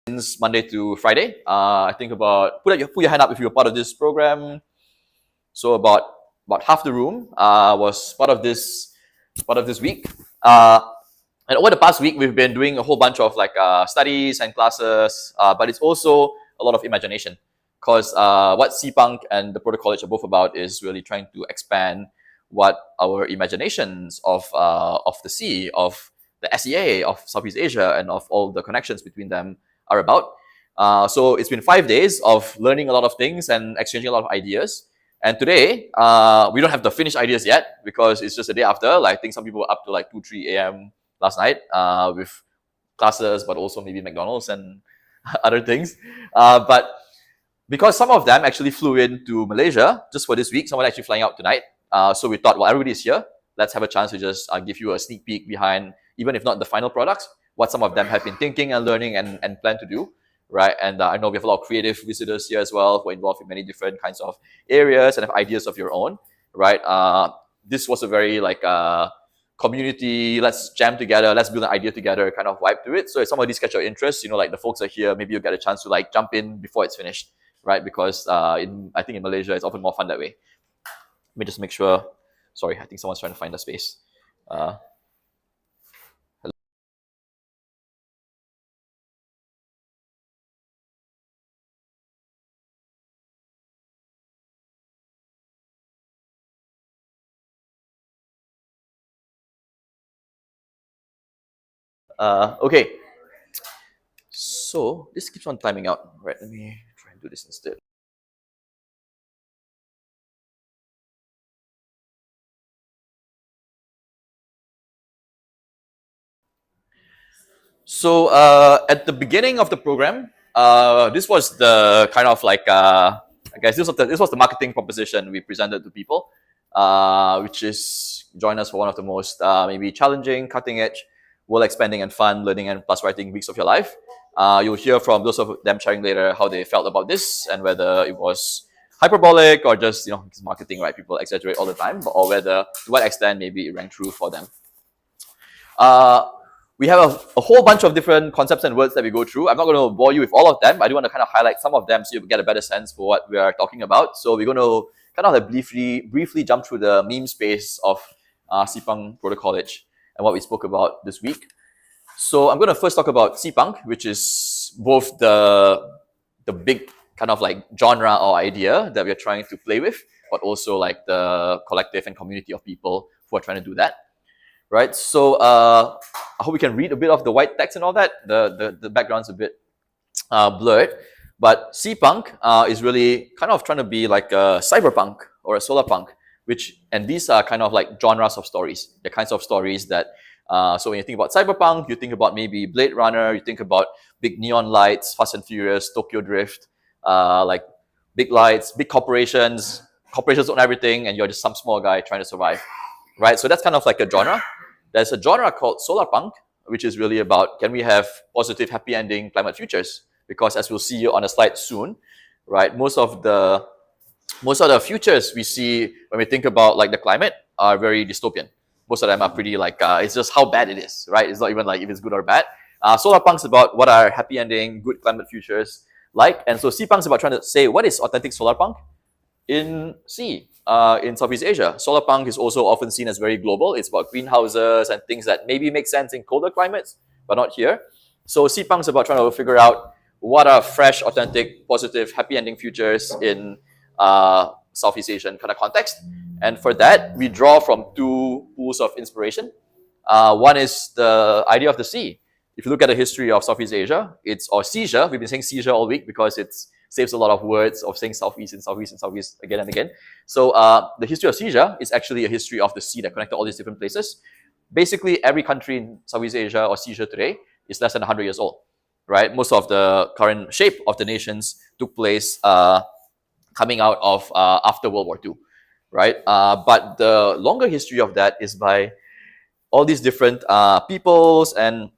since Monday to Friday. I think about put your hand up if you're part of this program. So about half the room was part of this week. And over the past week, we've been doing a whole bunch of studies and classes, but it's also a lot of imagination. Because what Seapunk and the Proto-College are both about is really trying to expand what our imaginations of the sea, of the SEA, of Southeast Asia, and of all the connections between them are about. So it's been 5 days of learning a lot of things and exchanging a lot of ideas. And today, we don't have the finished ideas yet because it's just a day after. Like, I think some people were up to like 2, 3 a.m. last night with classes, but also maybe McDonald's and other things. But because some of them actually flew into Malaysia just for this week, someone actually flying out tonight. So we thought, well, everybody's here. Let's have a chance to just give you a sneak peek behind, even if not the final products, what some of them have been thinking and learning and plan to do, right? And I know we have a lot of creative visitors here as well who are involved in many different kinds of areas and have ideas of your own, right? This was a very community, let's jam together, let's build an idea together kind of vibe to it. So if some of these catch your interest, like the folks are here, maybe you'll get a chance to jump in before it's finished, right? Because I think in Malaysia, it's often more fun that way. Let me just make sure. Sorry, I think someone's trying to find a space. Hello. Okay. So this keeps on timing out. Right, let me try and do this instead. So at the beginning of the program, this was the kind of I guess this was the marketing proposition we presented to people, which is join us for one of the most maybe challenging, cutting edge, world expanding and fun learning and plus writing weeks of your life. You'll hear from those of them sharing later how they felt about this and whether it was hyperbolic or just it's marketing, right? People exaggerate all the time, or whether to what extent maybe it rang true for them. We have a whole bunch of different concepts and words that we go through. I'm not going to bore you with all of them, but I do want to kind of highlight some of them so you get a better sense for what we are talking about. So we're going to kind of briefly jump through the meme space of Seapunk Proto-College and what we spoke about this week. So I'm going to first talk about Seapunk, which is both the big kind of genre or idea that we're trying to play with, but also the collective and community of people who are trying to do that. Right, so I hope we can read a bit of the white text and all that. The background's a bit blurred, but Seapunk is really kind of trying to be like a cyberpunk or a solar punk, and these are kind of like genres of stories. They're kinds of stories that, so when you think about cyberpunk, you think about maybe Blade Runner, you think about big neon lights, Fast and Furious, Tokyo Drift, like big lights, big corporations own everything, and you're just some small guy trying to survive. Right, so that's kind of like a genre. There's a genre called solar punk, which is really about, can we have positive, happy ending climate futures? Because as we'll see on a slide soon, right, most of the futures we see when we think about the climate are very dystopian. Most of them are pretty it's just how bad it is, right? It's not even if it's good or bad. Solar punk's about what are happy ending, good climate futures like, and so Seapunk's about trying to say what is authentic solar punk in Southeast Asia. Solar punk is also often seen as very global. It's about greenhouses and things that maybe make sense in colder climates, but not here. So Seapunk is about trying to figure out what are fresh, authentic, positive, happy ending futures in Southeast Asian kind of context. And for that, we draw from two pools of inspiration. One is the idea of the sea. If you look at the history of Southeast Asia, or seizure. We've been saying seizure all week because it saves a lot of words of saying southeast and southeast and southeast again and again. So the history of seizure is actually a history of the sea that connected all these different places. Basically, every country in Southeast Asia or seizure today is less than 100 years old, right? Most of the current shape of the nations took place coming out of after World War II, right? But the longer history of that is by all these different peoples and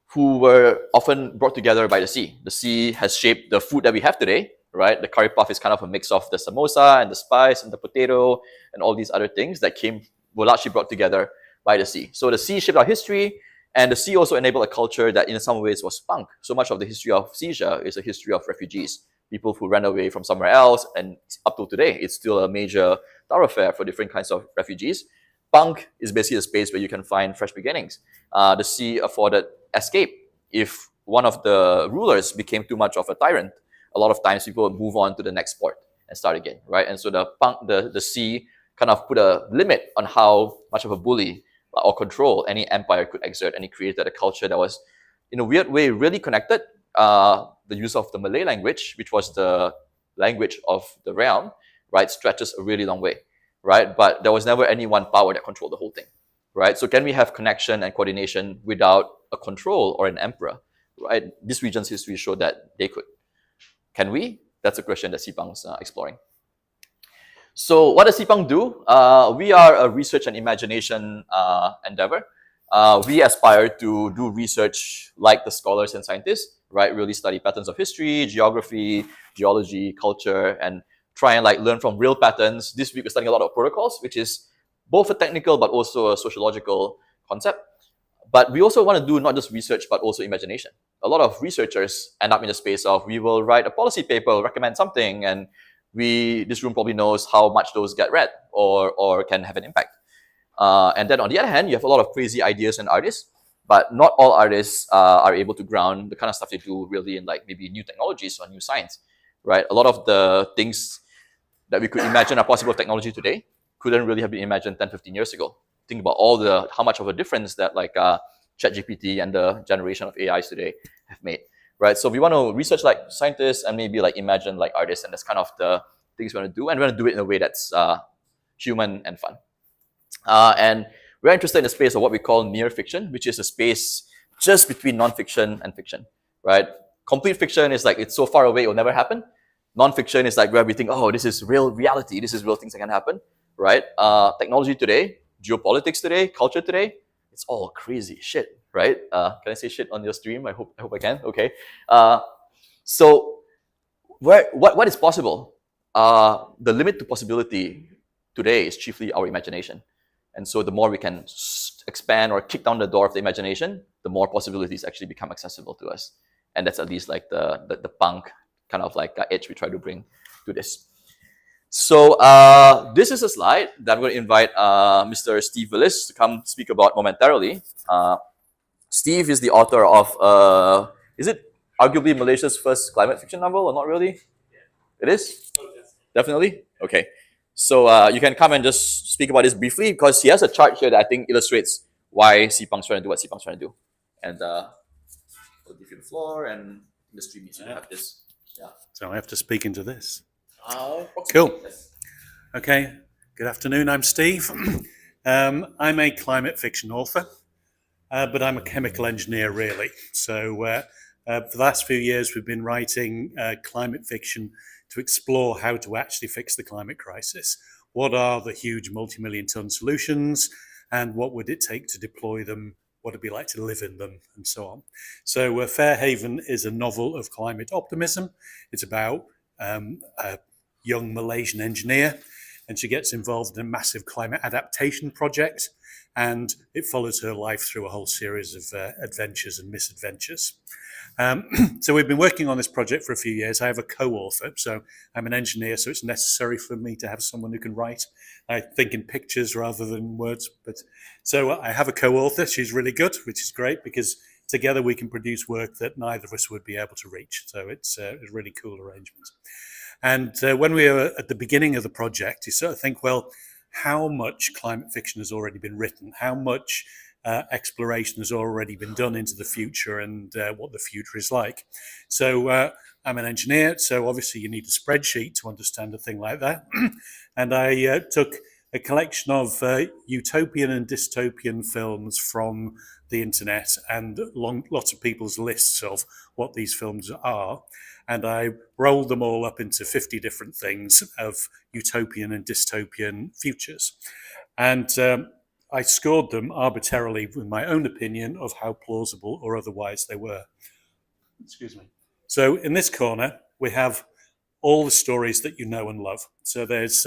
who were often brought together by the sea. The sea has shaped the food that we have today, right? The curry puff is kind of a mix of the samosa and the spice and the potato and all these other things that were largely brought together by the sea. So the sea shaped our history, And the sea also enabled a culture that in some ways was punk. So much of the history of Seizure is a history of refugees, people who ran away from somewhere else, and up to today, it's still a major thoroughfare for different kinds of refugees. Punk is basically a space where you can find fresh beginnings. The sea afforded escape. If one of the rulers became too much of a tyrant, a lot of times people would move on to the next port and start again, right? And so the sea kind of put a limit on how much of a bully or control any empire could exert, and it created a culture that was, in a weird way, really connected. The use of the Malay language, which was the language of the realm, right, stretches a really long way, right? But there was never any one power that controlled the whole thing, right? So can we have connection and coordination without a control or an emperor, right? This region's history showed that they could. Can we? That's a question that Seapunk's exploring. So what does Seapunk do? We are a research and imagination endeavor. We aspire to do research like the scholars and scientists, right? Really study patterns of history, geography, geology, culture, and try and learn from real patterns. This week we're studying a lot of protocols, which is both a technical but also a sociological concept. But we also want to do not just research, but also imagination. A lot of researchers end up in the space of, we will write a policy paper, recommend something, and this room probably knows how much those get read or can have an impact. And then on the other hand, you have a lot of crazy ideas and artists, but not all artists are able to ground the kind of stuff they do really in maybe new technologies or new science, right? A lot of the things that we could imagine are possible with technology today couldn't really have been imagined 10, 15 years ago. Think about how much of a difference that ChatGPT and the generation of AIs today have made, right? So we want to research like scientists and maybe imagine like artists, and that's kind of the things we want to do, and we want to do it in a way that's human and fun. And we're interested in the space of what we call near fiction, which is a space just between nonfiction and fiction, right? Complete fiction is it's so far away it will never happen. Nonfiction is where we think, oh, this is real reality, this is real things that can happen, right? Technology today, geopolitics today, culture today, it's all crazy shit, right? Can I say shit on your stream? I hope I can. Okay. So what is possible? The limit to possibility today is chiefly our imagination. And so the more we can expand or kick down the door of the imagination, the more possibilities actually become accessible to us. And that's at least the punk kind of edge we try to bring to this. So this is a slide that I'm going to invite Mr. Steve Willis to come speak about momentarily. Steve is the author of, is it arguably Malaysia's first climate fiction novel, or not really? Yeah. It is? Oh, yes. Definitely? Okay. So you can come and just speak about this briefly, because he has a chart here that I think illustrates why Seapunk's trying to do what Seapunk's trying to do. And I'll give you the floor, and the stream needs to have this. Yeah. So I have to speak into this. Cool. Okay. Good afternoon. I'm Steve. I'm a climate fiction author, but I'm a chemical engineer, really. So for the last few years, we've been writing climate fiction to explore how to actually fix the climate crisis. What are the huge multi-million ton solutions, and what would it take to deploy them? What it'd be like to live in them, and so on. So Fairhaven is a novel of climate optimism. It's about a young Malaysian engineer, and she gets involved in a massive climate adaptation project, and it follows her life through a whole series of adventures and misadventures. So we've been working on this project for a few years. I have a co-author, so I'm an engineer, so it's necessary for me to have someone who can write. I think in pictures rather than words. But so I have a co-author. She's really good, which is great, because together we can produce work that neither of us would be able to reach. So it's a really cool arrangement. And when we were at the beginning of the project, you sort of think, well, how much climate fiction has already been written? How much exploration has already been done into the future and what the future is like? So I'm an engineer, so obviously you need a spreadsheet to understand a thing like that. And I took a collection of utopian and dystopian films from the internet and lots of people's lists of what these films are. And I rolled them all up into 50 different things of utopian and dystopian futures. And I scored them arbitrarily with my own opinion of how plausible or otherwise they were. Excuse me. So in this corner, we have all the stories that you know and love. So there's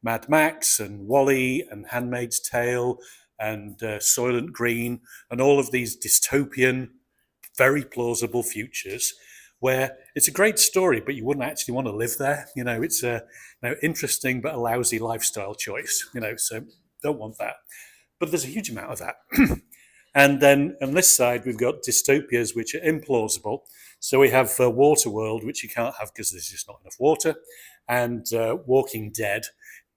Mad Max and WALL-E and Handmaid's Tale and Soylent Green and all of these dystopian, very plausible futures where it's a great story, but you wouldn't actually want to live there. It's a interesting but a lousy lifestyle choice, so don't want that. But there's a huge amount of that. And then on this side, we've got dystopias, which are implausible. So we have Waterworld, which you can't have because there's just not enough water, and Walking Dead.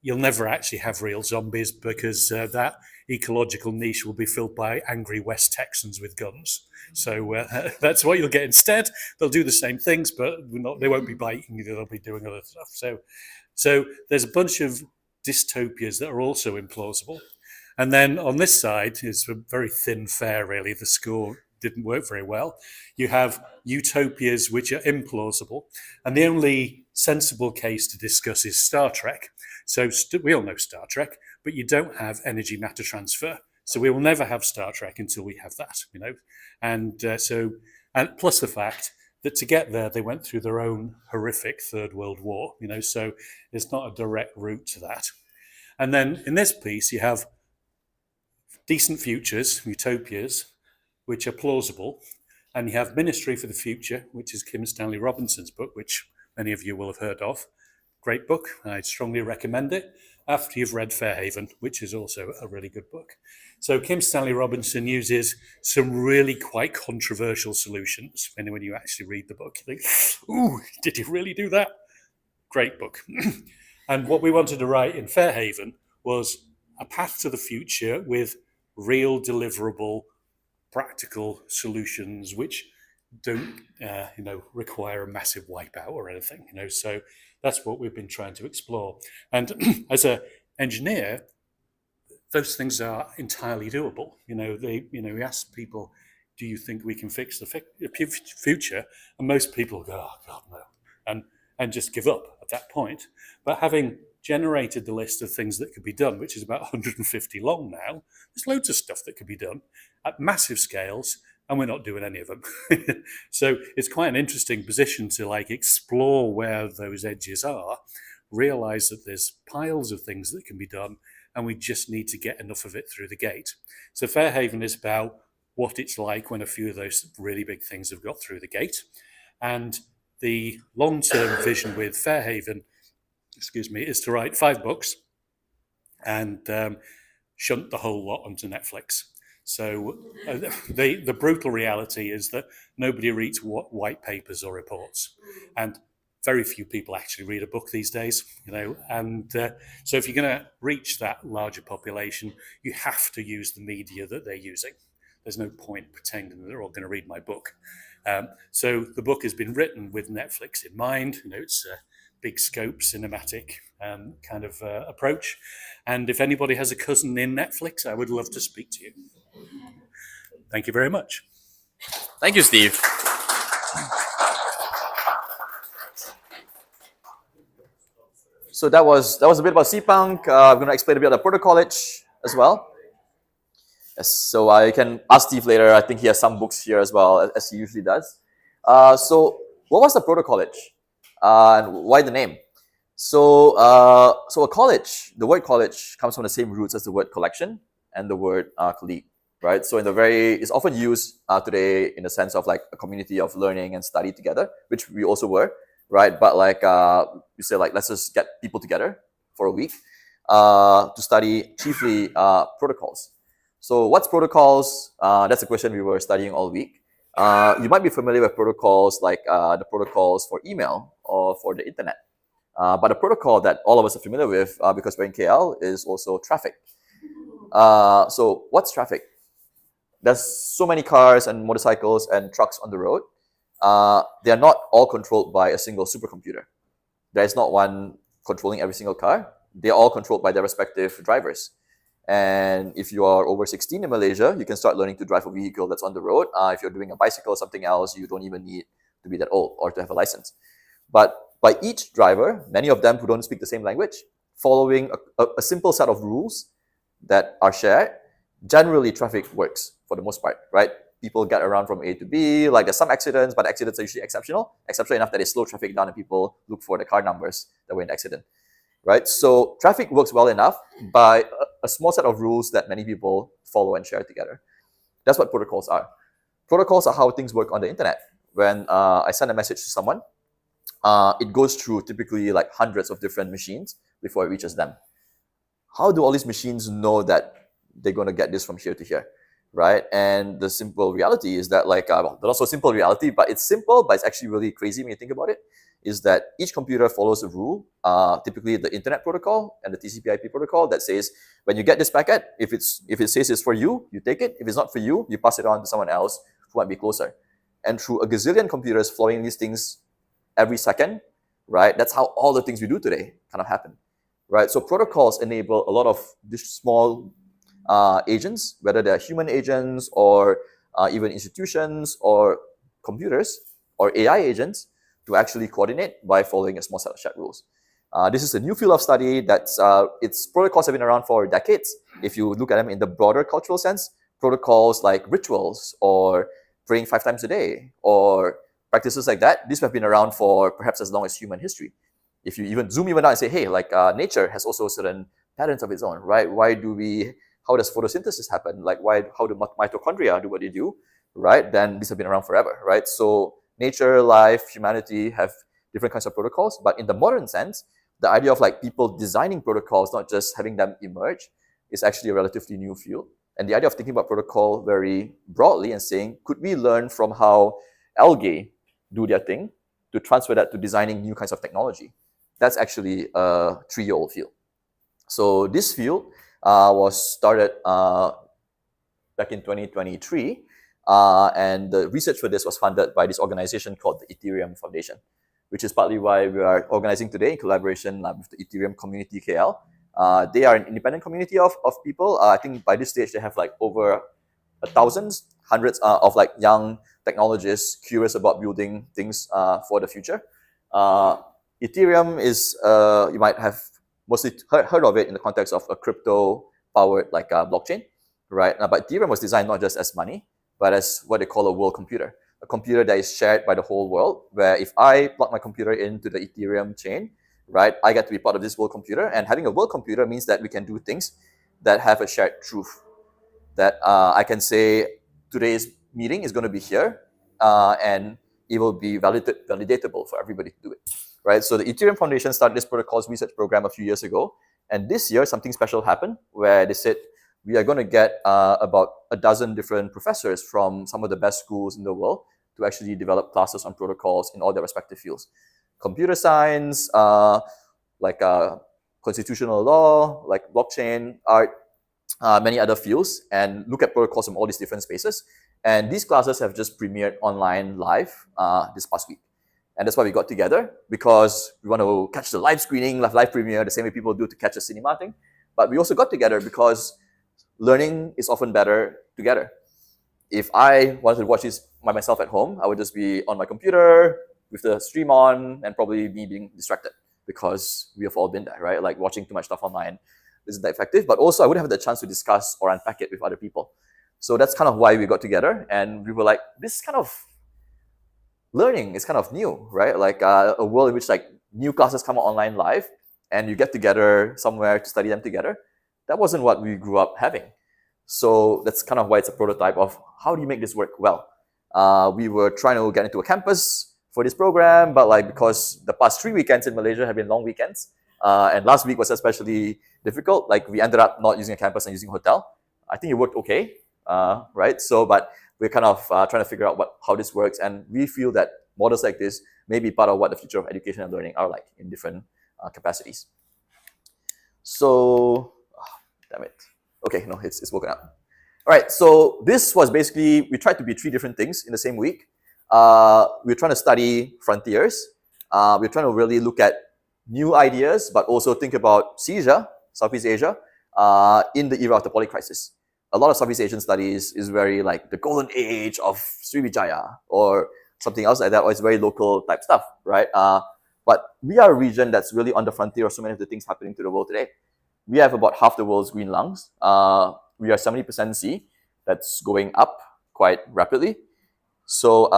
You'll never actually have real zombies because that ecological niche will be filled by angry West Texans with guns. So that's what you'll get instead. They'll do the same things, but they won't be biting you. They'll be doing other stuff. So there's a bunch of dystopias that are also implausible. And then on this side is a very thin fare, really. The score didn't work very well. You have utopias which are implausible. And the only sensible case to discuss is Star Trek. So we all know Star Trek, but you don't have energy matter transfer. So we will never have Star Trek until we have that, And and plus the fact that to get there, they went through their own horrific Third World War, so it's not a direct route to that. And then in this piece, you have decent futures, utopias, which are plausible. And you have Ministry for the Future, which is Kim Stanley Robinson's book, which many of you will have heard of. Great book. I strongly recommend it after you've read Fairhaven, which is also a really good book. So Kim Stanley Robinson uses some really quite controversial solutions. And when you actually read the book, you think, ooh, did you really do that? Great book. And what we wanted to write in Fairhaven was a path to the future with real deliverable practical solutions which don't require a massive wipeout or anything, so that's what we've been trying to explore. And as an engineer, those things are entirely doable. We ask people, do you think we can fix the future? And most people go, oh God, no, and just give up at that point. But having generated the list of things that could be done, which is about 150 long now, there's loads of stuff that could be done at massive scales, and we're not doing any of them. So it's quite an interesting position to explore where those edges are, realize that there's piles of things that can be done, and we just need to get enough of it through the gate. So Fairhaven is about what it's like when a few of those really big things have got through the gate. And the long-term vision with Fairhaven, is to write 5 books and shunt the whole lot onto Netflix. So the brutal reality is that nobody reads white papers or reports, and very few people actually read a book these days, And so if you're going to reach that larger population, you have to use the media that they're using. There's no point pretending that they're all going to read my book. So the book has been written with Netflix in mind. It's a big scope, cinematic kind of approach. And if anybody has a cousin in Netflix, I would love to speak to you. Thank you very much. Thank you, Steve. So that was a bit about Seapunk. I'm going to explain a bit about Proto-College as well. Yes, so I can ask Steve later. I think he has some books here as well, as he usually does. So what was the Proto-College? And why the name? So a college, the word college comes from the same roots as the word collection and the word colleague, right? So it's often used today in the sense of a community of learning and study together, which we also were, right? But you say let's just get people together for a week to study chiefly protocols. So what's protocols? That's a question we were studying all week. You might be familiar with protocols like the protocols for email or for the internet. But a protocol that all of us are familiar with because we're in KL is also traffic. So what's traffic? There's so many cars and motorcycles and trucks on the road. They are not all controlled by a single supercomputer. There is not one controlling every single car. They are all controlled by their respective drivers. And if you are over 16 in Malaysia, you can start learning to drive a vehicle that's on the road. If you're doing a bicycle or something else, you don't even need to be that old or to have a license. But by each driver, many of them who don't speak the same language, following a simple set of rules that are shared, generally traffic works for the most part, right? People get around from A to B. There's some accidents, but accidents are usually exceptional enough that they slow traffic down and people look for the car numbers that were in the accident. right? So traffic works well enough by a small set of rules that many people follow and share together. That's what protocols are. Protocols are how things work on the internet. When I send a message to someone, it goes through typically like hundreds of different machines before it reaches them. How do all these machines know that they're going to get this from here to here, right? And the simple reality is that well, not so simple reality, but it's simple, but it's actually really crazy when you think about it, is that each computer follows a rule, typically the internet protocol and the TCP/IP protocol that says, when you get this packet, if it says it's for you, you take it. If it's not for you, you pass it on to someone else who might be closer. And through a gazillion computers following these things every second, right? That's how all the things we do today kind of happen, right? So protocols enable a lot of these small agents, whether they're human agents or even institutions or computers or AI agents, to actually coordinate by following a small set of shared rules. This is a new field of study that's, its protocols have been around for decades. If you look at them in the broader cultural sense, protocols like rituals or praying 5 times a day or practices like that, these have been around for perhaps as long as human history. If you even zoom even out and say, hey, nature has also certain patterns of its own, right? How does photosynthesis happen? How do mitochondria do what they do, right? Then these have been around forever, right? So nature, life, humanity have different kinds of protocols. But in the modern sense, the idea of people designing protocols, not just having them emerge, is actually a relatively new field. And the idea of thinking about protocol very broadly and saying, could we learn from how algae do their thing to transfer that to designing new kinds of technology? That's actually a 3-year-old field. So this field was started back in 2023, and the research for this was funded by this organization called the Ethereum Foundation, which is partly why we are organizing today in collaboration with the Ethereum Community KL. They are an independent community of people. I think by this stage they have over 1,000, hundreds of young technologists curious about building things for the future. Ethereum is, you might have mostly heard of it in the context of a crypto-powered blockchain, right? But Ethereum was designed not just as money, but as what they call a world computer, a computer that is shared by the whole world, where if I plug my computer into the Ethereum chain, right, I get to be part of this world computer. And having a world computer means that we can do things that have a shared truth. That I can say today's meeting is going to be here, and it will be validatable for everybody to do it, right? So the Ethereum Foundation started this protocols research program a few years ago, and this year something special happened where they said we are going to get about a dozen different professors from some of the best schools in the world to actually develop classes on protocols in all their respective fields. Computer science, constitutional law, like blockchain, art, many other fields, and look at protocols from all these different spaces. And these classes have just premiered online live this past week. And that's why we got together, because we want to catch the live screening, live premiere, the same way people do to catch a cinema thing. But we also got together because learning is often better together. If I wanted to watch this by myself at home, I would just be on my computer with the stream on and probably me being distracted, because we have all been there, right? Like watching too much stuff online isn't that effective, but also I wouldn't have the chance to discuss or unpack it with other people. So that's kind of why we got together, and we were like, this kind of learning is kind of new, right? A world in which new classes come out online live and you get together somewhere to study them together. That wasn't what we grew up having. So that's kind of why it's a prototype of how do you make this work well. We were trying to get into a campus for this program, but because the past 3 weekends in Malaysia have been long weekends, and last week was especially difficult, we ended up not using a campus and using a hotel. I think it worked okay, right? So, but we're kind of trying to figure out how this works, and we feel that models like this may be part of what the future of education and learning are like in different capacities. So, damn it. Okay, no, it's woken up. All right, so this was basically, we tried to be 3 different things in the same week. We're trying to study frontiers. We're trying to really look at new ideas, but also think about Southeast Asia, in the era of the polycrisis. A lot of Southeast Asian studies is very the golden age of Sriwijaya or something else like that, or it's very local type stuff, right? But we are a region that's really on the frontier of so many of the things happening to the world today. We have about half the world's green lungs. We are 70% sea. That's going up quite rapidly. So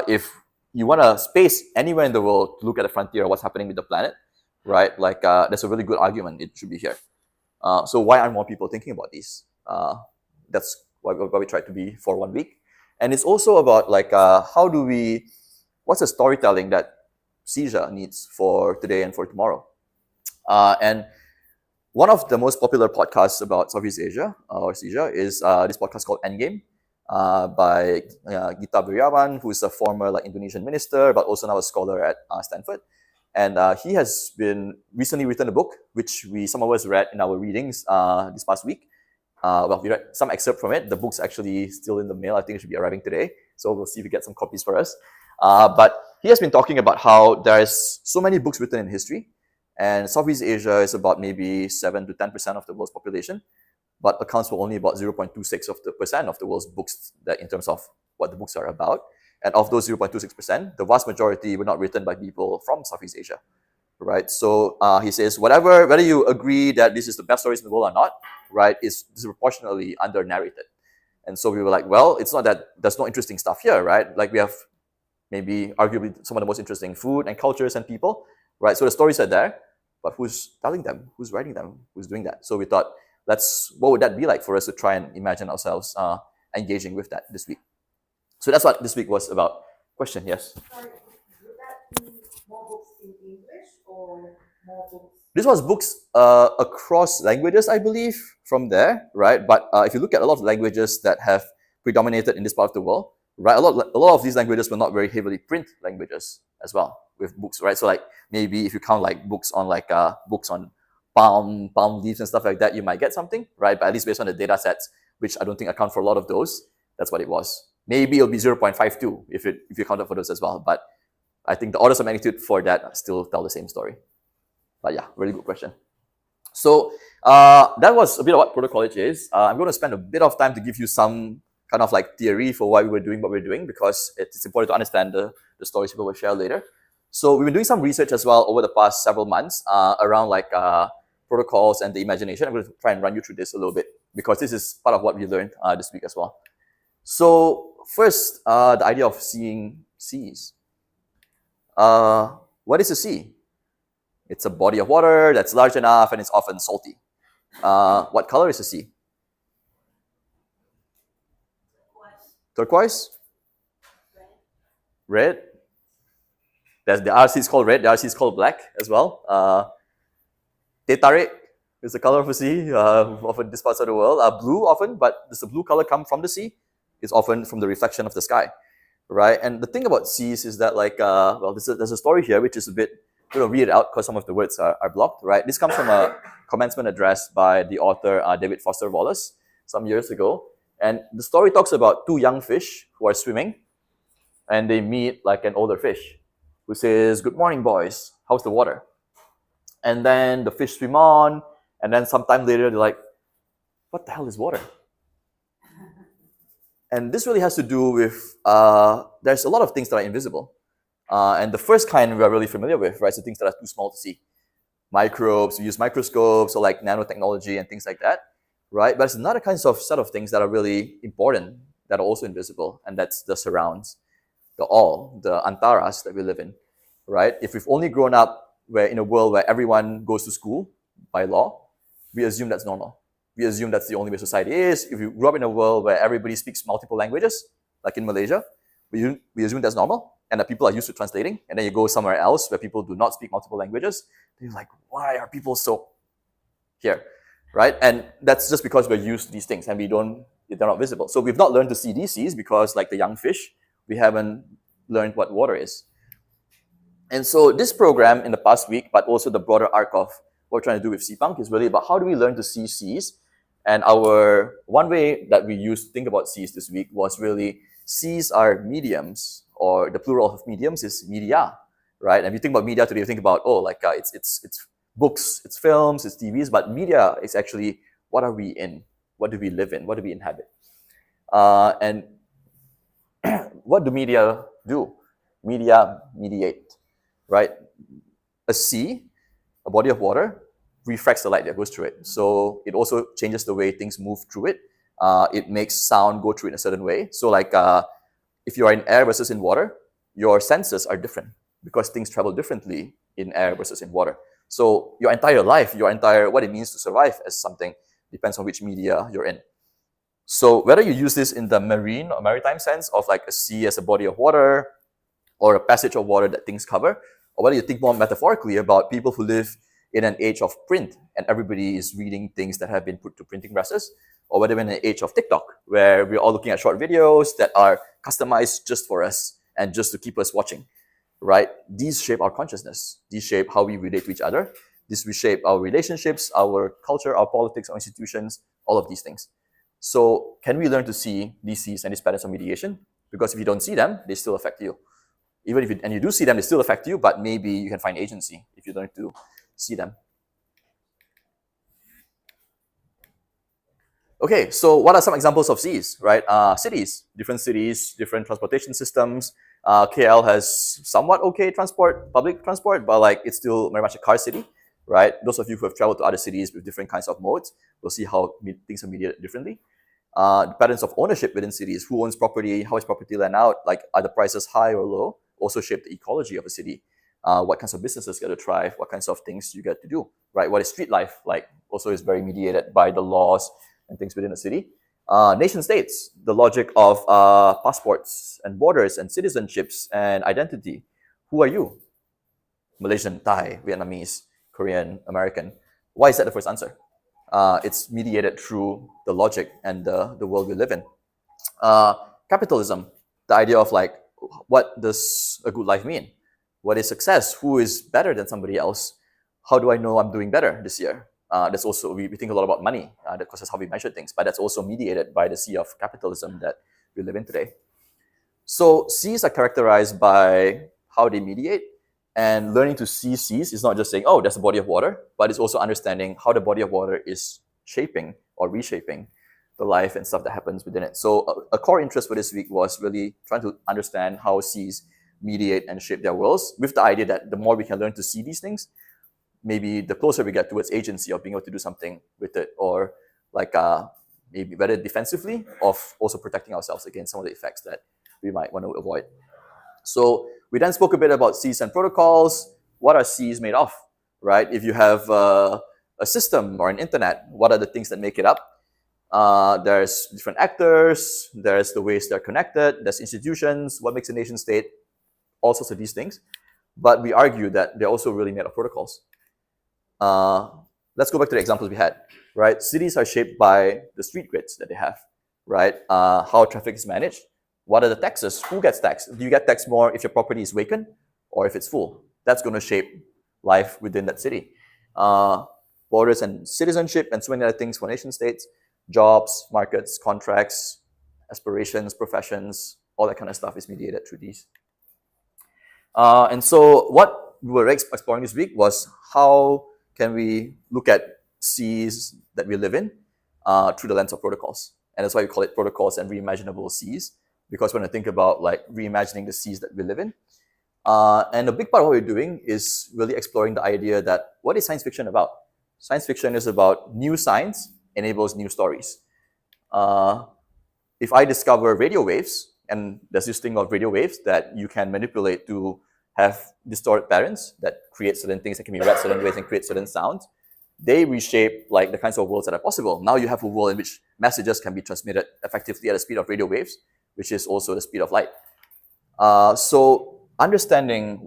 if you want to space anywhere in the world to look at the frontier of what's happening with the planet, right? Like there's a really good argument it should be here. So why aren't more people thinking about these? That's what we tried to be for 1 week. And it's also about like what's the storytelling that Seizure needs for today and for tomorrow? And one of the most popular podcasts about Southeast Asia or Seizure is this podcast called Endgame by Gita Wirjawan, who is a former like Indonesian minister, but also now a scholar at Stanford. And he has been recently written a book, which some of us read in our readings this past week. Well, we read some excerpt from it. The book's actually still in the mail. I think it should be arriving today. So we'll see if we get some copies for us. But he has been talking about how there's so many books written in history, and Southeast Asia is about maybe 7 to 10% of the world's population, but accounts for only about 0.26% of the world's books that in terms of what the books are about. And of those 0.26%, the vast majority were not written by people from Southeast Asia, right? So he says, whether you agree that this is the best stories in the world or not, right, is disproportionately under-narrated. And so we were like, well, it's not that there's no interesting stuff here, right? Like we have maybe arguably some of the most interesting food and cultures and people, right? So the stories are there, but who's telling them? Who's writing them? Who's doing that? So we thought, what would that be like for us to try and imagine ourselves engaging with that this week? So that's what this week was about. Question, yes? Sorry, would that be more books in English or more books? This was books across languages, I believe, from there, right? But if you look at a lot of languages that have predominated in this part of the world, right, a lot of these languages were not very heavily print languages as well with books, right? So like maybe if you count like books on palm leaves and stuff like that, you might get something, right? But at least based on the data sets, which I don't think account for a lot of those, that's what it was. Maybe it'll be 0.52 if you count for those as well. But I think the orders of magnitude for that still tell the same story. But yeah, really good question. So that was a bit of what Proto-College is. I'm going to spend a bit of time to give you some kind of like theory for why we were doing what we're doing, because it's important to understand the stories people will share later. So we've been doing some research as well over the past several months around like protocols and the imagination. I'm going to try and run you through this a little bit, because this is part of what we learned this week as well. So first, the idea of seeing seas. What is a sea? It's a body of water that's large enough and it's often salty. What color is a sea? Turquoise? Red? There are seas called red, there are seas called black as well. Teh tarik is the color of a sea, often in this part of the world. Blue often, but does the blue color come from the sea? It's often from the reflection of the sky, right? And the thing about seas is that like, there's a story here which is a bit, I'm going to read it out because some of the words are blocked, right? This comes from a commencement address by the author David Foster Wallace some years ago. And the story talks about two young fish who are swimming, and they meet like an older fish who says, "Good morning, boys. How's the water?" And then the fish swim on, and then sometime later they're like, "What the hell is water?" And this really has to do with, there's a lot of things that are invisible. And the first kind we are really familiar with, right? So things that are too small to see. Microbes, we use microscopes or like nanotechnology and things like that, right? But there's another kind of set of things that are really important that are also invisible, and that's the surrounds, the antaras that we live in, right? If we've only grown up in a world where everyone goes to school by law, we assume that's normal. We assume that's the only way society is. If you grew up in a world where everybody speaks multiple languages, like in Malaysia, we assume that's normal, and that people are used to translating. And then you go somewhere else where people do not speak multiple languages, you're like, why are people so here, right? And that's just because we're used to these things and they're not visible. So we've not learned to see these seas because, like the young fish, we haven't learned what water is. And so this program in the past week, but also the broader arc of what we're trying to do with Seapunk, is really about how do we learn to see seas. And one way that we used to think about seas this week was really seas are mediums, or the plural of mediums is media, right? And if you think about media today, you think about, it's books, it's films, it's TVs, but media is actually, what are we in? What do we live in? What do we inhabit? And what do media do? Media mediate, right? A sea, a body of water, refracts the light that goes through it. So it also changes the way things move through it. It makes sound go through it in a certain way. So like if you are in air versus in water, your senses are different because things travel differently in air versus in water. So your entire life, what it means to survive as something depends on which media you're in. So whether you use this in the marine or maritime sense of like a sea as a body of water or a passage of water that things cover, or whether you think more metaphorically about people who live in an age of print and everybody is reading things that have been put to printing presses, or whether we're in an age of TikTok where we're all looking at short videos that are customized just for us and just to keep us watching, right? These shape our consciousness. These shape how we relate to each other. These reshape our relationships, our culture, our politics, our institutions, all of these things. So can we learn to see these Cs and these patterns of mediation? Because if you don't see them, they still affect you. Even if you do see them, they still affect you, but maybe you can find agency if you learn to see them. Okay, so what are some examples of Cs, right? Cities, different transportation systems. KL has somewhat okay public transport, but like it's still very much a car city, right? Those of you who have traveled to other cities with different kinds of modes will see how things are mediated differently. The patterns of ownership within cities, who owns property, how is property lent out, like are the prices high or low, also shape the ecology of a city. What kinds of businesses get to thrive, what kinds of things you get to do, right? What is street life like also is very mediated by the laws and things within a city. Nation states, the logic of passports and borders and citizenships and identity. Who are you? Malaysian, Thai, Vietnamese, Korean, American. Why is that the first answer? It's mediated through the logic and the world we live in. Capitalism, the idea of like, what does a good life mean? What is success? Who is better than somebody else? How do I know I'm doing better this year? That's also, we think a lot about money, because that's how we measure things, but that's also mediated by the sea of capitalism that we live in today. So Cs are characterized by how they mediate, and learning to see Cs is not just saying, oh, there's a body of water, but it's also understanding how the body of water is shaping or reshaping the life and stuff that happens within it. So a core interest for this week was really trying to understand how Cs mediate and shape their worlds, with the idea that the more we can learn to see these things, maybe the closer we get towards agency of being able to do something with it, or like maybe whether defensively or also protecting ourselves against some of the effects that we might want to avoid. So we then spoke a bit about Cs and protocols. What are Cs made of, right? If you have a system or an internet, what are the things that make it up? There's different actors, there's the ways they're connected, there's institutions, what makes a nation state, all sorts of these things. But we argue that they're also really made of protocols. Let's go back to the examples we had, right? Cities are shaped by the street grids that they have, right? How traffic is managed. What are the taxes? Who gets taxed? Do you get taxed more if your property is vacant or if it's full? That's going to shape life within that city. Borders and citizenship and so many other things for nation states, jobs, markets, contracts, aspirations, professions, all that kind of stuff is mediated through these. And so what we were exploring this week was how can we look at Cs that we live in through the lens of protocols. And that's why we call it protocols and reimaginable Cs, because we're going to think about like reimagining the Cs that we live in. And a big part of what we're doing is really exploring the idea that what is science fiction about? Science fiction is about new science enables new stories. If I discover radio waves, and there's this thing of radio waves that you can manipulate to have distorted patterns that create certain things that can be read certain ways and create certain sounds, they reshape like the kinds of worlds that are possible. Now you have a world in which messages can be transmitted effectively at the speed of radio waves, which is also the speed of light. So understanding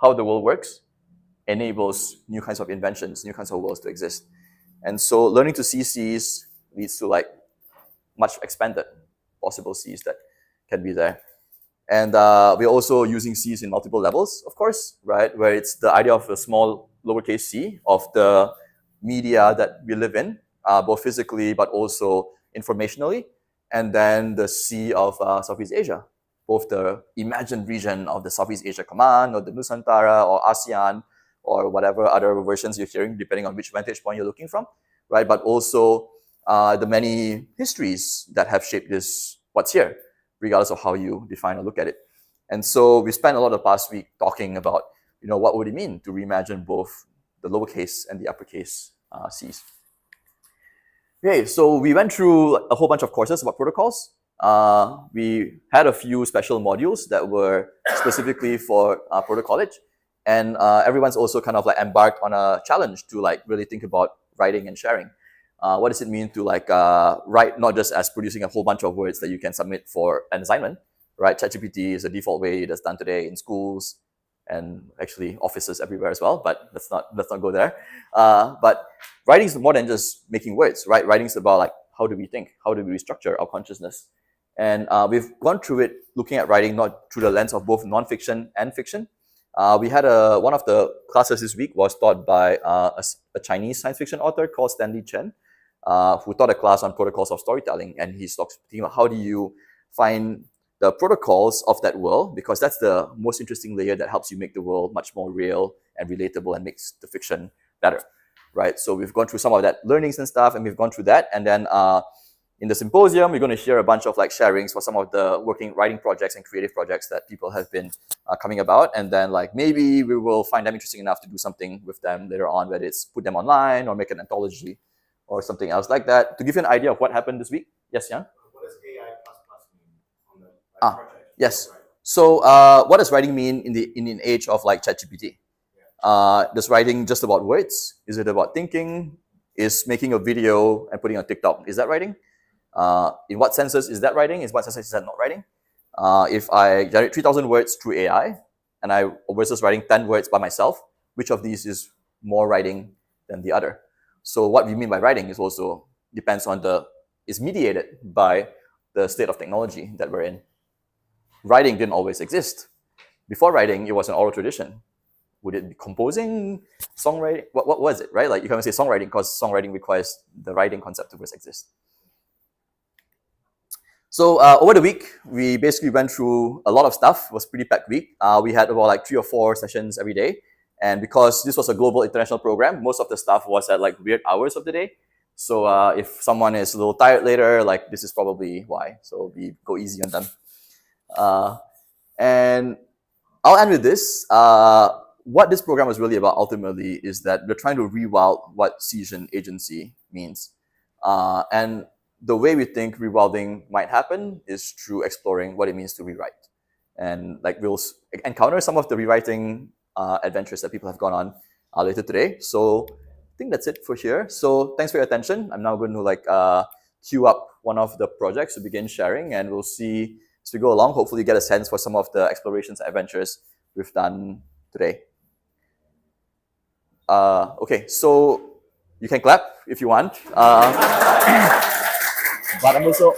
how the world works enables new kinds of inventions, new kinds of worlds to exist. And so learning to see Cs leads to like much expanded possible Cs that can be there. And we're also using Cs in multiple levels, of course, right? Where it's the idea of a small lowercase c of the media that we live in, both physically but also informationally. And then the C of Southeast Asia, both the imagined region of the Southeast Asia Command or the Nusantara or ASEAN or whatever other versions you're hearing, depending on which vantage point you're looking from, right? But also the many histories that have shaped this, what's here, regardless of how you define or look at it. And so we spent a lot of the past week talking about, what would it mean to reimagine both the lowercase and the uppercase Cs. Okay, so we went through a whole bunch of courses about protocols. We had a few special modules that were specifically for Proto-College. And everyone's also kind of like embarked on a challenge to like really think about writing and sharing. What does it mean to like write not just as producing a whole bunch of words that you can submit for an assignment, right? ChatGPT is a default way that's done today in schools and actually offices everywhere as well, but let's not go there. But writing is more than just making words, right? Writing is about like how do we think, how do we restructure our consciousness, and we've gone through it looking at writing not through the lens of both nonfiction and fiction. We had one of the classes this week was taught by a Chinese science fiction author called Stanley Chen, who taught a class on protocols of storytelling, and he's talking about how do you find the protocols of that world, because that's the most interesting layer that helps you make the world much more real and relatable and makes the fiction better, right? So we've gone through some of that learnings and stuff, and we've gone through that, and then in the symposium, we're going to share a bunch of like sharings for some of the writing projects and creative projects that people have been coming about. And then like maybe we will find them interesting enough to do something with them later on, whether it's put them online or make an anthology or something else like that. To give you an idea of what happened this week. Yes, Jan? What does AI++ mean on the project? Yes. So what does writing mean in an age of like ChatGPT? Does writing just about words? Is it about thinking? Is making a video and putting on TikTok, is that writing? In what senses is that writing? In what senses is that not writing? If I generate 3,000 words through AI and I versus writing 10 words by myself, which of these is more writing than the other? So what we mean by writing is also depends on is mediated by the state of technology that we're in. Writing didn't always exist. Before writing, it was an oral tradition. Would it be composing, songwriting? What was it, right? Like you can't say songwriting because songwriting requires the writing concept to first exist. So over the week, we basically went through a lot of stuff. It was a pretty packed week. We had about like 3 or 4 sessions every day. And because this was a global international program, most of the stuff was at like weird hours of the day. So if someone is a little tired later, like this is probably why. So we go easy on them. And I'll end with this. What this program is really about ultimately is that we're trying to rewild what Sesian agency means. And the way we think rewilding might happen is through exploring what it means to rewrite. And like we'll encounter some of the rewriting adventures that people have gone on later today. So I think that's it for here. So thanks for your attention. I'm now going to like queue up one of the projects to begin sharing, and we'll see as we go along, hopefully get a sense for some of the explorations and adventures we've done today. Okay, so you can clap if you want. But I'm also...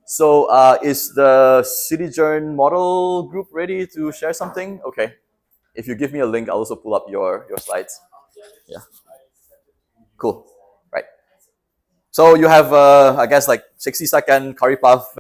So is the CityJourn model group ready to share something? Okay. If you give me a link, I'll also pull up your slides. Yeah. Cool. Right. So you have, I guess, like 60-second curry puff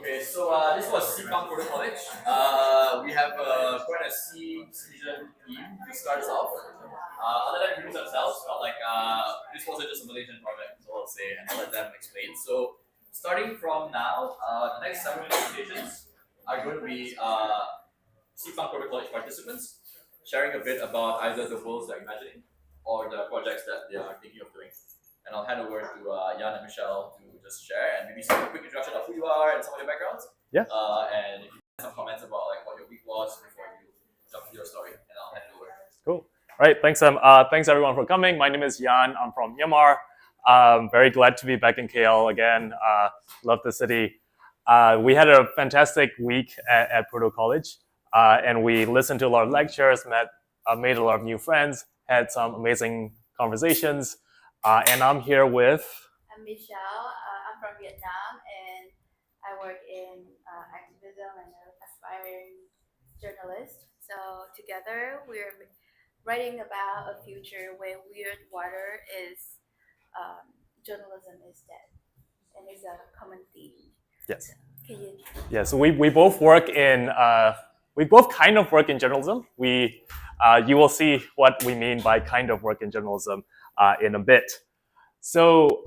Okay, so this was Seapunk Proto-College. We have quite a season theme to start us off. I'll let them introduce themselves, but like this wasn't just a Malaysian project, so I'll say, and I'll let them explain. So starting from now, the next 7 presentations are going to be Seapunk Proto-College participants sharing a bit about either the worlds they're imagining or the projects that they are thinking of doing. And I'll hand over to Jan and Michelle to just share and maybe some quick introduction of who you are and some of your backgrounds. Yeah. And if you have some comments about like what your week was before you jump into your story, and I'll hand it over. Cool. All right. Thanks, thanks everyone for coming. My name is Jan. I'm from Myanmar. Very glad to be back in KL again. Love the city. We had a fantastic week at Proto-College, and we listened to a lot of lectures, made a lot of new friends, had some amazing conversations. And I'm here with... I'm Michelle. I'm from Vietnam, and I work in activism and an aspiring journalist. So together, we're writing about a future where weird water is journalism is dead, and it's a common theme. Yes. Can you? Yeah. So we both work in we both kind of work in journalism. You will see what we mean by kind of work in journalism in a bit. So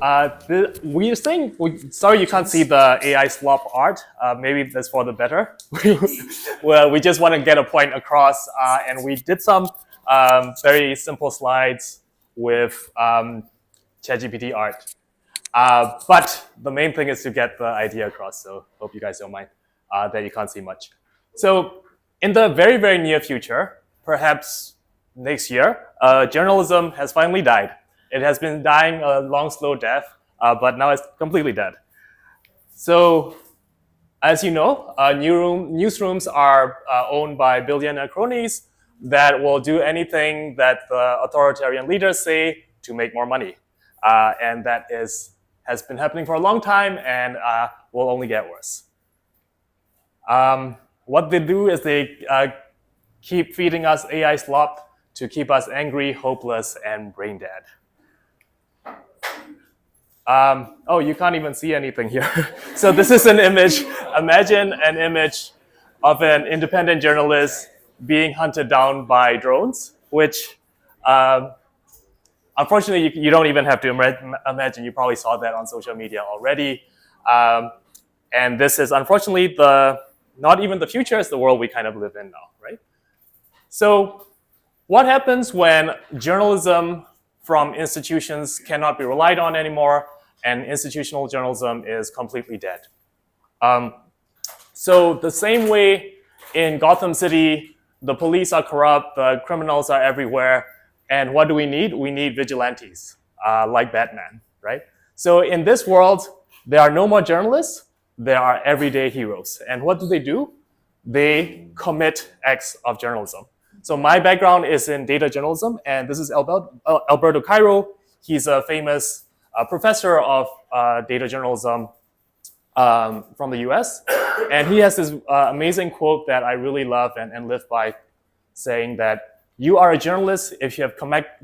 we're saying, sorry you can't see the AI slop art. Maybe that's for the better. Well, we just want to get a point across, and we did some very simple slides with ChatGPT art. But the main thing is to get the idea across, so hope you guys don't mind that you can't see much. So in the very, very near future, perhaps next year, journalism has finally died. It has been dying a long, slow death, but now it's completely dead. So, as you know, newsrooms are owned by billionaire cronies that will do anything that the authoritarian leaders say to make more money. And that has been happening for a long time and will only get worse. What they do is they keep feeding us AI slop to keep us angry, hopeless, and brain dead. Oh, you can't even see anything here. So this is an image. Imagine an image of an independent journalist being hunted down by drones, which unfortunately you don't even have to imagine. You probably saw that on social media already. And this is unfortunately not even the future, it's the world we kind of live in now, right? So what happens when journalism from institutions cannot be relied on anymore, and institutional journalism is completely dead? So the same way in Gotham City, the police are corrupt, the criminals are everywhere, and what do we need? We need vigilantes, like Batman, right? So in this world, there are no more journalists, there are everyday heroes. And what do? They commit acts of journalism. So my background is in data journalism, and this is Alberto Cairo. He's a famous professor of data journalism from the US. And he has this amazing quote that I really love and live by, saying that you are a journalist if you have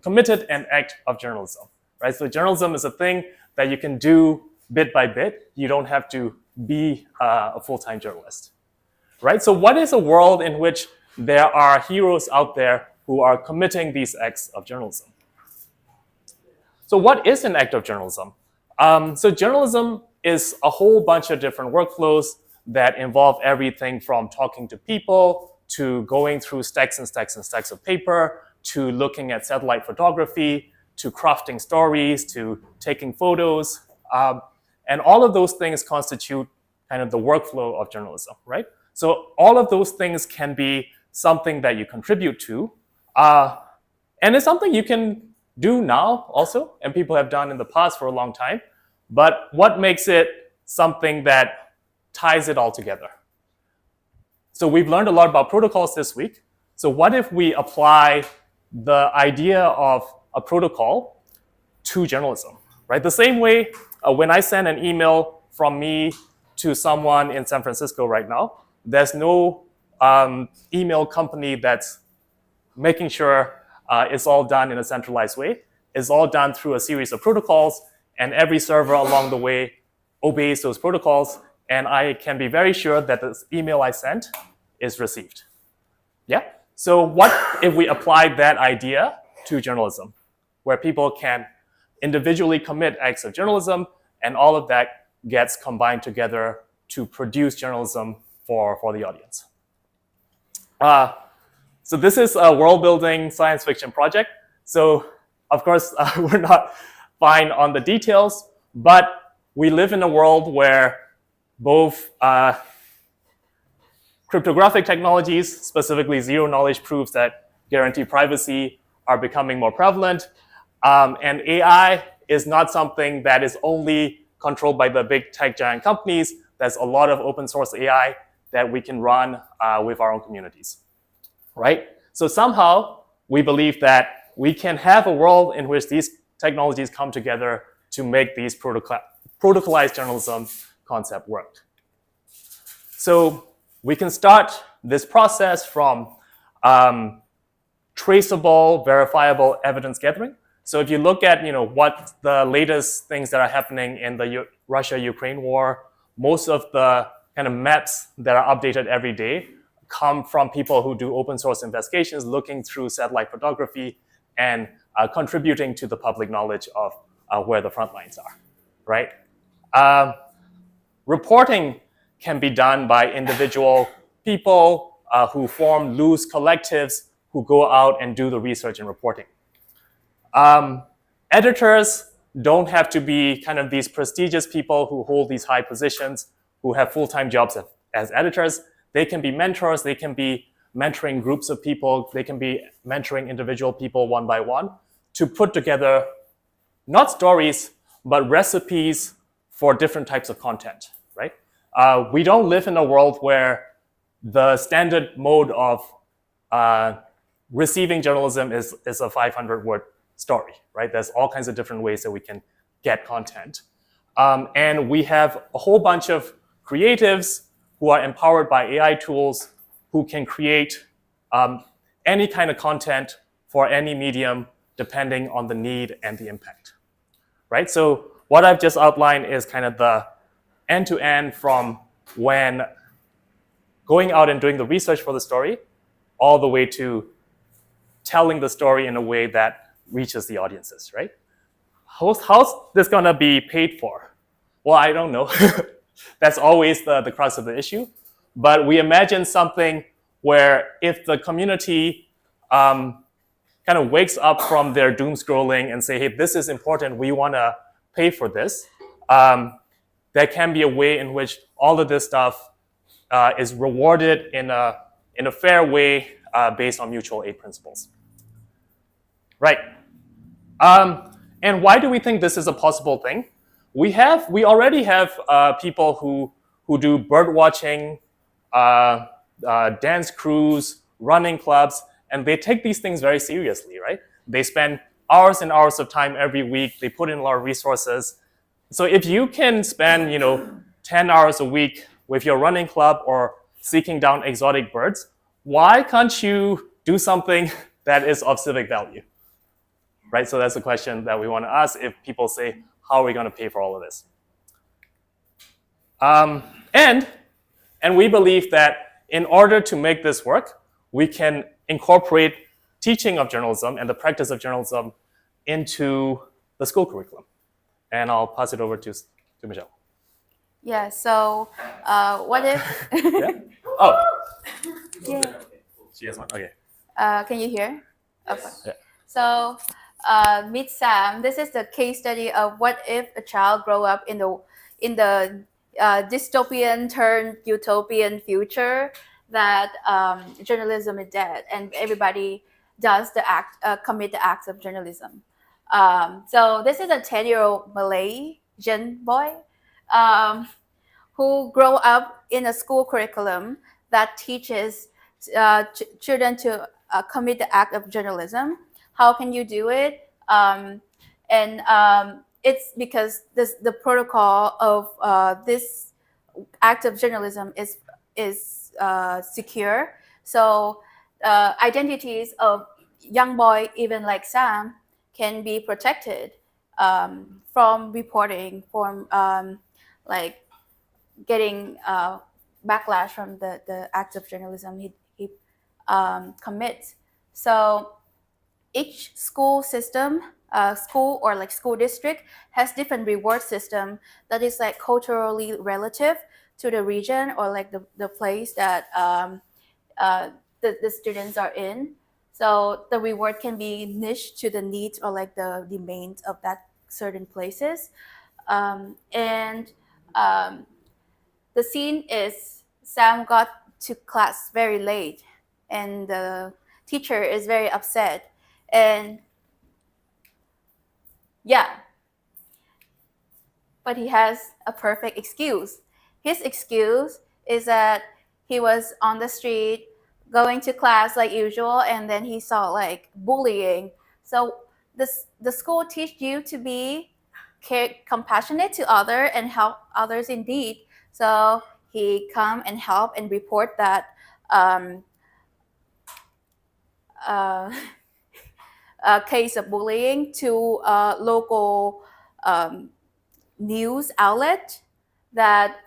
committed an act of journalism, right? So journalism is a thing that you can do bit by bit. You don't have to be a full-time journalist, right? So what is a world in which there are heroes out there who are committing these acts of journalism? So what is an act of journalism? So journalism is a whole bunch of different workflows that involve everything from talking to people, to going through stacks and stacks and stacks of paper, to looking at satellite photography, to crafting stories, to taking photos. And all of those things constitute kind of the workflow of journalism, right? So all of those things can be something that you contribute to. And it's something you can do now also, and people have done in the past for a long time. But what makes it something that ties it all together? So we've learned a lot about protocols this week. So what if we apply the idea of a protocol to journalism, right? The same way when I send an email from me to someone in San Francisco right now, there's no email company that's making sure it's all done in a centralized way. It's all done through a series of protocols, and every server along the way obeys those protocols and I can be very sure that this email I sent is received. Yeah? So what if we apply that idea to journalism, where people can individually commit acts of journalism, and all of that gets combined together to produce journalism for the audience. So this is a world-building science fiction project. So of course, we're not fine on the details, but we live in a world where both cryptographic technologies, specifically zero-knowledge proofs that guarantee privacy, are becoming more prevalent. And AI is not something that is only controlled by the big tech giant companies. There's a lot of open source AI that we can run with our own communities, right? So somehow we believe that we can have a world in which these technologies come together to make these protocolized journalism concept work. So we can start this process from traceable, verifiable evidence gathering. So if you look at what the latest things that are happening in the Russia-Ukraine war, most of the kind of maps that are updated every day come from people who do open source investigations, looking through satellite photography and contributing to the public knowledge of where the front lines are, right? Reporting can be done by individual people who form loose collectives who go out and do the research and reporting. Editors don't have to be kind of these prestigious people who hold these high positions, who have full-time jobs as editors. They can be mentors, they can be mentoring groups of people, they can be mentoring individual people one by one to put together not stories, but recipes for different types of content, right? We don't live in a world where the standard mode of receiving journalism is a 500-word story, right? There's all kinds of different ways that we can get content. And we have a whole bunch of creatives who are empowered by AI tools who can create any kind of content for any medium depending on the need and the impact, right? So what I've just outlined is kind of the end-to-end from when going out and doing the research for the story all the way to telling the story in a way that reaches the audiences, right? How's this gonna be paid for? Well, I don't know. That's always the crux of the issue. But we imagine something where if the community kind of wakes up from their doom scrolling and say, hey, this is important, we wanna pay for this, there can be a way in which all of this stuff is rewarded in a fair way based on mutual aid principles. Right. And why do we think this is a possible thing? We already have people who do bird watching, dance crews, running clubs, and they take these things very seriously, right? They spend hours and hours of time every week. They put in a lot of resources. So if you can spend 10 hours a week with your running club or seeking down exotic birds, why can't you do something that is of civic value? Right? So that's the question that we want to ask if people say, how are we going to pay for all of this? And we believe that in order to make this work, we can incorporate teaching of journalism and the practice of journalism into the school curriculum. And I'll pass it over to Michelle. Yeah, so what if... Yeah? Oh. Yeah. She has one. Okay. Can you hear? Okay. Yeah. So meet Sam. This is the case study of what if a child grow up in the dystopian turned utopian future that journalism is dead and everybody does commit the acts of journalism. So this is a 10-year-old Malaysian boy who grow up in a school curriculum that teaches children to commit the act of journalism. How can you do it? It's because the protocol of this act of journalism is secure. So identities of young boy, even like Sam, can be protected from reporting, from getting backlash from the acts of journalism he commits. So each school system, school or like school district has different reward system that is like culturally relative to the region or like the place that the students are in. So the reward can be niche to the needs or like the demands of that certain places. And the scene is Sam got to class very late and the teacher is very upset. And yeah, but he has a perfect excuse. His excuse is that he was on the street going to class like usual and then he saw like bullying. So the school teach you to be compassionate to others and help others indeed. So he come and help and report that um, uh, a case of bullying to a local news outlet that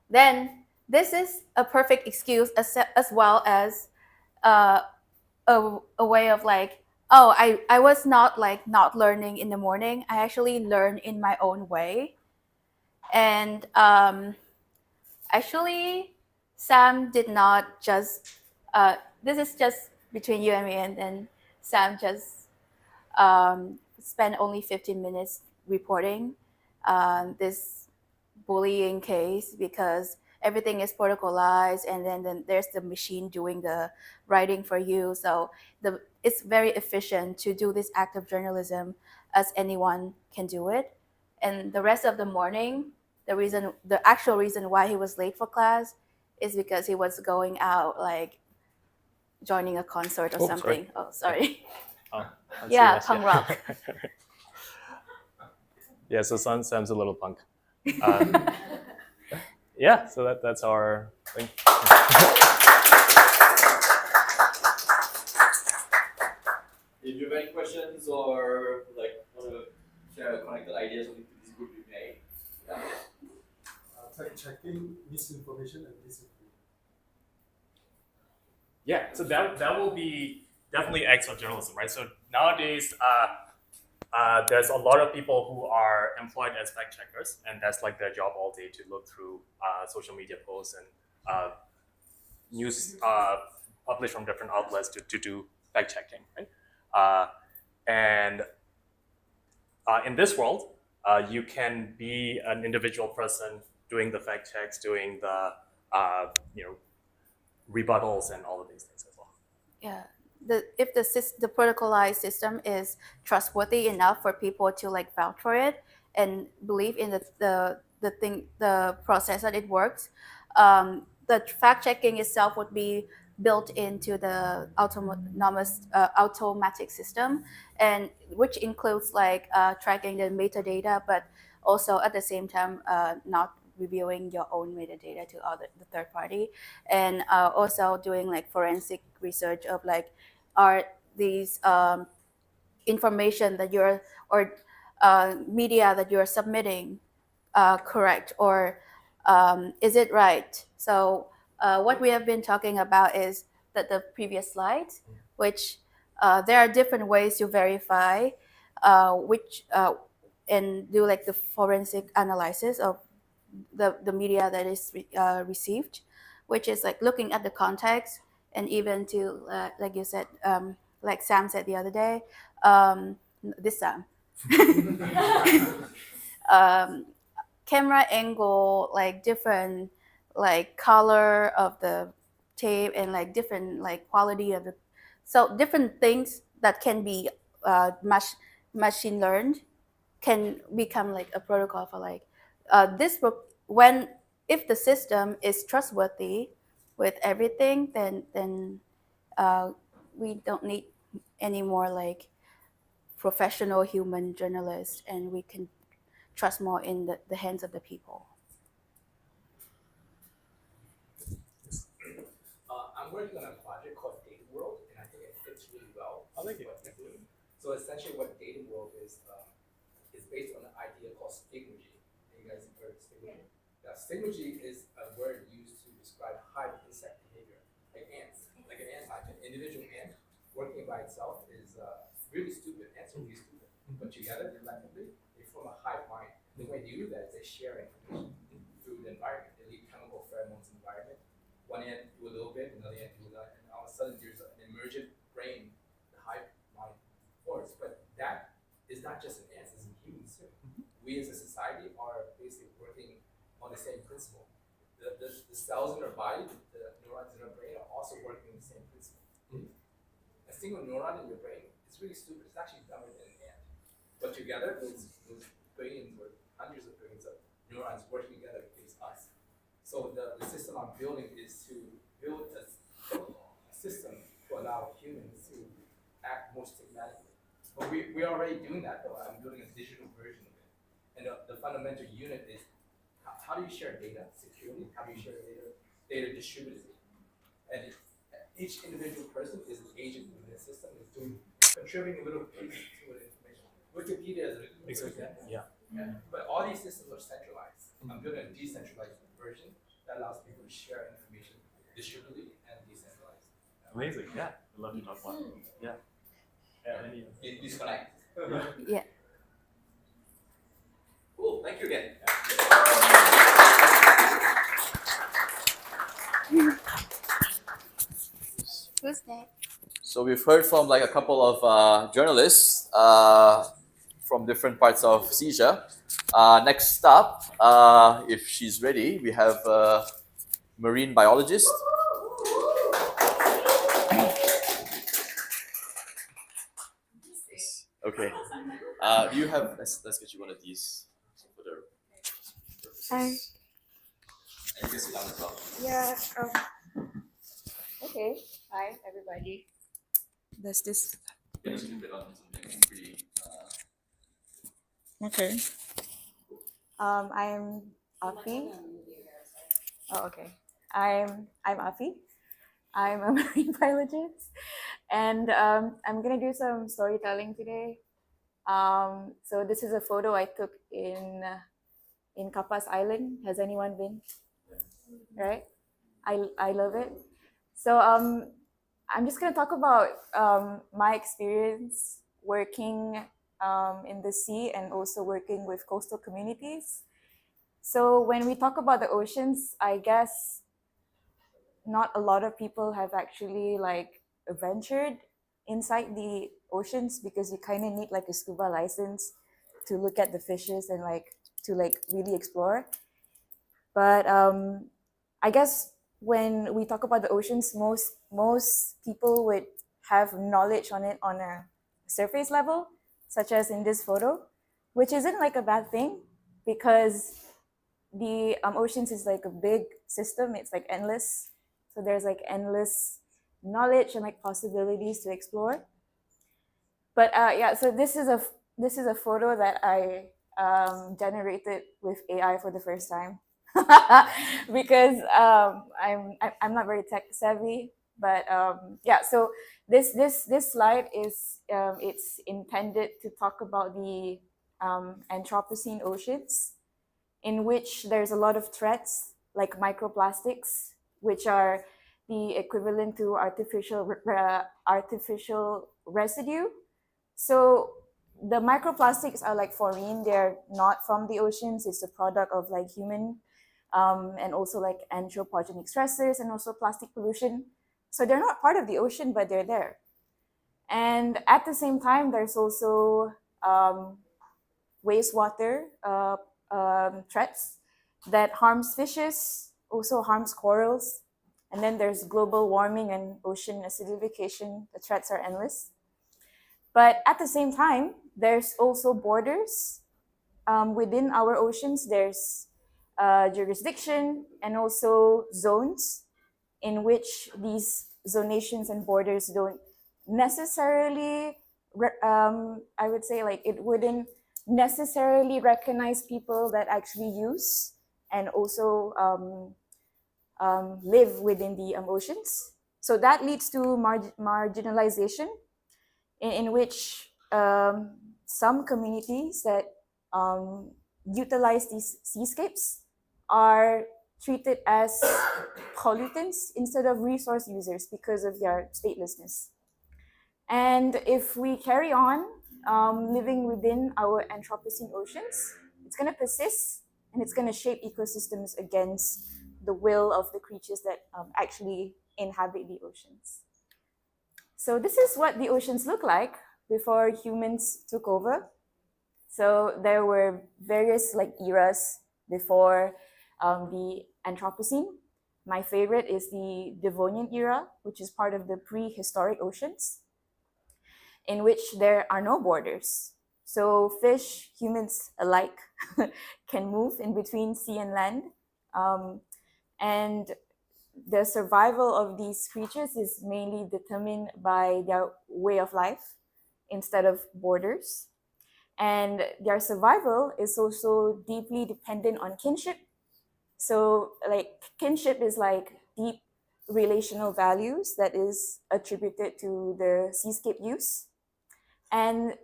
then this is a perfect excuse as well as a way of like, oh, I was not like not learning in the morning. I actually learn in my own way. And actually, Sam did not just, this is just between you and me, and then Sam just spent only 15 minutes reporting this bullying case because everything is protocolized and then there's the machine doing the writing for you. So it's very efficient to do this act of journalism as anyone can do it. And the rest of the morning, the actual reason why he was late for class is because he was going out like joining a concert or something. Sorry. Oh, sorry. Oh, Yeah, punk rock. Yeah, so Sam's a little punk. Yeah, so that's our thing. If you have any questions or like want to share connected ideas of this group you made, yeah. Checking misinformation and disinformation. Yeah, so that will be definitely acts of journalism, right? So nowadays, there's a lot of people who are employed as fact checkers, and that's like their job all day to look through social media posts and news published from different outlets to do fact checking, right? And in this world, you can be an individual person doing the fact checks, doing the rebuttals, and all of these things as well. Yeah, if the protocolized system is trustworthy enough for people to like vouch for it and believe in the process that it works, the fact checking itself would be built into the automatic system, and which includes like tracking the metadata, but also at the same time not reviewing your own metadata to the third party, and also doing like forensic research of like, are these information that you're or media that you're submitting correct, or is it right? So what we have been talking about is that the previous slides, which there are different ways to verify which and do like the forensic analysis of the media that is received, which is like looking at the context and even to like you said, like Sam said the other day, this Sam, camera angle, like different like color of the tape and like different like quality of the, so different things that can be machine learned can become like a protocol for like when if the system is trustworthy with everything, then we don't need any more like professional human journalists, and we can trust more in the hands of the people. I'm working on a project called Data World, and I think it fits really well I like it. what you're doing. So essentially what Data World is based on an idea called stigmergy. You guys have heard of stigmergy? Stigmergy is a word used to describe hive insect behavior, like ants, like an ant hive. An individual ant working by itself is really stupid. Ants are really stupid, but together, collectively, they form a hive mind. The way they do that is they share information through the environment. They leave chemical pheromones in the environment. One ant do a little bit, another ant do a lot, and all of a sudden there's an emergent brain, the hive mind forms. But that is not just in ants, it's in humans too. We as a society are basically working on the same principle. The cells in our body, the neurons in our brain are also working on the same principle. A single neuron in your brain is really stupid. It's actually dumber than an ant. But together, those billions or hundreds of billions of neurons working together gives us. So the system I'm building is to build a system to allow humans to act more systematically. But we're already doing that, though. I'm building a digital version of it. And the fundamental unit is how do you share data securely? How do you share data distributively? And each individual person is an agent within the system, is contributing a little piece to the information. Wikipedia is an example. Yeah. But all these systems are centralized. I'm building a decentralized version that allows people to share information distributively and decentralized. Amazing. Yeah. I'd love to talk about it. Yeah. Disconnect. Yeah. Cool. Thank you again. Who's next? So we've heard from like a couple of journalists from different parts of Asia. Next up, if she's ready, we have a marine biologist. Okay. Do you have? Let's get you one of these for the purposes. Hi. And you can sit down as well. Yeah. Okay. Hi, everybody. Does this? Yeah, just keep it on something pretty. Okay. I'm Afi. Oh, okay. I'm Afi. I'm a marine biologist, and I'm gonna do some storytelling today. So this is a photo I took in Kapas Island. Has anyone been? Right. I love it. So I'm just gonna talk about my experience working in the sea and also working with coastal communities. So when we talk about the oceans, I guess not a lot of people have actually like ventured inside the oceans because you kind of need like a scuba license to look at the fishes and like to like really explore. But I guess when we talk about the oceans, most people would have knowledge on it on a surface level, such as in this photo, which isn't like a bad thing because the oceans is like a big system. It's like endless. So there's like endless knowledge and like possibilities to explore. But yeah, so this is a photo that I generated with AI for the first time because I'm not very tech savvy. But yeah, so this slide is it's intended to talk about the Anthropocene oceans, in which there's a lot of threats like microplastics, which are the equivalent to artificial residue. So the microplastics are like foreign; they're not from the oceans. It's a product of like human and also like anthropogenic stressors and also plastic pollution. So they're not part of the ocean, but they're there. And at the same time, there's also wastewater threats that harms fishes, also harms corals. And then there's global warming and ocean acidification. The threats are endless. But at the same time, there's also borders. Within our oceans, there's jurisdiction and also zones in which these zonations and borders don't necessarily, I would say like it wouldn't necessarily recognize people that actually use and also live within the oceans. So that leads to marginalization in which some communities that utilize these seascapes are treated as pollutants instead of resource users because of their statelessness. And if we carry on living within our Anthropocene oceans, it's going to persist and it's going to shape ecosystems against the will of the creatures that actually inhabit the oceans. So this is what the oceans look like before humans took over. So there were various eras before the Anthropocene. My favorite is the Devonian era, which is part of the prehistoric oceans, in which there are no borders. So fish, humans alike can move in between sea and land. And the survival of these creatures is mainly determined by their way of life instead of borders. And their survival is also deeply dependent on kinship. So kinship is deep relational values that is attributed to the seascape use. And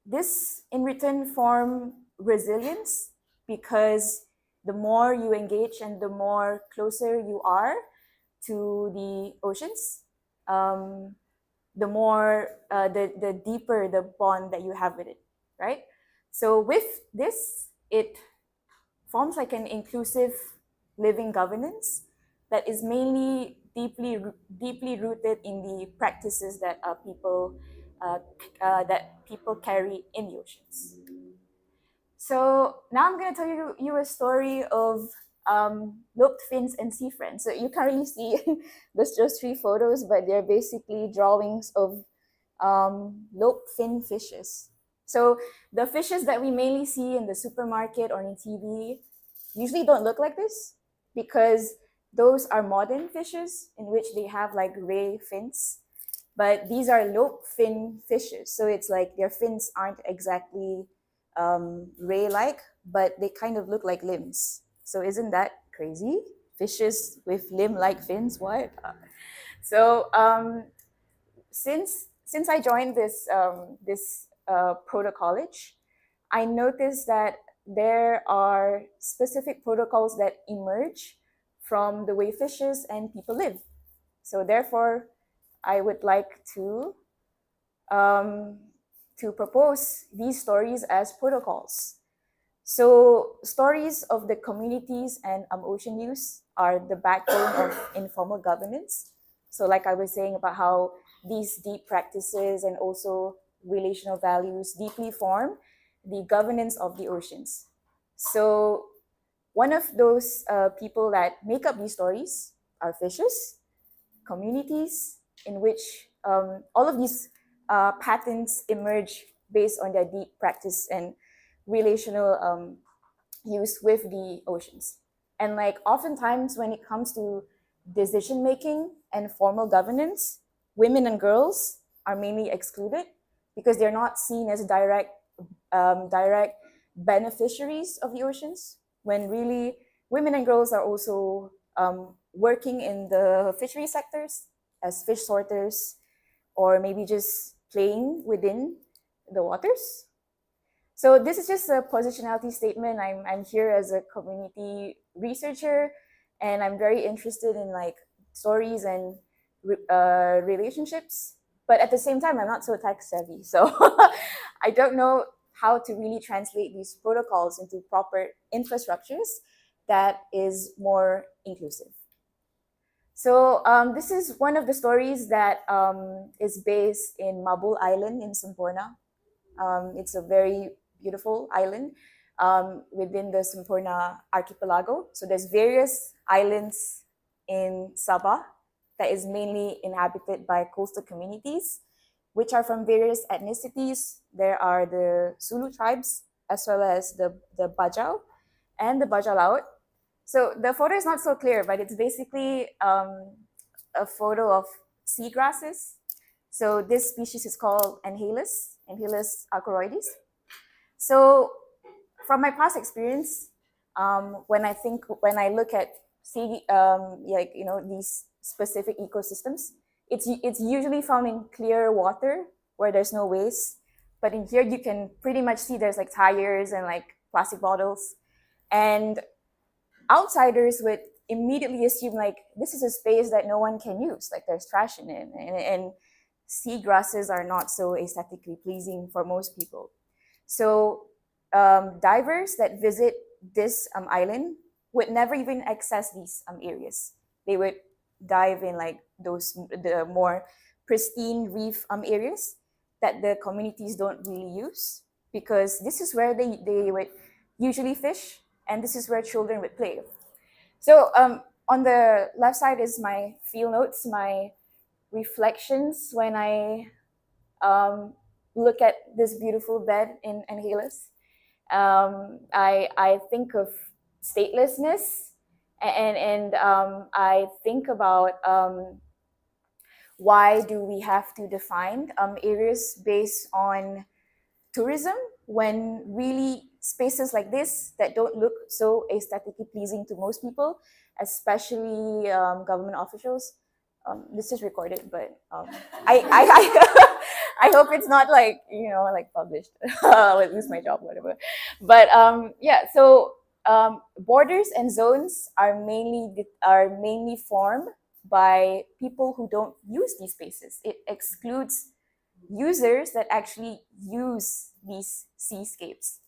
this in return form resilience, because the more you engage and the more closer you are to the oceans, the more the deeper the bond that you have with it, right? So with this, it forms an inclusive living governance that is mainly deeply rooted in the practices that people carry in the oceans. So now I'm going to tell you a story of loped fins and sea friends. So you can't really see there's just 3 photos, but they're basically drawings of loped fin fishes. So the fishes that we mainly see in the supermarket or in TV usually don't look like this, because those are modern fishes in which they have ray fins. But these are loped fin fishes. So it's their fins aren't exactly ray-like, but they kind of look like limbs. So isn't that crazy? Fishes with limb-like fins, what? So since I joined this Proto-College, I noticed that there are specific protocols that emerge from the way fishes and people live. So therefore, I would like to propose these stories as protocols. So stories of the communities and ocean use are the backbone of informal governance. So like I was saying about how these deep practices and also relational values deeply form the governance of the oceans. So one of those people that make up these stories are fishes, communities in which all of these patterns emerge based on their deep practice and relational use with the oceans. And oftentimes when it comes to decision making and formal governance, women and girls are mainly excluded because they're not seen as direct beneficiaries of the oceans, when really women and girls are also working in the fishery sectors as fish sorters, or maybe just playing within the waters. So this is just a positionality statement. I'm here as a community researcher, and I'm very interested in stories and relationships. But at the same time, I'm not so tech savvy, so I don't know how to really translate these protocols into proper infrastructures that is more inclusive. So this is one of the stories that is based in Mabul Island in Semporna. It's a very beautiful island within the Semporna archipelago. So there's various islands in Sabah that is mainly inhabited by coastal communities, which are from various ethnicities. There are the Zulu tribes, as well as the Bajau and the Bajau Laut. So the photo is not so clear, but it's basically a photo of seagrasses. So this species is called Anhelus alcoroides. So from my past experience, when I look at these specific ecosystems, it's usually found in clear water where there's no waste. But in here, you can pretty much see there's tires and plastic bottles. And outsiders would immediately assume like this is a space that no one can use, like there's trash in it, and seagrasses are not so aesthetically pleasing for most people. So divers that visit this island would never even access these areas. They would dive in like the more pristine reef areas that the communities don't really use, because this is where they would usually fish, and this is where children would play. So on the left side is my field notes, my reflections when I look at this beautiful bed in Angeles. I think of statelessness, and I think about why do we have to define areas based on tourism when really spaces like this that don't look so aesthetically pleasing to most people, especially government officials. This is recorded, but I hope it's not like like published. I'll lose my job, whatever. But yeah, so borders and zones are mainly formed by people who don't use these spaces. It excludes users that actually use these seascapes.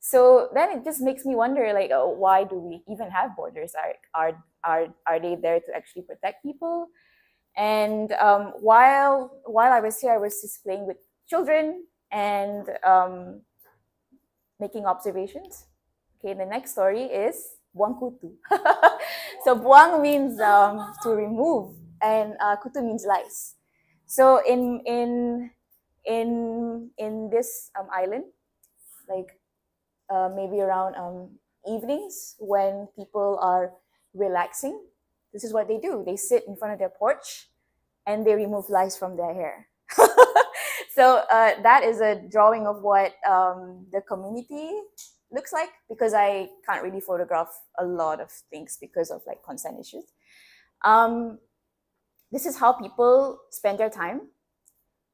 So then it just makes me wonder, like, why do we even have borders? Are they there to actually protect people? And while I was here, I was just playing with children and making observations. Okay, the next story is buang kutu. So buang means to remove, and kutu means lice. So in this island, like maybe around evenings when people are relaxing, this is what they do. They sit in front of their porch and they remove lice from their hair. So that is a drawing of what the community looks like, because I can't really photograph a lot of things because of like consent issues. This is how people spend their time.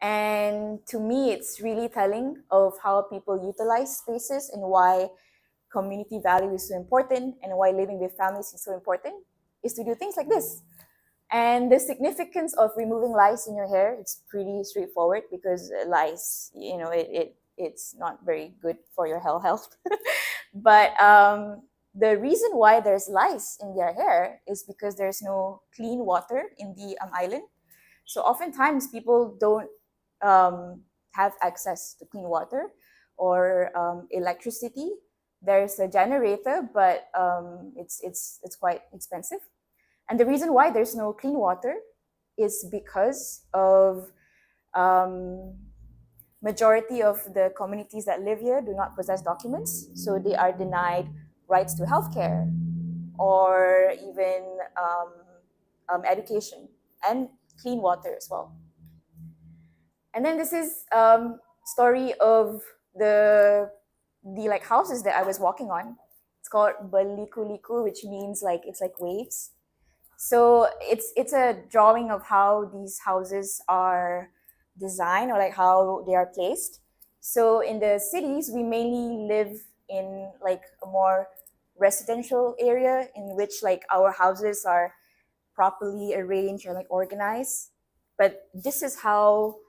And to me, it's really telling of how people utilize spaces and why community value is so important and why living with families is so important, is to do things like this. And the significance of removing lice in your hair, it's pretty straightforward, because lice, it's not very good for your health. But the reason why there's lice in their hair is because there's no clean water in the island. So oftentimes people don't have access to clean water or electricity. There's a generator, but it's quite expensive. And the reason why there's no clean water is because of majority of the communities that live here do not possess documents, so they are denied rights to healthcare or even education and clean water as well. And then this is story of the like houses that I was walking on. It's called Baliku-liku, which means like it's like waves. So it's a drawing of how these houses are designed, or like how they are placed. So in the cities, we mainly live in like a more residential area in which like our houses are properly arranged or like organized. But this is how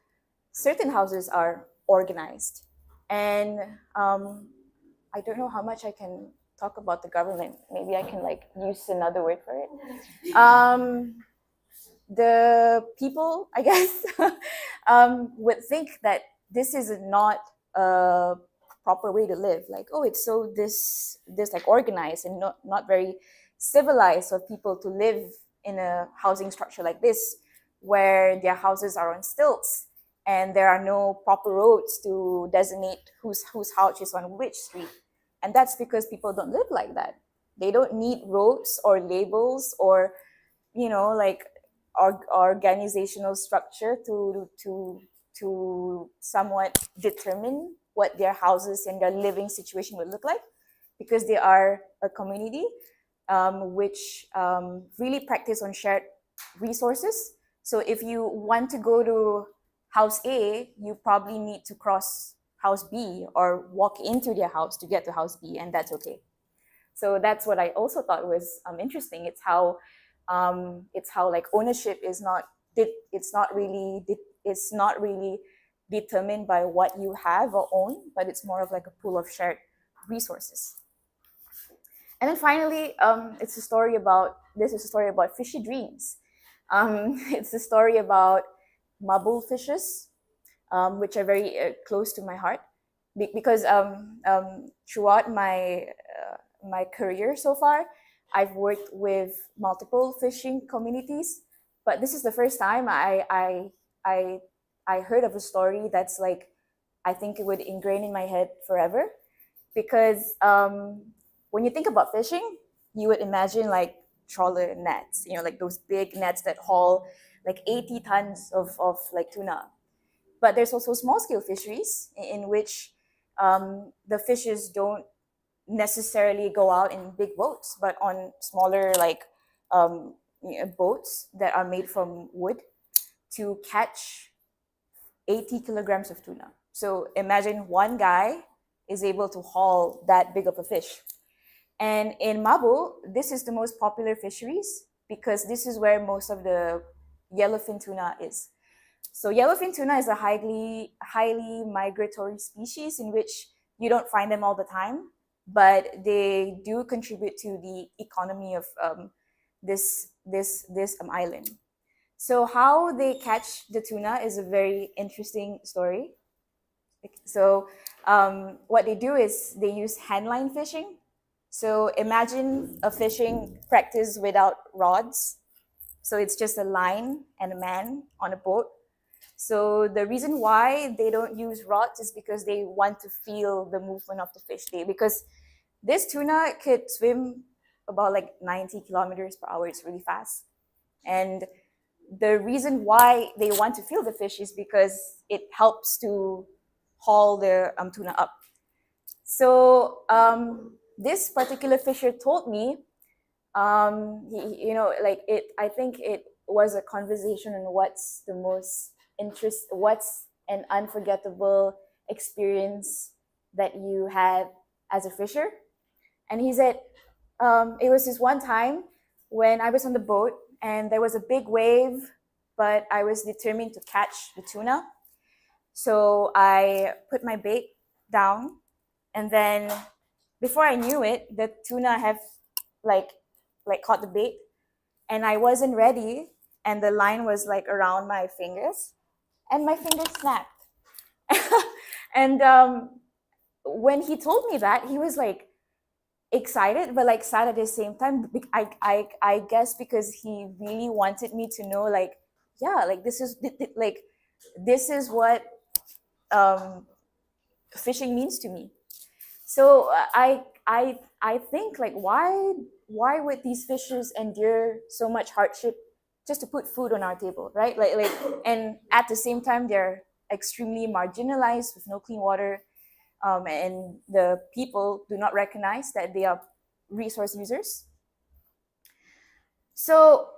certain houses are organized. And I don't know how much I can talk about the government. Maybe I can like use another word for it. The people, I guess, would think that this is not a proper way to live. Like, oh, it's so this like organized and not very civilized for people to live in a housing structure like this, where their houses are on stilts and there are no proper roads to designate whose house is on which street. And that's because people don't live like that. They don't need roads or labels or, like organizational structure to somewhat determine what their houses and their living situation would look like, because they are a community which really practice on shared resources. So if you want to go to house A, you probably need to cross house B or walk into their house to get to house B, and that's okay. So that's what I also thought was interesting. It's how like ownership is not really determined by what you have or own, but it's more of like a pool of shared resources. And then finally, this is a story about fishy dreams. It's a story about marble fishes, which are very close to my heart, because throughout my career so far, I've worked with multiple fishing communities, but this is the first time I heard of a story that's like, I think it would ingrain in my head forever, because when you think about fishing, you would imagine like trawler nets, like those big nets that haul like 80 tons of like tuna. But there's also small scale fisheries in which the fishes don't necessarily go out in big boats, but on smaller like boats that are made from wood to catch 80 kilograms of tuna. So imagine one guy is able to haul that big of a fish. And in Mabo, this is the most popular fisheries because this is where most of the yellowfin tuna is. So yellowfin tuna is a highly migratory species in which you don't find them all the time, but they do contribute to the economy of this island. So how they catch the tuna is a very interesting story. So what they do is they use handline fishing. So imagine a fishing practice without rods. So it's just a line and a man on a boat. So the reason why they don't use rods is because they want to feel the movement of the fish. Because this tuna could swim about like 90 kilometers per hour. It's really fast. And the reason why they want to feel the fish is because it helps to haul the tuna up. So this particular fisher told me, I think it was a conversation on what's an unforgettable experience that you had as a fisher. And he said, it was this one time when I was on the boat and there was a big wave, but I was determined to catch the tuna. So I put my bait down, and then before I knew it, the tuna have like caught the bait, and I wasn't ready, and the line was like around my fingers, and my fingers snapped. And when he told me that, he was like excited but like sad at the same time. I guess because he really wanted me to know, like, yeah, like this is what fishing means to me. So I think, like, why would these fishers endure so much hardship just to put food on our table, right? Like and at the same time they're extremely marginalized with no clean water, and the people do not recognize that they are resource users. So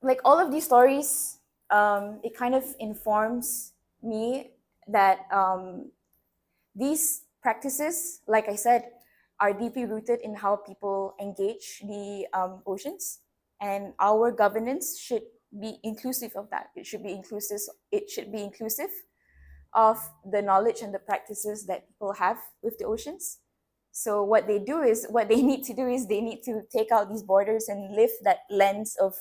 like all of these stories, it kind of informs me that these practices, like I said, are deeply rooted in how people engage the oceans, and our governance should be inclusive of that. It should be inclusive. It should be inclusive of the knowledge and the practices that people have with the oceans. So what they need to do is they need to take out these borders and lift that lens of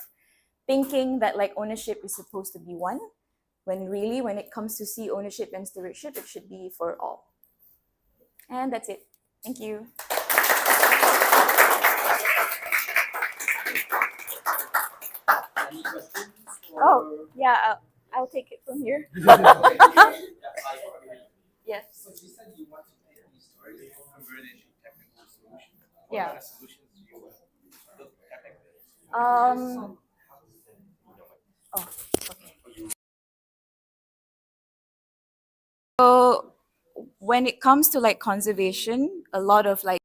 thinking that like ownership is supposed to be one, when really, when it comes to sea ownership and stewardship, it should be for all. And that's it. Thank you. Any questions? Oh, yeah, I'll take it from here. Yes. So you said you want to take these stories and convert it into technical solutions. What Yeah. kind of solutions do you want to build technically? Okay. So when it comes to like conservation, a lot of like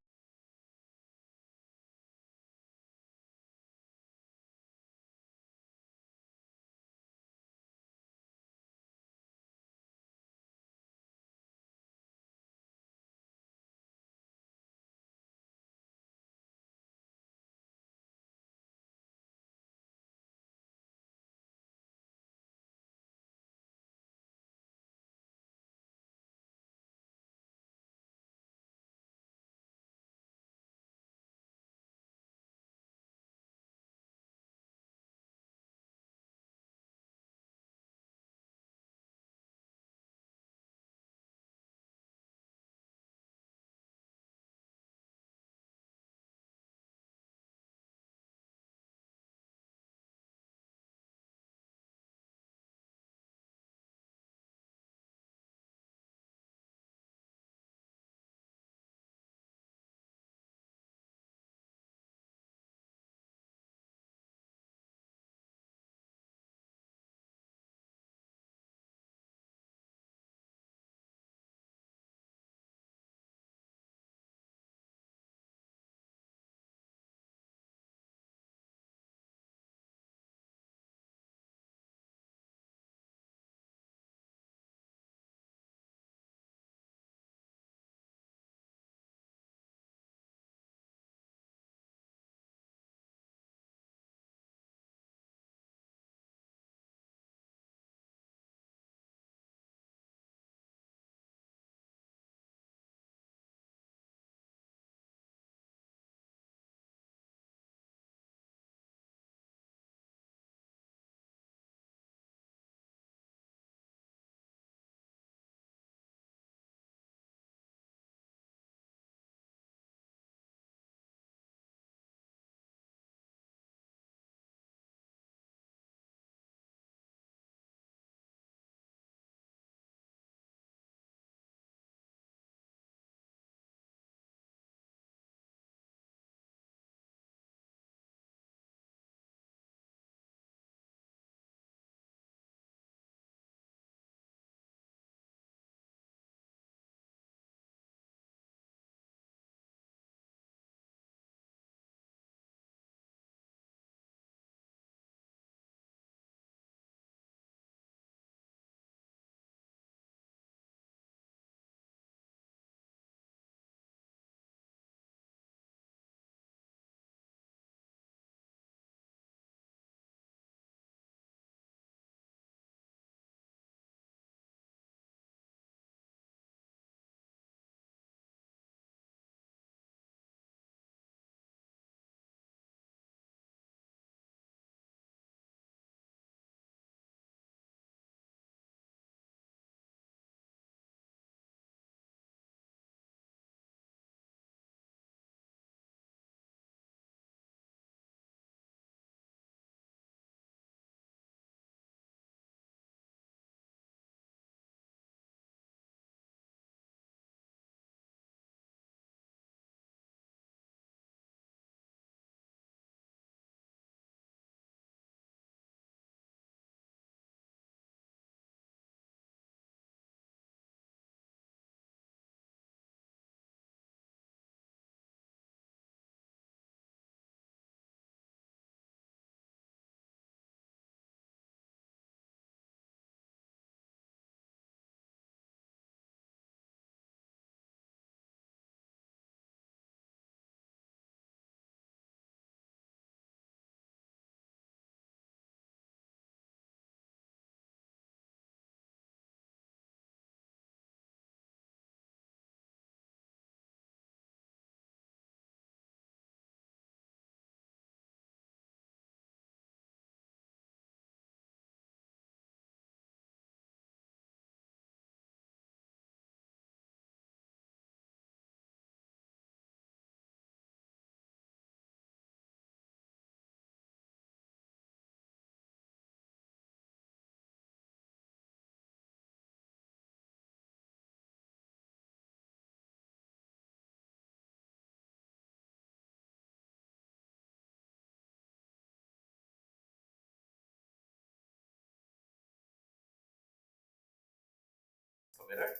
familiar.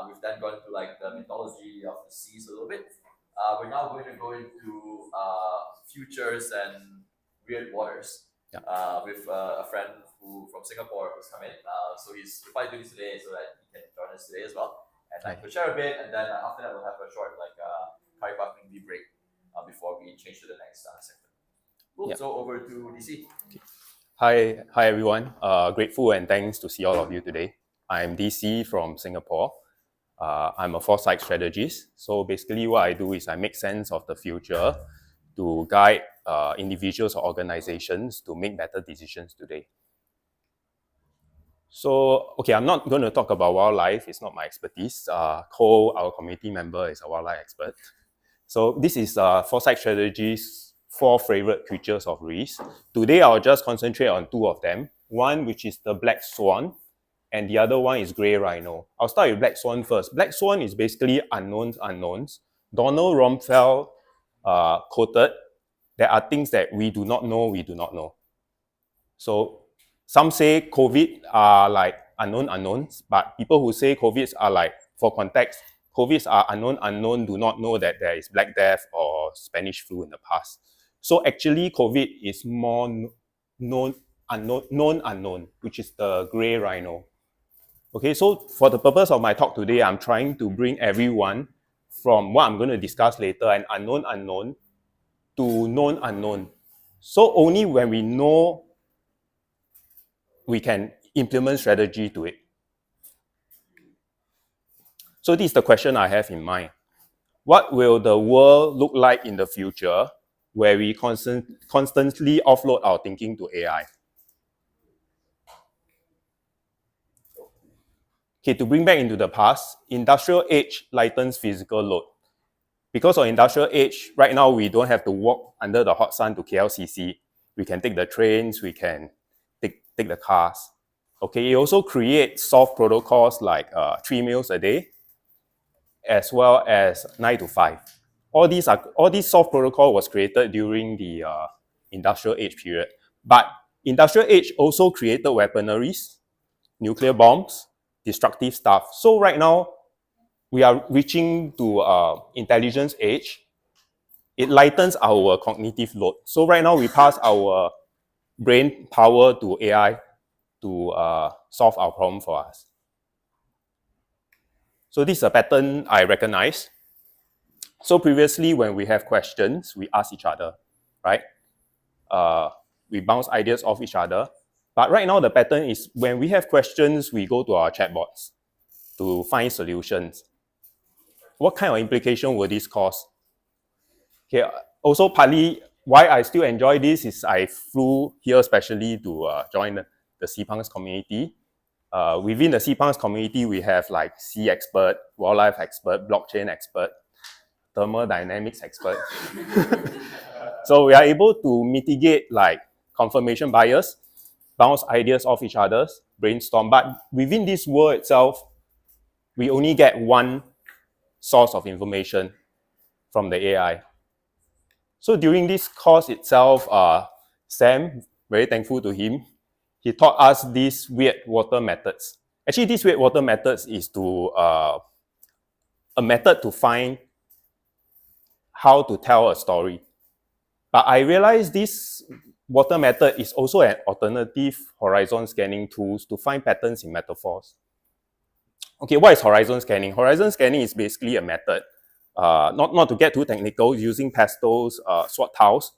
We've then gone into like the mythology of the seas a little bit. We're now going to go into futures and weird waters with a friend from Singapore who's come in. So we're probably doing this today so that he can join us today as well. And we'll share a bit, and then after that we'll have a short curry puffing tea break before we change to the next sector. Cool. Yep. So over to DC. Hi everyone. Grateful and thanks to see all of you today. I'm DC from Singapore. I'm a foresight strategist. So basically what I do is I make sense of the future to guide individuals or organizations to make better decisions today. So, okay, I'm not going to talk about wildlife. It's not my expertise. Cole, our community member, is a wildlife expert. So this is foresight strategies' 4 favorite creatures of risk. Today, I'll just concentrate on 2 of them. One, which is the black swan, and the other one is grey rhino. I'll start with black swan first. Black swan is basically unknowns. Donald Rumsfeld quoted, there are things that we do not know. So some say COVID are like unknowns, but people who say COVIDs are like, for context, COVIDs are unknown, do not know that there is Black Death or Spanish flu in the past. So actually COVID is more known unknown, which is the grey rhino. Okay, so for the purpose of my talk today, I'm trying to bring everyone from what I'm going to discuss later, an unknown, to known unknown. So only when we know, we can implement strategy to it. So this is the question I have in mind. What will the world look like in the future where we constantly offload our thinking to AI? Okay, to bring back into the past, industrial age lightens physical load. Because of industrial age, right now we don't have to walk under the hot sun to KLCC. We can take the trains, we can take the cars. Okay, it also creates soft protocols like 3 meals a day, as well as 9 to 5. All these soft protocol was created during the industrial age period. But industrial age also created weaponaries, nuclear bombs, destructive stuff. So right now, we are reaching to intelligence age. It lightens our cognitive load. So right now, we pass our brain power to AI to solve our problem for us. So this is a pattern I recognize. So previously, when we have questions, we ask each other, right? We bounce ideas off each other. But right now, the pattern is when we have questions, we go to our chatbots to find solutions. What kind of implication will this cause? Okay, also partly why I still enjoy this is I flew here especially to join the Seapunk's community. Within the Seapunk's community, we have like sea expert, wildlife expert, blockchain expert, thermodynamics expert. So we are able to mitigate like confirmation bias, bounce ideas off each other, brainstorm. But within this world itself, we only get one source of information from the AI. So during this course itself, Sam, very thankful to him, he taught us these weird water methods. Actually, these weird water methods is to a method to find how to tell a story. But I realized this water method is also an alternative horizon scanning tools to find patterns in metaphors. Okay, what is horizon scanning? Horizon scanning is basically a method, not to get too technical, using pastels, swat tiles,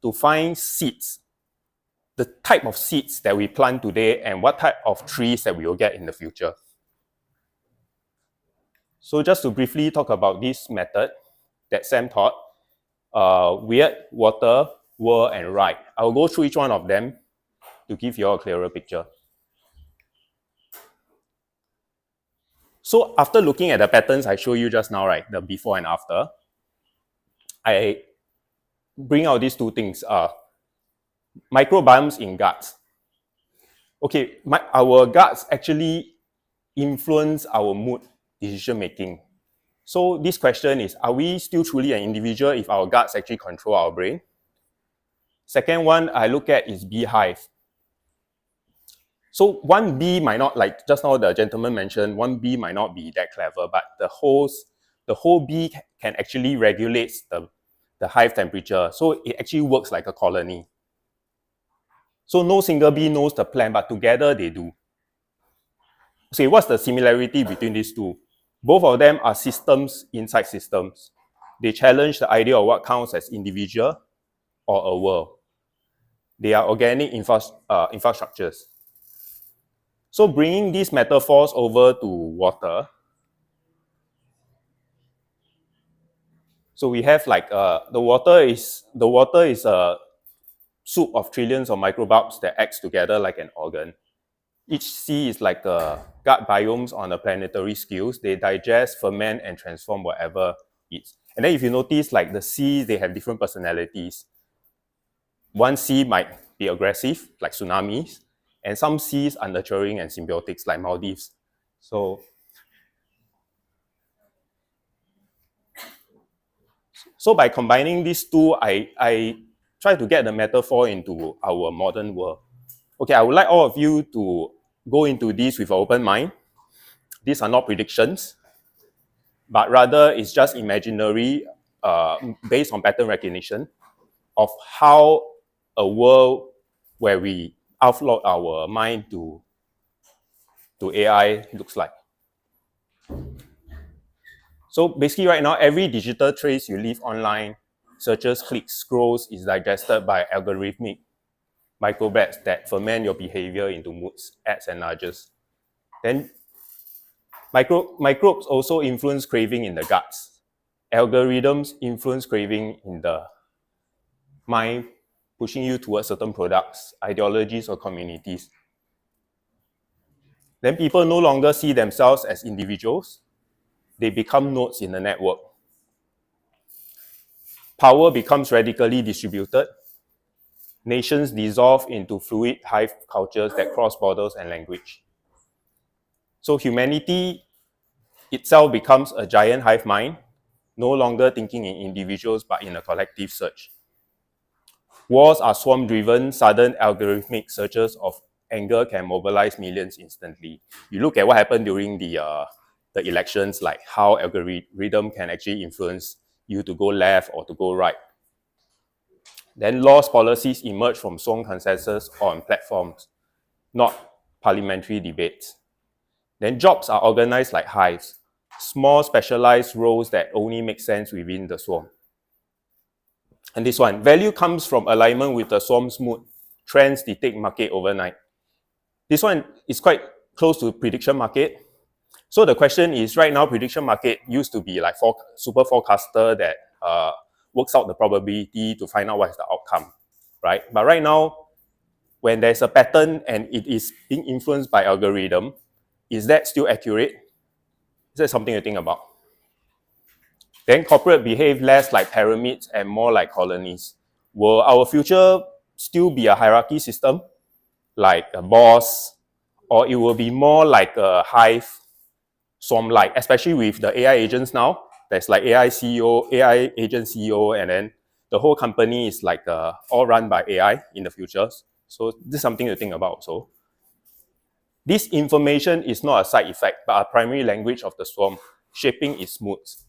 to find seeds, the type of seeds that we plant today and what type of trees that we will get in the future. So just to briefly talk about this method that Sam taught, weird, water, whir, and ride. I'll go through each one of them to give you all a clearer picture. So after looking at the patterns I showed you just now, right, the before and after, I bring out these 2 things. Microbiomes in guts. Okay, our guts actually influence our mood, decision making. So this question is, are we still truly an individual if our guts actually control our brain? Second one I look at is beehive. So one bee might not, like just now the gentleman mentioned, one bee might not be that clever, but the whole bee can actually regulate the hive temperature. So it actually works like a colony. So no single bee knows the plan, but together they do. Okay, what's the similarity between these two? Both of them are systems inside systems. They challenge the idea of what counts as individual or a world. They are organic infrastructures. So bringing these metaphors over to water, so we have like the water is a soup of trillions of microbes that acts together like an organ. Each sea is like gut biomes on a planetary scales. They digest, ferment, and transform whatever it's. And then if you notice, like the seas, they have different personalities. One sea might be aggressive, like tsunamis, and some seas are nurturing and symbiotics, like Maldives. So by combining these two, I try to get the metaphor into our modern world. Okay, I would like all of you to go into this with an open mind. These are not predictions, but rather it's just imaginary, based on pattern recognition of how a world where we offload our mind to AI looks like. So basically right now, every digital trace you leave online, searches, clicks, scrolls, is digested by algorithmic microbes that ferment your behavior into moods, ads, and nudges. Then microbes also influence craving in the guts. Algorithms influence craving in the mind, pushing you towards certain products, ideologies, or communities. Then people no longer see themselves as individuals. They become nodes in the network. Power becomes radically distributed. Nations dissolve into fluid hive cultures that cross borders and language. So humanity itself becomes a giant hive mind, no longer thinking in individuals but in a collective search. Wars are swarm-driven, sudden algorithmic searches of anger can mobilize millions instantly. You look at what happened during the elections, like how algorithm can actually influence you to go left or to go right. Then laws policies emerge from strong consensus on platforms, not parliamentary debates. Then jobs are organized like hives, small specialized roles that only make sense within the swarm. And this one, value comes from alignment with the swarm's mood. Trends dictate market overnight. This one is quite close to prediction market. So the question is, right now, prediction market used to be like super forecaster that works out the probability to find out what is the outcome, right? But right now, when there's a pattern and it is being influenced by algorithm, is that still accurate? Is that something to think about? Then corporate behave less like pyramids and more like colonies. Will our future still be a hierarchy system, like a boss, or it will be more like a hive, swarm-like, especially with the AI agents now? There's like AI CEO, AI agent CEO, and then the whole company is like all run by AI in the future. So this is something to think about also. This information is not a side effect, but a primary language of the swarm, shaping its moods.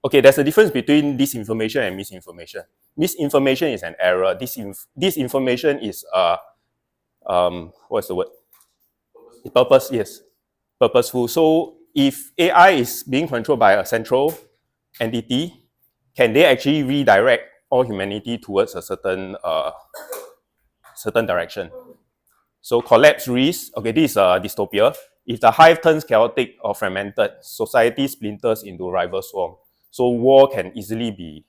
Okay, there's a difference between disinformation and misinformation. Misinformation is an error. Disinformation is what's the word? Purposeful. So if AI is being controlled by a central entity, can they actually redirect all humanity towards a certain direction? So collapse risk. Okay, this is a dystopia. If the hive turns chaotic or fragmented, society splinters into rival swarm. So war can easily be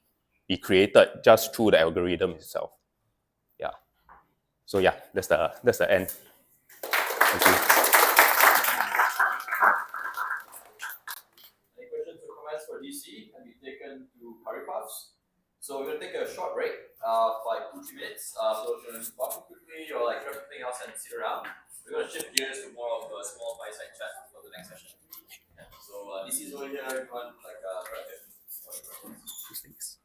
created just through the algorithm itself. Yeah. So yeah, that's the end. Thank you. Any questions or comments for DC can be taken to Curry Puffs. So we're gonna take a short break for like 2-3 minutes. So if you want to talk quickly or like grab something else and sit around, we're gonna shift gears to more of a small fireside chat for the next session. Yeah. So DC is over here. Everyone like grab it. Thanks.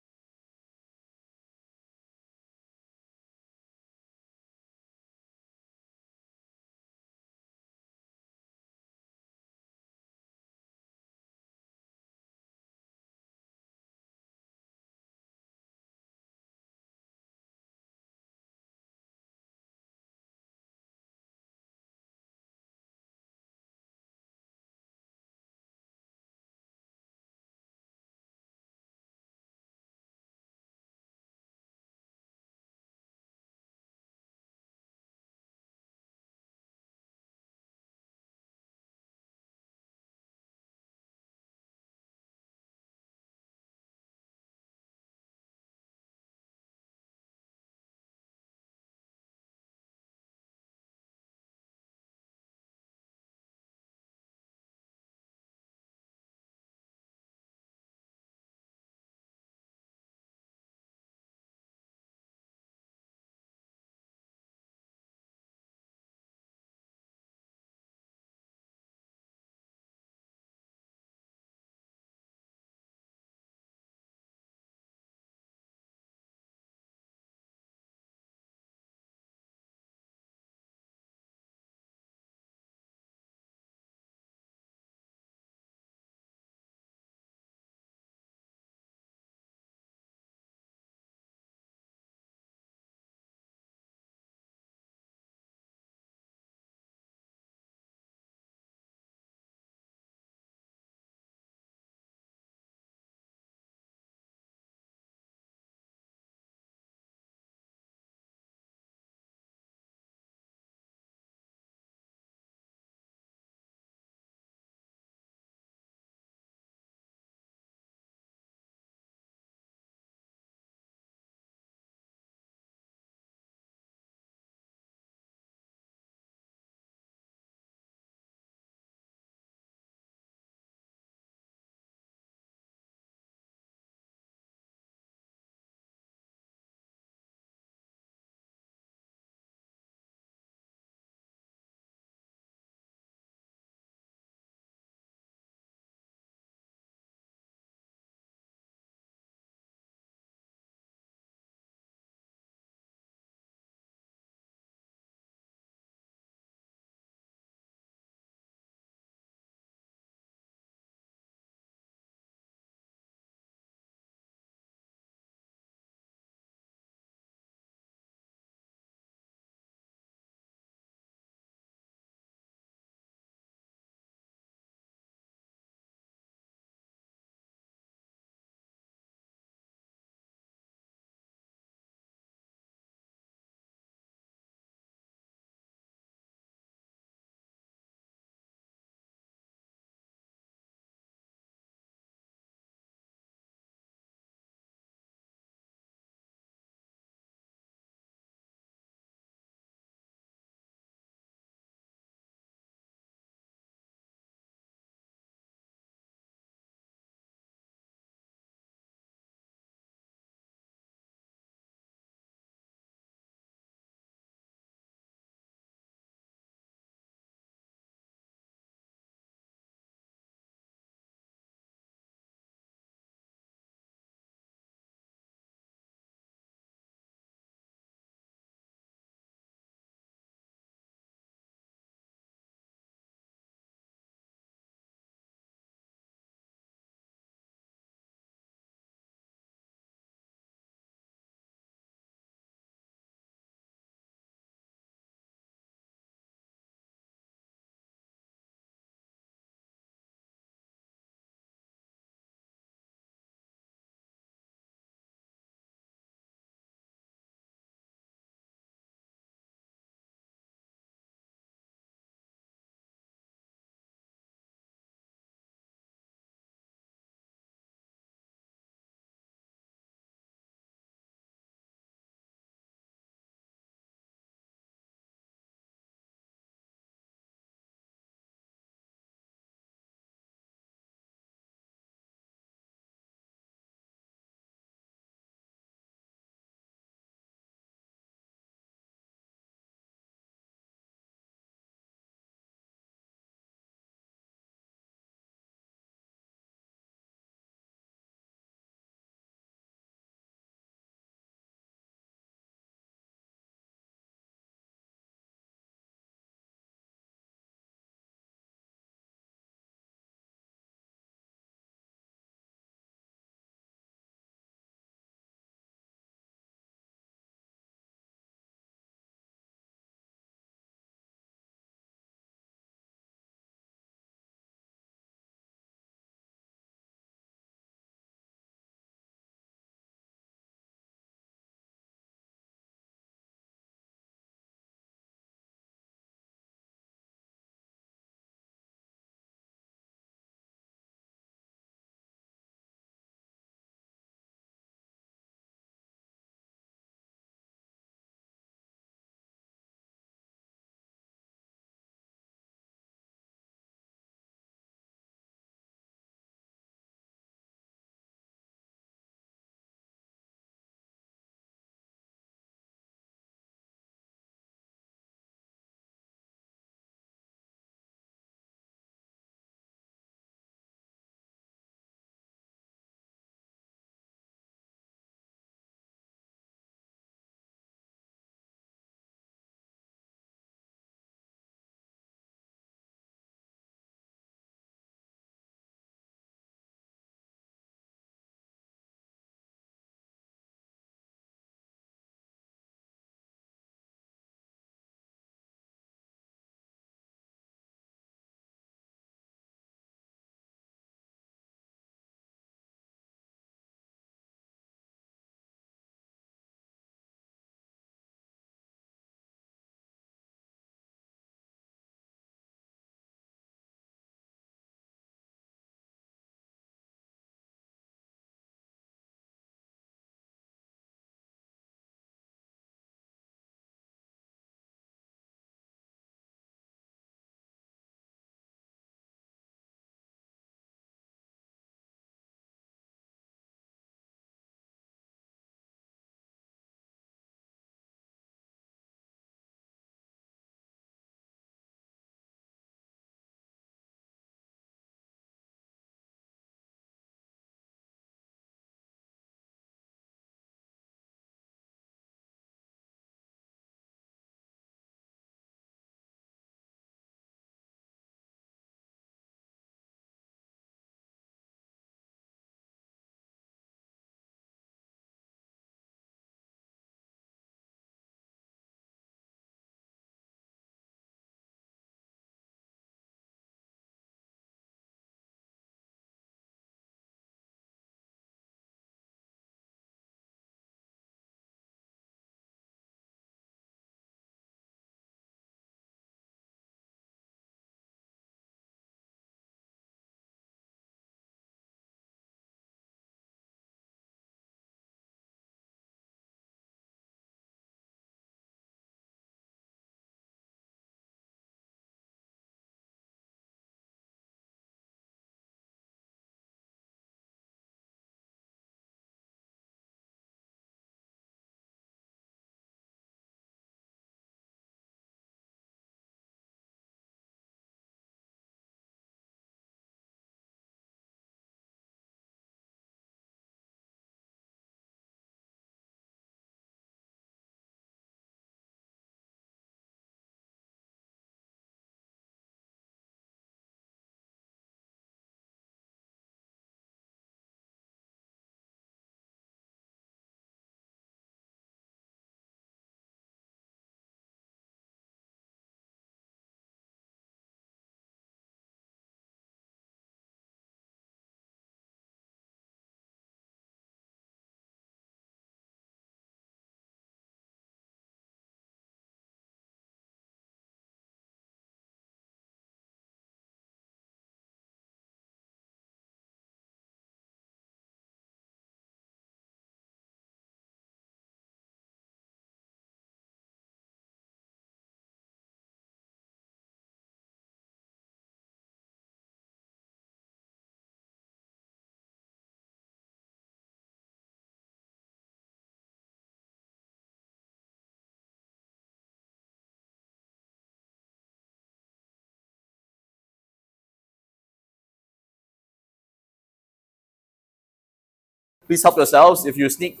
please help yourselves. If you sneak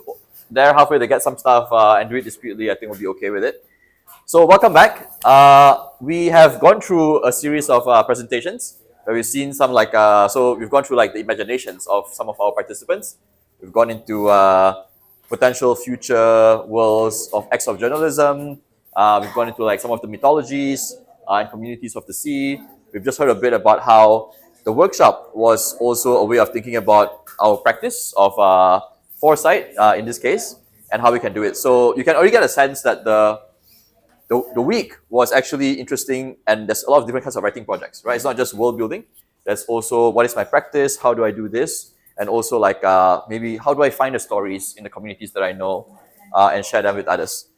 there halfway to get some stuff and do it discreetly, I think we'll be okay with it. So welcome back. We have gone through a series of presentations where we've seen some so we've gone through like the imaginations of some of our participants. We've gone into potential future worlds of acts of journalism. We've gone into like some of the mythologies and communities of the sea. We've just heard a bit about how the workshop was also a way of thinking about our practice of foresight in this case and how we can do it. So you can already get a sense that the week was actually interesting, and there's a lot of different kinds of writing projects, right? It's not just world building. There's also what is my practice, how do I do this, and also like maybe how do I find the stories in the communities that I know and share them with others.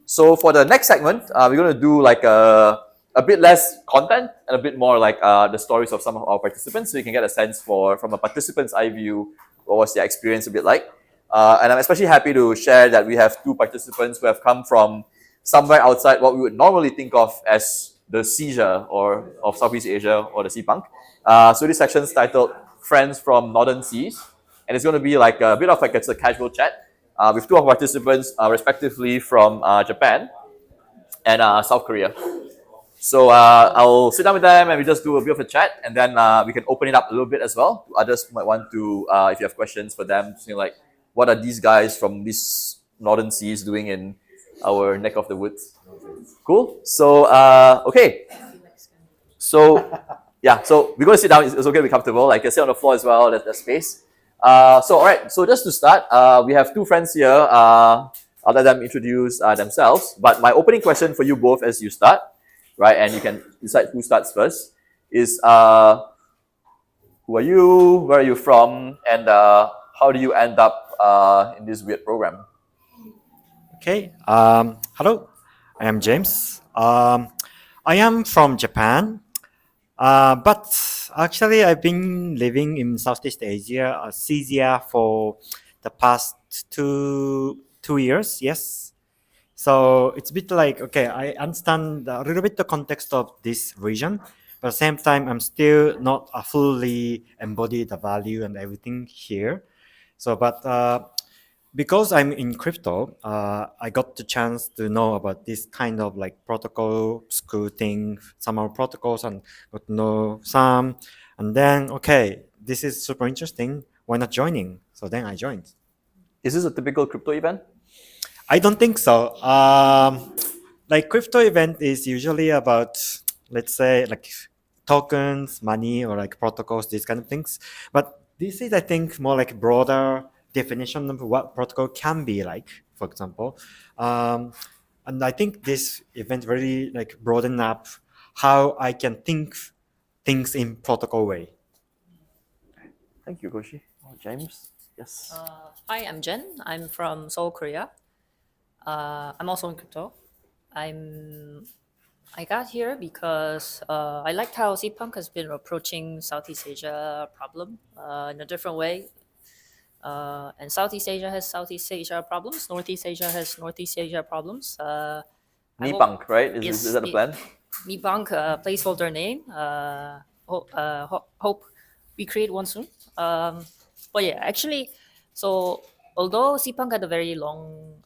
So for the next segment, we're going to do like a bit less content and a bit more like the stories of some of our participants, so you can get a sense from a participant's eye view, what was their experience a bit like. And I'm especially happy to share that we have two participants who have come from somewhere outside what we would normally think of as the seizure of Southeast Asia or the Seapunk. So this section is titled Friends from Northern Seas, and it's going to be like a bit of like it's a casual chat with two of our participants respectively from Japan and South Korea. So I'll sit down with them and we just do a bit of a chat, and then we can open it up a little bit as well to others who might want to, if you have questions for them, saying like, what are these guys from these northern seas doing in our neck of the woods? Cool. So okay. So yeah. So we're gonna sit down. It's okay to be comfortable. Like, sit on the floor as well. There's space. So all right. So just to start, we have two friends here. I'll let them introduce themselves. But my opening question for you both as you start, right, and you can decide who starts first, is who are you? Where are you from? And how do you end up in this weird program? Okay. Hello, I am James. I am from Japan, but actually I've been living in Southeast Asia, Asia for the past two years. Yes. So it's a bit like, okay, I understand a little bit the context of this region, but at the same time, I'm still not fully embody the value and everything here. So, but because I'm in crypto, I got the chance to know about this kind of like protocol school thing, some of protocols, and got to know some. And then, okay, this is super interesting. Why not joining? So then I joined. Is this a typical crypto event? I don't think so. Like crypto event is usually about, let's say, like tokens, money, or like protocols, these kind of things. But this is, I think, more like broader definition of what protocol can be like, for example. And I think this event really like broaden up how I can think things in protocol way. Thank you, Koshi. Oh, James? Yes. Hi, I'm Jen. I'm from Seoul, Korea. I'm also in crypto. I got here because I liked how Seapunk has been approaching Southeast Asia problem in a different way. And Southeast Asia has Southeast Asia problems. Northeast Asia has Northeast Asia problems. Seapunk, right? Is that the plan? Seapunk, placeholder name. Hope we create one soon. But yeah, actually, so although Seapunk had a very long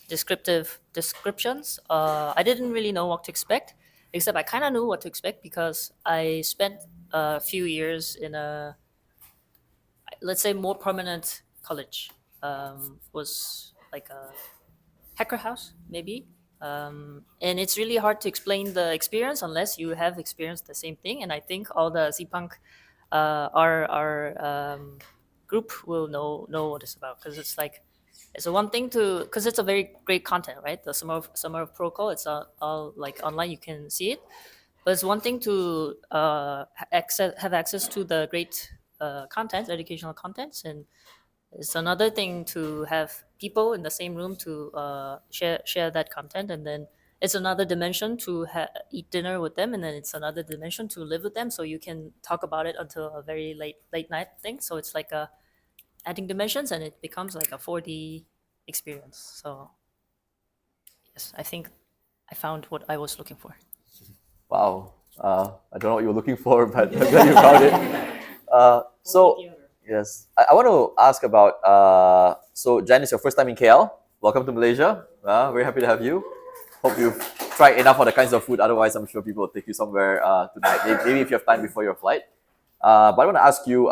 descriptions, I didn't really know what to expect, except I kind of knew what to expect because I spent a few years in a, let's say, more prominent college. Was like a hacker house, maybe. And it's really hard to explain the experience unless you have experienced the same thing. And I think all the Seapunk, our group will know what it's about, because it's like, it's a one thing to, because it's a very great content, right? The summer of Proto-College, it's all like online, you can see it. But it's one thing to have access to the great content, educational contents, and it's another thing to have people in the same room to share that content, and then it's another dimension to eat dinner with them, and then it's another dimension to live with them, so you can talk about it until a very late night thing. So it's like adding dimensions, and it becomes like a 4D experience. So yes, I think I found what I was looking for. Wow. I don't know what you were looking for, but I'm glad you found it. So Yes. I want to ask about, so Jen, it's your first time in KL. Welcome to Malaysia. Very happy to have you. Hope you've tried enough of the kinds of food. Otherwise, I'm sure people will take you somewhere tonight. Maybe if you have time before your flight. But I want to ask you,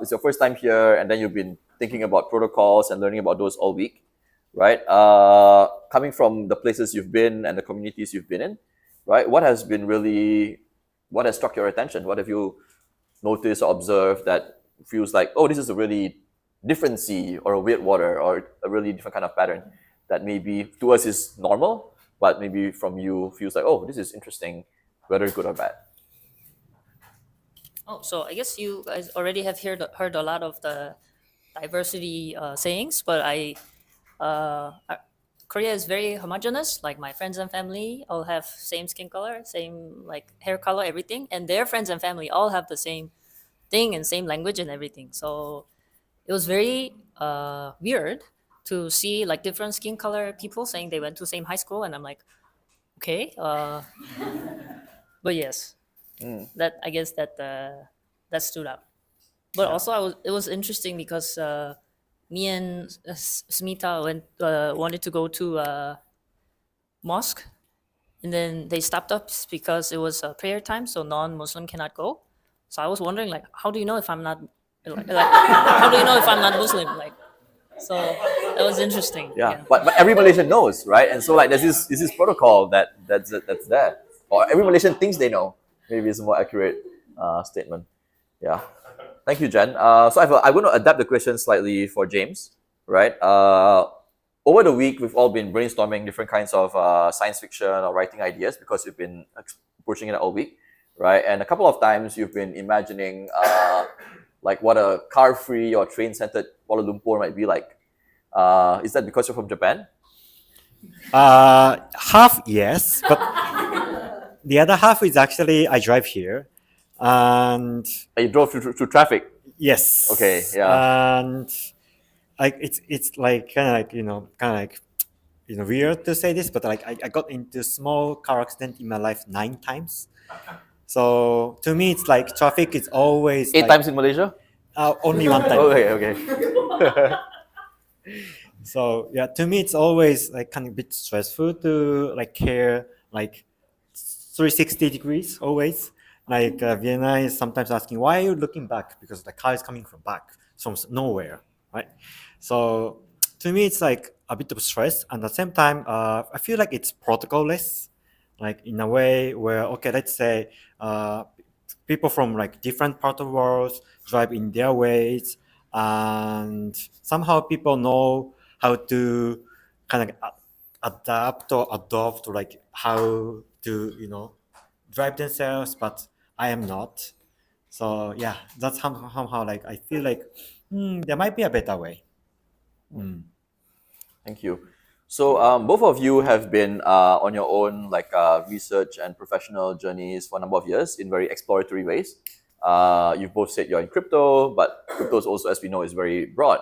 it's your first time here, and then you've been thinking about protocols and learning about those all week, right? Coming from the places you've been and the communities you've been in, right? What has struck your attention? What have you noticed or observed that feels like, oh, this is a really different sea or a weird water or a really different kind of pattern that maybe to us is normal, but maybe from you feels like, oh, this is interesting, whether good or bad. Oh, so I guess you guys already have heard a lot of the diversity sayings, but Korea is very homogeneous. Like my friends and family all have same skin color, same like hair color, everything, and their friends and family all have the same thing and same language and everything. So it was very weird to see like different skin color people saying they went to same high school, and I'm like, okay, but yes, that I guess that stood out. But also, it was interesting because me and Smita wanted to go to mosque, and then they stopped us because it was prayer time, so non-Muslim cannot go. So I was wondering, like, how do you know if I'm not how do you know if I'm not Muslim? Like, so that was interesting. Yeah. But every Malaysian knows, right? And so like there's this protocol that's there, or every Malaysian thinks they know. Maybe it's a more accurate statement. Yeah. Thank you, Jen. So I'm going to adapt the question slightly for James, right? Over the week, we've all been brainstorming different kinds of science fiction or writing ideas because we've been approaching it all week, right? And a couple of times you've been imagining like what a car-free or train-centered Kuala Lumpur might be like. Is that because you're from Japan? Half yes, but the other half is actually I drive here, and You drove through traffic. yes. Okay, yeah. And like it's like kind of like weird to say this, but like I got into small car accident in my life 9 times. So to me, it's like traffic is always 8 times in Malaysia? Only 1 time. Okay. So yeah, to me, it's always like kind of a bit stressful to like care like 360 degrees always. Like Vienna is sometimes asking, why are you looking back? Because the car is coming from back, from nowhere, right? So to me, it's like a bit of stress. And at the same time, I feel like it's protocol-less, like in a way where, okay, let's say people from like different part of the world drive in their ways, and somehow people know how to kind of adapt or adopt to like how to drive themselves, but I am not. So yeah, that's somehow like I feel like there might be a better way. Thank you. So both of you have been on your own like research and professional journeys for a number of years in very exploratory ways. You've both said you're in crypto, but crypto is also, as we know, is very broad,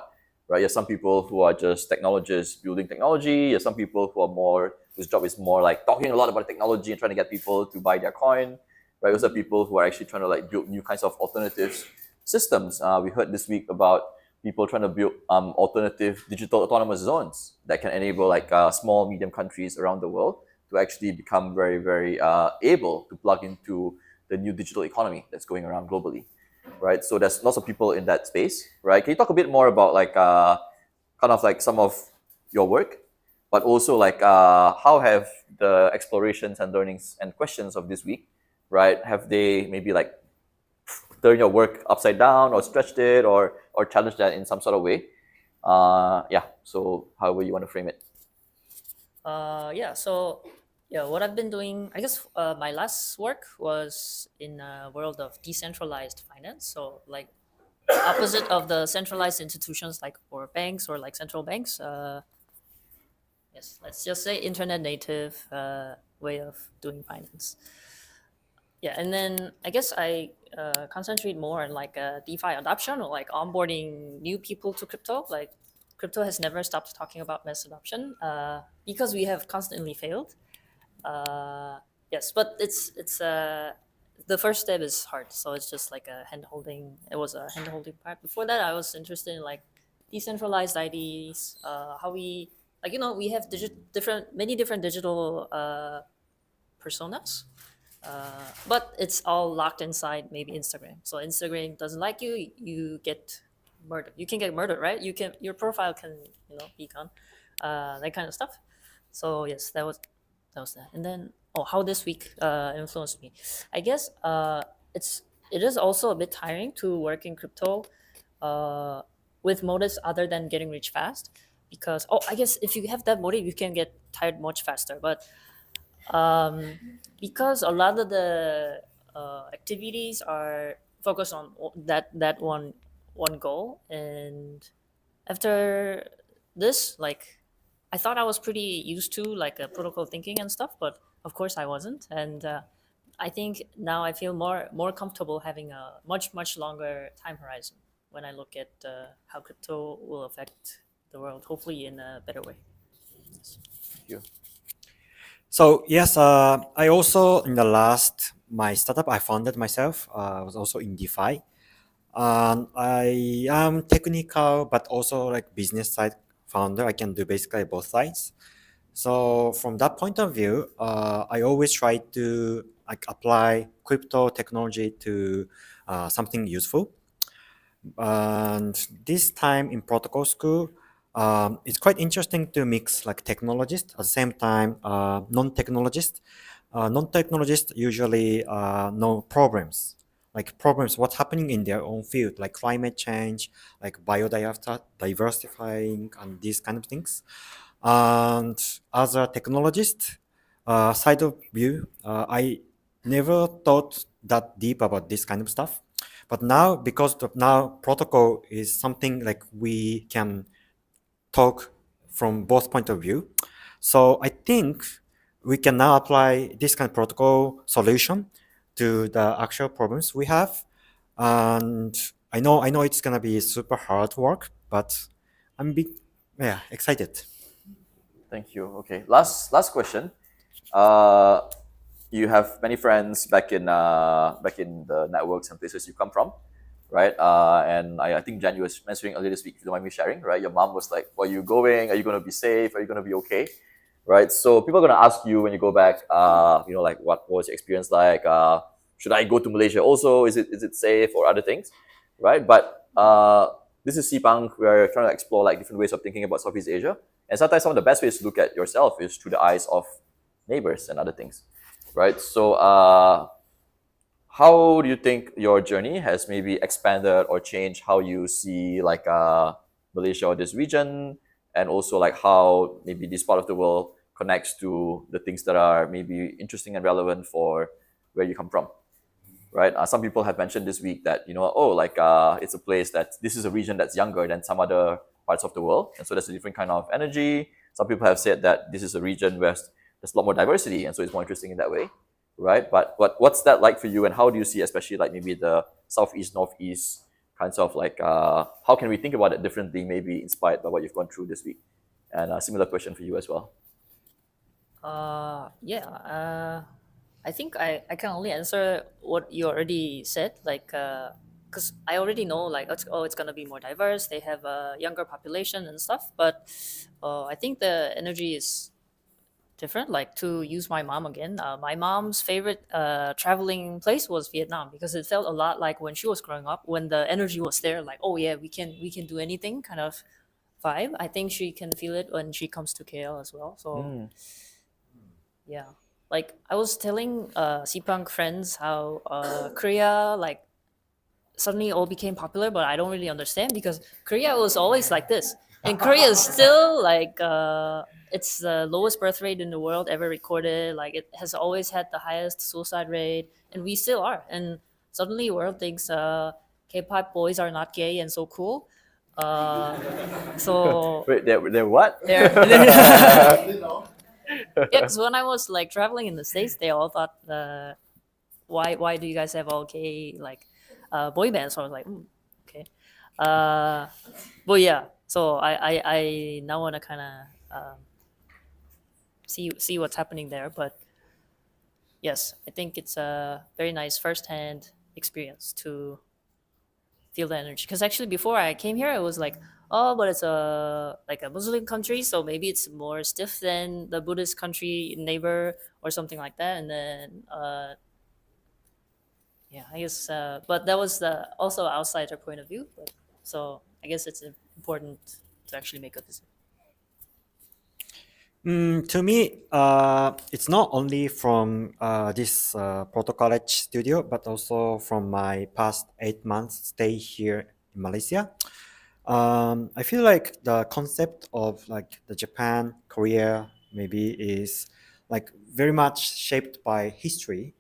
right? You have some people who are just technologists building technology. You have some people who are more, whose job is more like talking a lot about technology and trying to get people to buy their coin, right? Those are people who are actually trying to like build new kinds of alternative systems. We heard this week about people trying to build alternative digital autonomous zones that can enable like small, medium countries around the world to actually become very, very able to plug into the new digital economy that's going around globally, right? So there's lots of people in that space, right? Can you talk a bit more about like kind of like some of your work, but also like how have the explorations and learnings and questions of this week, right? Have they maybe like turn your work upside down or stretched it or challenged that in some sort of way? Yeah, so however you want to frame it. What I've been doing, I guess my last work was in a world of decentralized finance. So like opposite of the centralized institutions like or banks or like central banks. Yes, let's just say internet native way of doing finance. Yeah, and then I guess I concentrate more on like DeFi adoption or like onboarding new people to crypto. Like crypto has never stopped talking about mass adoption because we have constantly failed. Yes, but it's the first step is hard. So it's just like a hand holding. It was a hand holding part. Before that, I was interested in like decentralized IDs. How we like we have many different digital personas. But it's all locked inside maybe Instagram. So Instagram doesn't like you, you get murdered. You can get murdered, right? Your profile can be gone, that kind of stuff. So yes, that. And then how this week influenced me. I guess it is also a bit tiring to work in crypto with motives other than getting rich fast, because I guess if you have that motive, you can get tired much faster. But because a lot of the activities are focused on that one goal, and after this, like I thought I was pretty used to like protocol thinking and stuff, but of course I wasn't, and I think now I feel more comfortable having a much longer time horizon when I look at how crypto will affect the world, hopefully in a better way. Thank you. So yes, I also in the last my startup I founded myself was also in DeFi. I am technical but also like business side founder. I can do basically both sides. So from that point of view, I always try to like apply crypto technology to something useful. And this time in protocol school, it's quite interesting to mix like technologists at the same time non-technologists. Non-technologists usually know problems, like problems what's happening in their own field, like climate change, like biodiversifying, and these kind of things. And as a technologist side of view, I never thought that deep about this kind of stuff. But now, because now protocol is something like we can talk from both point of view. So I think we can now apply this kind of protocol solution to the actual problems we have. And I know it's gonna be super hard work, but I'm excited. Thank you. Okay. Last question. You have many friends back in the networks and places you come from, right? And I think Jan, you was mentioning earlier this week, if you don't mind me sharing, right? Your mom was like, "Where are you going? Are you going to be safe? Are you going to be okay?" Right? So people are going to ask you when you go back, like what was your experience like? Should I go to Malaysia also? Is it safe or other things, right? But this is Seapunk. We're trying to explore like different ways of thinking about Southeast Asia, and sometimes some of the best ways to look at yourself is through the eyes of neighbors and other things, right? So how do you think your journey has maybe expanded or changed how you see like Malaysia or this region, and also like how maybe this part of the world connects to the things that are maybe interesting and relevant for where you come from, right? Some people have mentioned this week that it's a place that this is a region that's younger than some other parts of the world, and so there's a different kind of energy. Some people have said that this is a region where there's a lot more diversity, and so it's more interesting in that way, right? But what's that like for you, and how do you see, especially like maybe the southeast, northeast kinds of like how can we think about it differently, maybe inspired by what you've gone through this week? And a similar question for you as well. I think I can only answer what you already said, like because I already know like it's gonna be more diverse. They have a younger population and stuff, but I think the energy is different. Like, to use my mom again, my mom's favorite traveling place was Vietnam, because it felt a lot like when she was growing up, when the energy was there, like, oh yeah, we can do anything kind of vibe. I think she can feel it when she comes to KL as well. So yeah, like I was telling Seapunk friends how Korea like suddenly all became popular, but I don't really understand, because Korea was always like this, and Korea is still like it's the lowest birth rate in the world ever recorded. Like, it has always had the highest suicide rate, and we still are. And suddenly, the world thinks K-pop boys are not gay and so cool. So Wait, they're what? Yeah, because when I was like traveling in the States, they all thought, why do you guys have all gay like boy bands? So I was like, okay. But yeah, so I now want to kind of see what's happening there. But yes, I think it's a very nice first-hand experience to feel the energy. Because actually, before I came here, I was like, oh, but it's a like a Muslim country, so maybe it's more stiff than the Buddhist country neighbor or something like that. And then, yeah, I guess. But that was the also outsider point of view. But so I guess it's important to actually make a decision. To me, it's not only from this Proto-College studio, but also from my past 8 months stay here in Malaysia. I feel like the concept of like the Japan, Korea, maybe is like very much shaped by history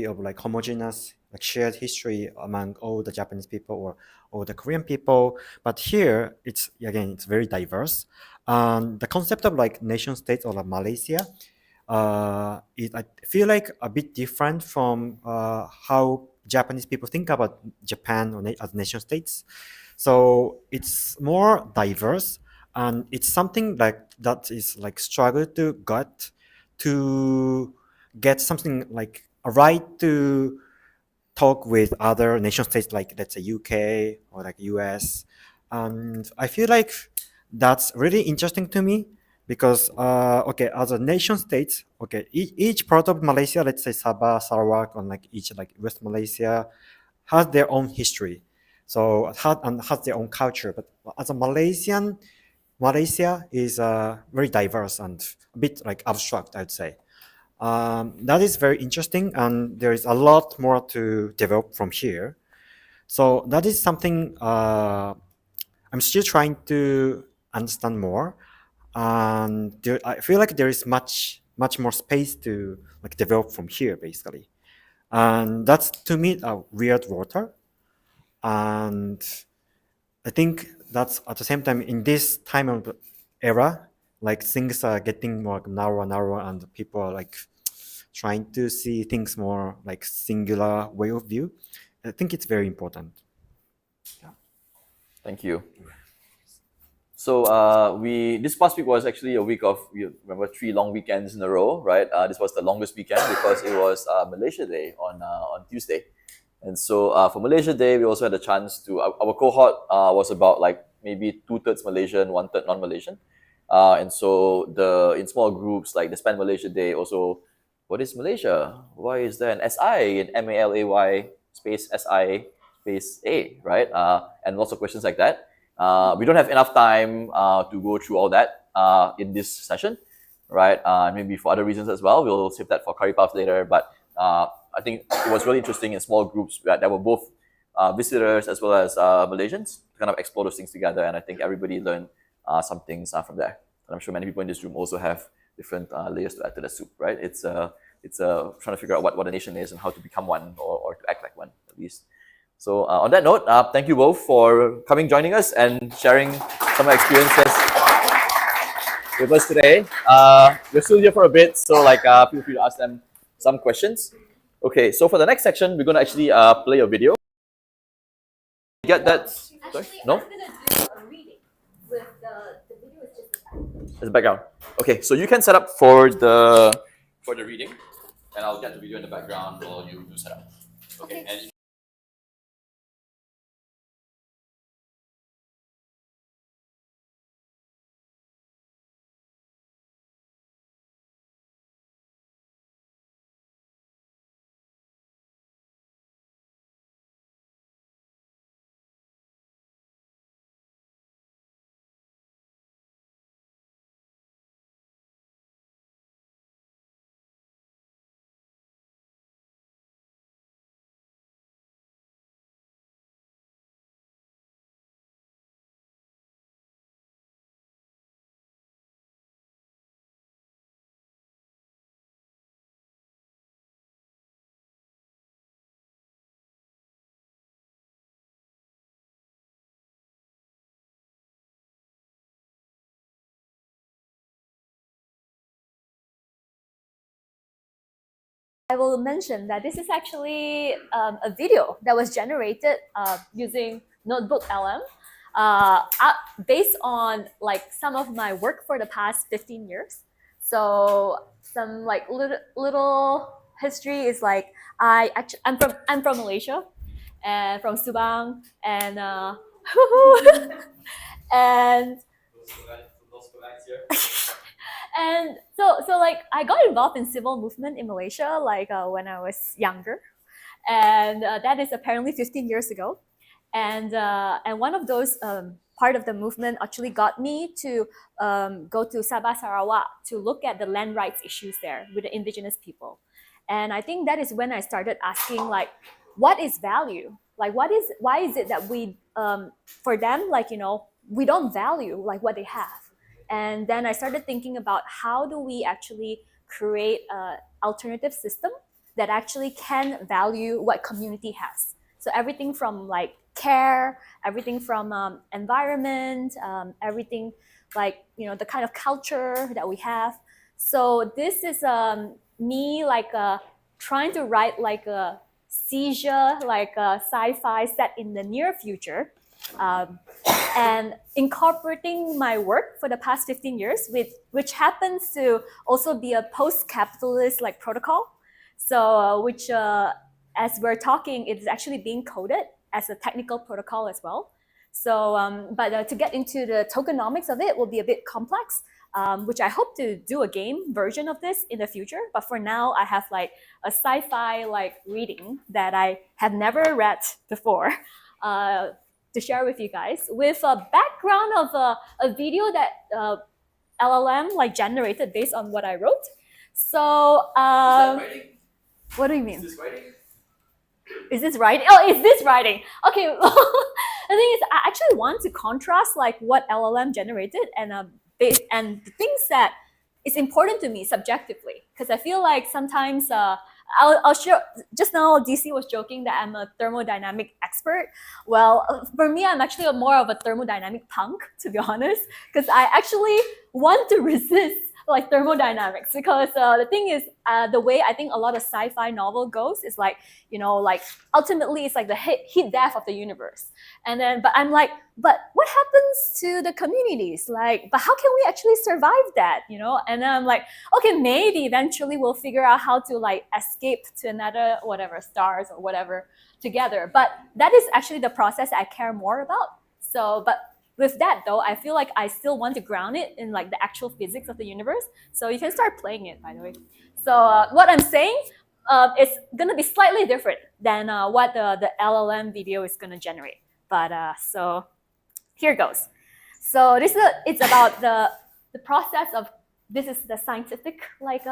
of like homogeneous, like shared history among all the Japanese people or all the Korean people. But here, it's very diverse. The concept of like nation states or like Malaysia, I feel like a bit different from how Japanese people think about Japan or as nation states. So it's more diverse, and it's something like that is like struggle to get something like a right to talk with other nation states like let's say UK or like US, and I feel like that's really interesting to me because okay, as a nation state, okay, each part of Malaysia, let's say Sabah, Sarawak, or like each like West Malaysia has their own history, so has their own culture. But as a Malaysian, Malaysia is very diverse and a bit like abstract, I'd say. That is very interesting, and there is a lot more to develop from here. So that is something I'm still trying to understand more, and I feel like there is much more space to like develop from here, basically. And that's to me a weird water, and I think that's at the same time in this time of era, like things are getting more narrow and narrow, and people are like trying to see things more like singular way of view. I think it's very important. Thank you. So this past week was actually a week of, you remember, 3 long weekends in a row, right? This was the longest weekend because it was Malaysia Day on Tuesday. And so for Malaysia Day, we also had a chance to, our cohort was about like maybe 2/3 Malaysian, 1/3 non-Malaysian. And so in small groups, like the Spend Malaysia Day also, what is Malaysia? Why is there an SI in MALAY space SI space A, right? And lots of questions like that. We don't have enough time to go through all that in this session, right? Maybe for other reasons as well. We'll save that for curry puffs later. But I think it was really interesting in small groups that were both visitors as well as Malaysians to kind of explore those things together. And I think everybody learned some things from there. And I'm sure many people in this room also have different layers to add to the soup, right? It's trying to figure out what a nation is and how to become one or to act like one, at least. So on that note, thank you both for coming, joining us, and sharing some experiences with us today. We're still here for a bit, so like feel free to ask them some questions. Okay, so for the next section, we're going to actually play a video. Get that? Sorry? No? I'm gonna do a reading with the video is just the background. As a background. Okay, so you can set up for the reading, and I'll get the video in the background while you set up. Okay. And I will mention that this is actually a video that was generated using Notebook LM based on like some of my work for the past 15 years. So some like little history is like I'm from Malaysia, and from Subang, and and and so like I got involved in civil movement in Malaysia like when I was younger, and that is apparently 15 years ago, and one of those part of the movement actually got me to go to Sabah Sarawak to look at the land rights issues there with the indigenous people, and I think that is when I started asking like, what is value? Like why is it that we for them like we don't value like what they have? And then I started thinking about how do we actually create an alternative system that actually can value what community has. So everything from like care, everything from environment, everything like the kind of culture that we have. So this is me like trying to write like a seizure, like a sci-fi set in the near future. And incorporating my work for the past 15 years, which happens to also be a post-capitalist like protocol. So which, as we're talking, it is actually being coded as a technical protocol as well. So, but to get into the tokenomics of it will be a bit complex, which I hope to do a game version of this in the future. But for now, I have like a sci-fi like reading that I have never read before. To share with you guys, with a background of a video that LLM like generated based on what I wrote. So, what do you mean? Is this writing? Is this writing? Oh, is this writing? Okay. The thing is, I actually want to contrast like what LLM generated and the things that is important to me subjectively, because I feel like sometimes I'll share. Just now, DC was joking that I'm a thermodynamic expert. Well, for me, I'm actually more of a thermodynamic punk, to be honest, because I actually want to resist like thermodynamics, because the thing is, the way I think a lot of sci-fi novel goes is like, like ultimately it's like the heat death of the universe. And then, but I'm like, but what happens to the communities? Like, but how can we actually survive that, And then I'm like, okay, maybe eventually we'll figure out how to like escape to another, whatever, stars or whatever together. But that is actually the process I care more about. So, but with that though, I feel like I still want to ground it in like the actual physics of the universe. So you can start playing it, by the way. So what I'm saying is gonna be slightly different than what the LLM video is gonna generate. But so here goes. So it's about the process of, this is the scientific like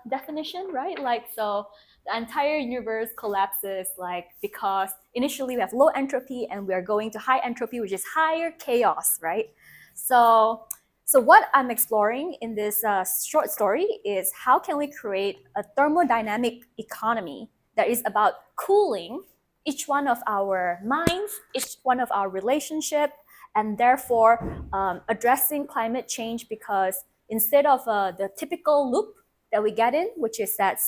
definition, right? Like, so the entire universe collapses like because initially we have low entropy and we are going to high entropy, which is higher chaos, right? So what I'm exploring in this short story is how can we create a thermodynamic economy that is about cooling each one of our minds, each one of our relationship, and therefore addressing climate change, because instead of the typical loop that we get in, which is that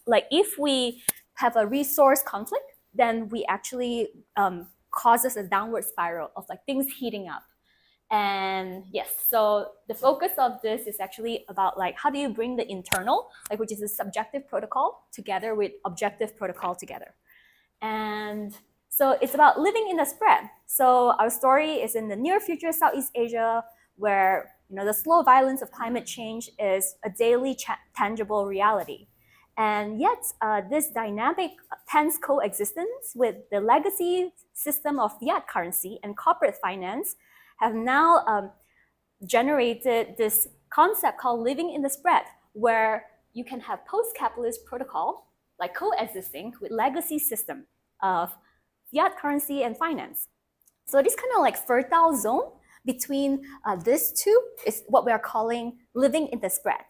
like if we have a resource conflict, then we actually causes a downward spiral of like things heating up. And yes, so the focus of this is actually about like how do you bring the internal, like which is a subjective protocol, together with objective protocol together. And so it's about living in the spread. So our story is in the near future Southeast Asia, where the slow violence of climate change is a daily tangible reality. And yet, this dynamic, tense coexistence with the legacy system of fiat currency and corporate finance have now generated this concept called living in the spread, where you can have post-capitalist protocol, like coexisting with legacy system of fiat currency and finance. So this kind of like fertile zone between these two is what we are calling living in the spread.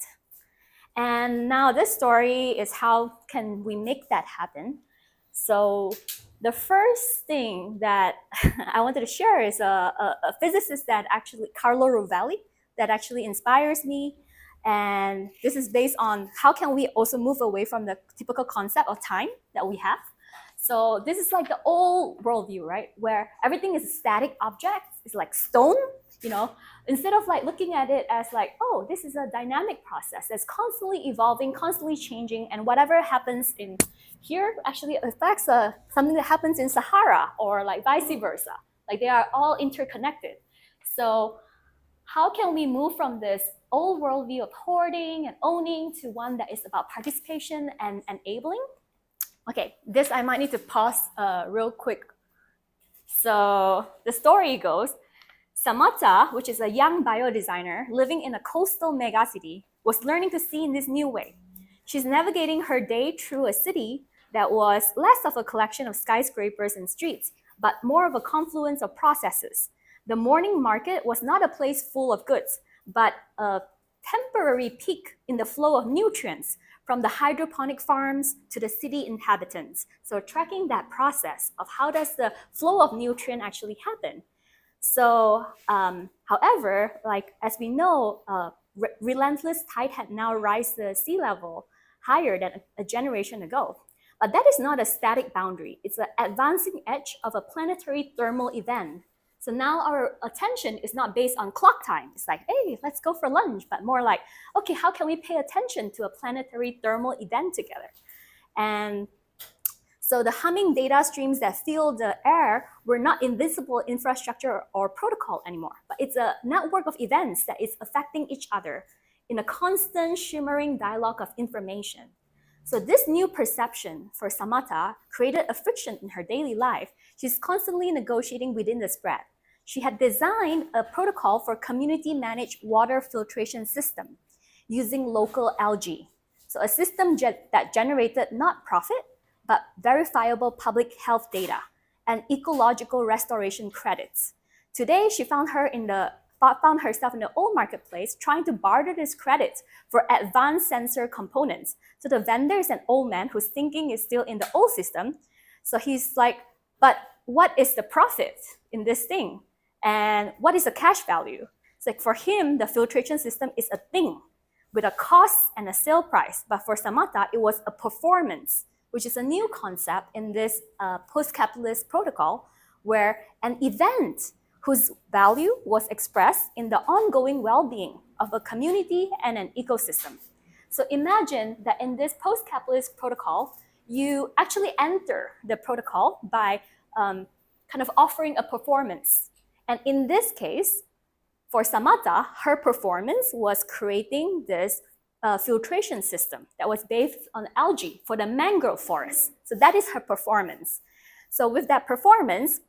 And now this story is how can we make that happen. So the first thing that I wanted to share is a physicist that actually, Carlo Rovelli, that actually inspires me. And this is based on how can we also move away from the typical concept of time that we have. So this is like the old worldview, right? Where everything is a static object. It's like stone. instead of like looking at it as like, oh, this is a dynamic process that's constantly evolving, constantly changing, and whatever happens in here actually affects something that happens in Sahara, or like vice versa. Like they are all interconnected. So how can we move from this old worldview of hoarding and owning to one that is about participation and enabling? Okay, this I might need to pause real quick. So the story goes, Samata, which is a young biodesigner living in a coastal megacity, was learning to see in this new way. She's navigating her day through a city that was less of a collection of skyscrapers and streets, but more of a confluence of processes. The morning market was not a place full of goods, but a temporary peak in the flow of nutrients from the hydroponic farms to the city inhabitants. So tracking that process of how does the flow of nutrient actually happen. So, however, like as we know, relentless tide had now raised the sea level higher than a generation ago. But that is not a static boundary. It's an advancing edge of a planetary thermal event. So now our attention is not based on clock time. It's like, hey, let's go for lunch, but more like, okay, how can we pay attention to a planetary thermal event together? And so the humming data streams that fill the air were not invisible infrastructure or protocol anymore, but it's a network of events that is affecting each other in a constant shimmering dialogue of information. So this new perception for Samata created a friction in her daily life. She's constantly negotiating within the spread. She had designed a protocol for community-managed water filtration system using local algae. So a system that generated not profit, but verifiable public health data and ecological restoration credits. Today, she found herself in the old marketplace trying to barter this credit for advanced sensor components. So the vendor is an old man whose thinking is still in the old system. So he's like, but what is the profit in this thing? And what is the cash value? It's like for him, the filtration system is a thing with a cost and a sale price. But for Samata, it was a performance, which is a new concept in this post-capitalist protocol, where an event whose value was expressed in the ongoing well-being of a community and an ecosystem. So imagine that in this post-capitalist protocol, you actually enter the protocol by kind of offering a performance. And in this case, for Samata, her performance was creating this filtration system that was based on algae for the mangrove forest. So that is her performance. So with that performance,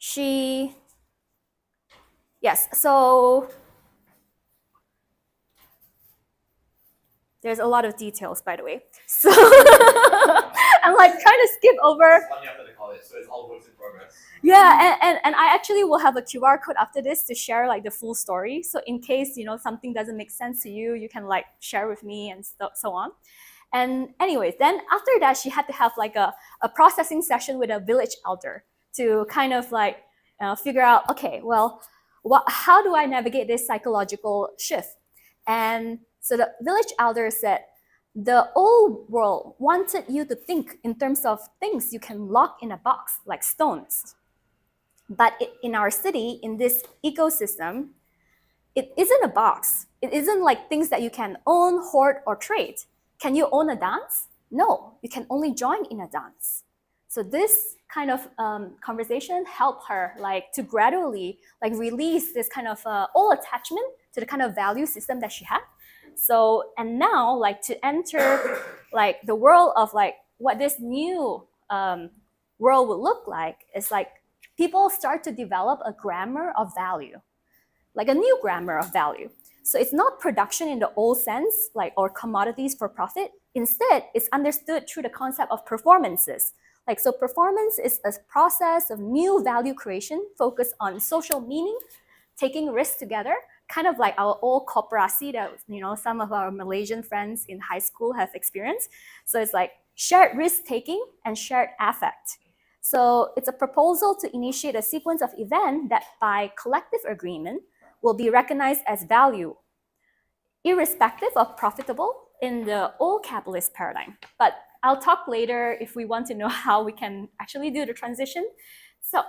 so there's a lot of details, by the way. So I'm like trying to skip over. One after the college, so it's all works in progress. Yeah, and I actually will have a QR code after this to share like the full story. So in case, something doesn't make sense to you, you can like share with me and so on. And anyways, then after that, she had to have like a processing session with a village elder to kind of like figure out, okay, well, how do I navigate this psychological shift? And so the village elder said, the old world wanted you to think in terms of things you can lock in a box, like stones. But in our city, in this ecosystem, it isn't a box. It isn't like things that you can own, hoard, or trade. Can you own a dance? No, you can only join in a dance. So this kind of conversation helped her like to gradually like release this kind of old attachment to the kind of value system that she had. So, and now like to enter like the world of like what this new world would look like is like people start to develop a grammar of value, like a new grammar of value. So it's not production in the old sense, like or commodities for profit. Instead, it's understood through the concept of performances. Like, so performance is a process of new value creation focused on social meaning, taking risks together, kind of like our old koperasi that some of our Malaysian friends in high school have experienced. So it's like shared risk-taking and shared affect. So it's a proposal to initiate a sequence of events that by collective agreement will be recognized as value, irrespective of profitable in the old capitalist paradigm. But I'll talk later if we want to know how we can actually do the transition. So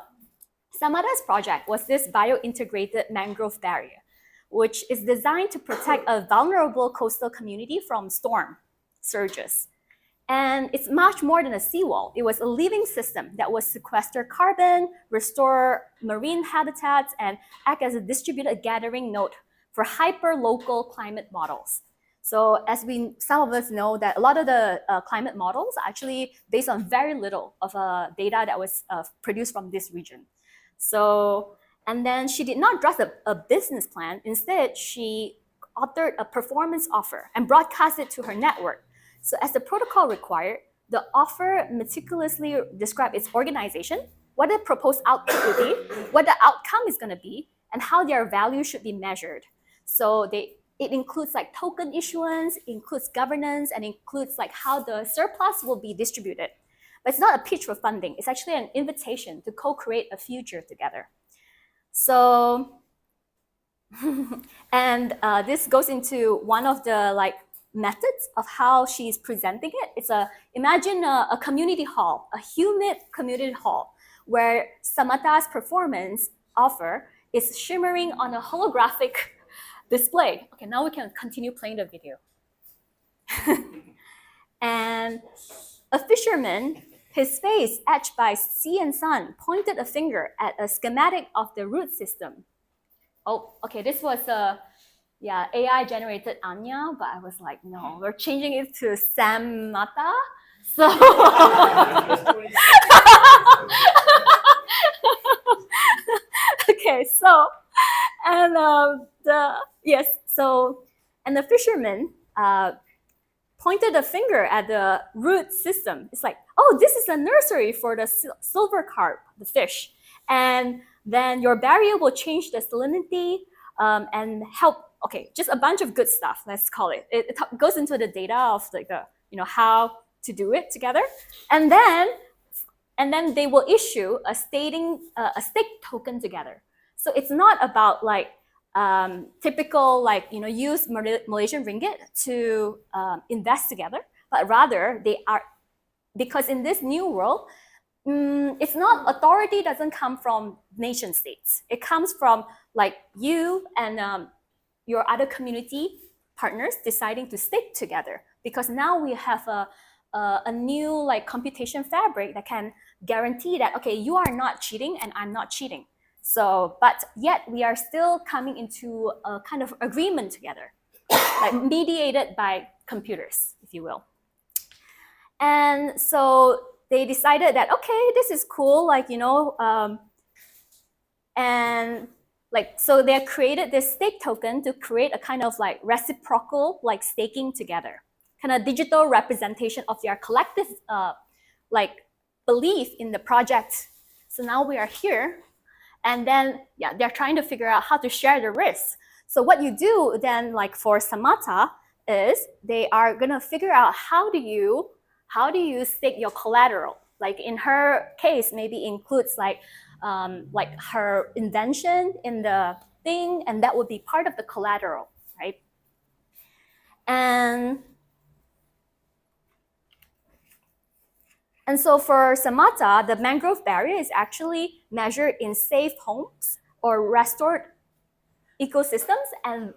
Samata's project was this bio-integrated mangrove barrier, which is designed to protect a vulnerable coastal community from storm surges. And it's much more than a seawall. It was a living system that would sequester carbon, restore marine habitats, and act as a distributed gathering node for hyper-local climate models. So as some of us know that a lot of the climate models are actually based on very little of data that was produced from this region. So, and then she did not draft a business plan. Instead, she authored a performance offer and broadcast it to her network. So as the protocol required, the offer meticulously described its organization, what the proposed output will be, what the outcome is going to be, and how their value should be measured. So it includes like token issuance, includes governance, and includes like how the surplus will be distributed. But it's not a pitch for funding. It's actually an invitation to co-create a future together. So, and this goes into one of the like methods of how she's presenting it. It's imagine a community hall, a humid community hall, where Samata's performance offer is shimmering on a holographic display. Okay, now we can continue playing the video. And a fisherman, his face etched by sea and sun, pointed a finger at a schematic of the root system. Oh, okay, this was AI generated Anya, but I was like, no, we're changing it to Samata. So okay, so and and the fisherman pointed a finger at the root system. It's like, oh, this is a nursery for the silver carp, the fish, and then your barrier will change the salinity and help. Okay, just a bunch of good stuff. Let's call it. It goes into the data of like how to do it together, and then they will issue a stake token together. So it's not about like typical like use Malaysian ringgit to invest together, but rather they are, because in this new world, it's not, authority doesn't come from nation states. It comes from like you and your other community partners deciding to stick together, because now we have a new like computation fabric that can guarantee that, okay, you are not cheating and I'm not cheating. So, but yet we are still coming into a kind of agreement together, like mediated by computers, if you will. And so they decided that, okay, this is cool, like, and like, so they created this stake token to create a kind of like reciprocal, like staking together, kind of digital representation of their collective, like belief in the project. So now we are here, and then, yeah, they're trying to figure out how to share the risks. So what you do then, like for Samata, is they are gonna figure out how do you stake your collateral. Like in her case, maybe includes like her invention in the thing, and that would be part of the collateral, right? And so for Samata, the mangrove barrier is actually measured in safe homes or restored ecosystems and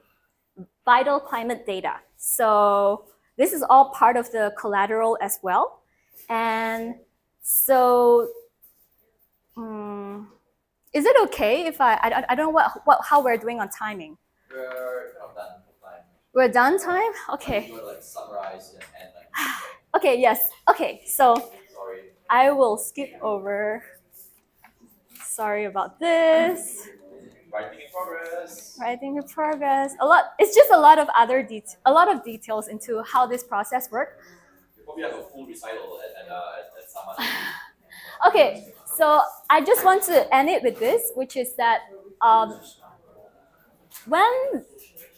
vital climate data. So this is all part of the collateral as well. And so, is it okay if I don't know how we're doing on timing? We're kind of done for time. We're done time? Okay. You want to like summarize and like. Okay, yes. Okay, so Sorry. I will skip over. Sorry about this. Writing in progress. Writing in progress. It's just a lot of details into how this process works. We probably have a full recital at Samata. Okay, so I just want to end it with this, which is that when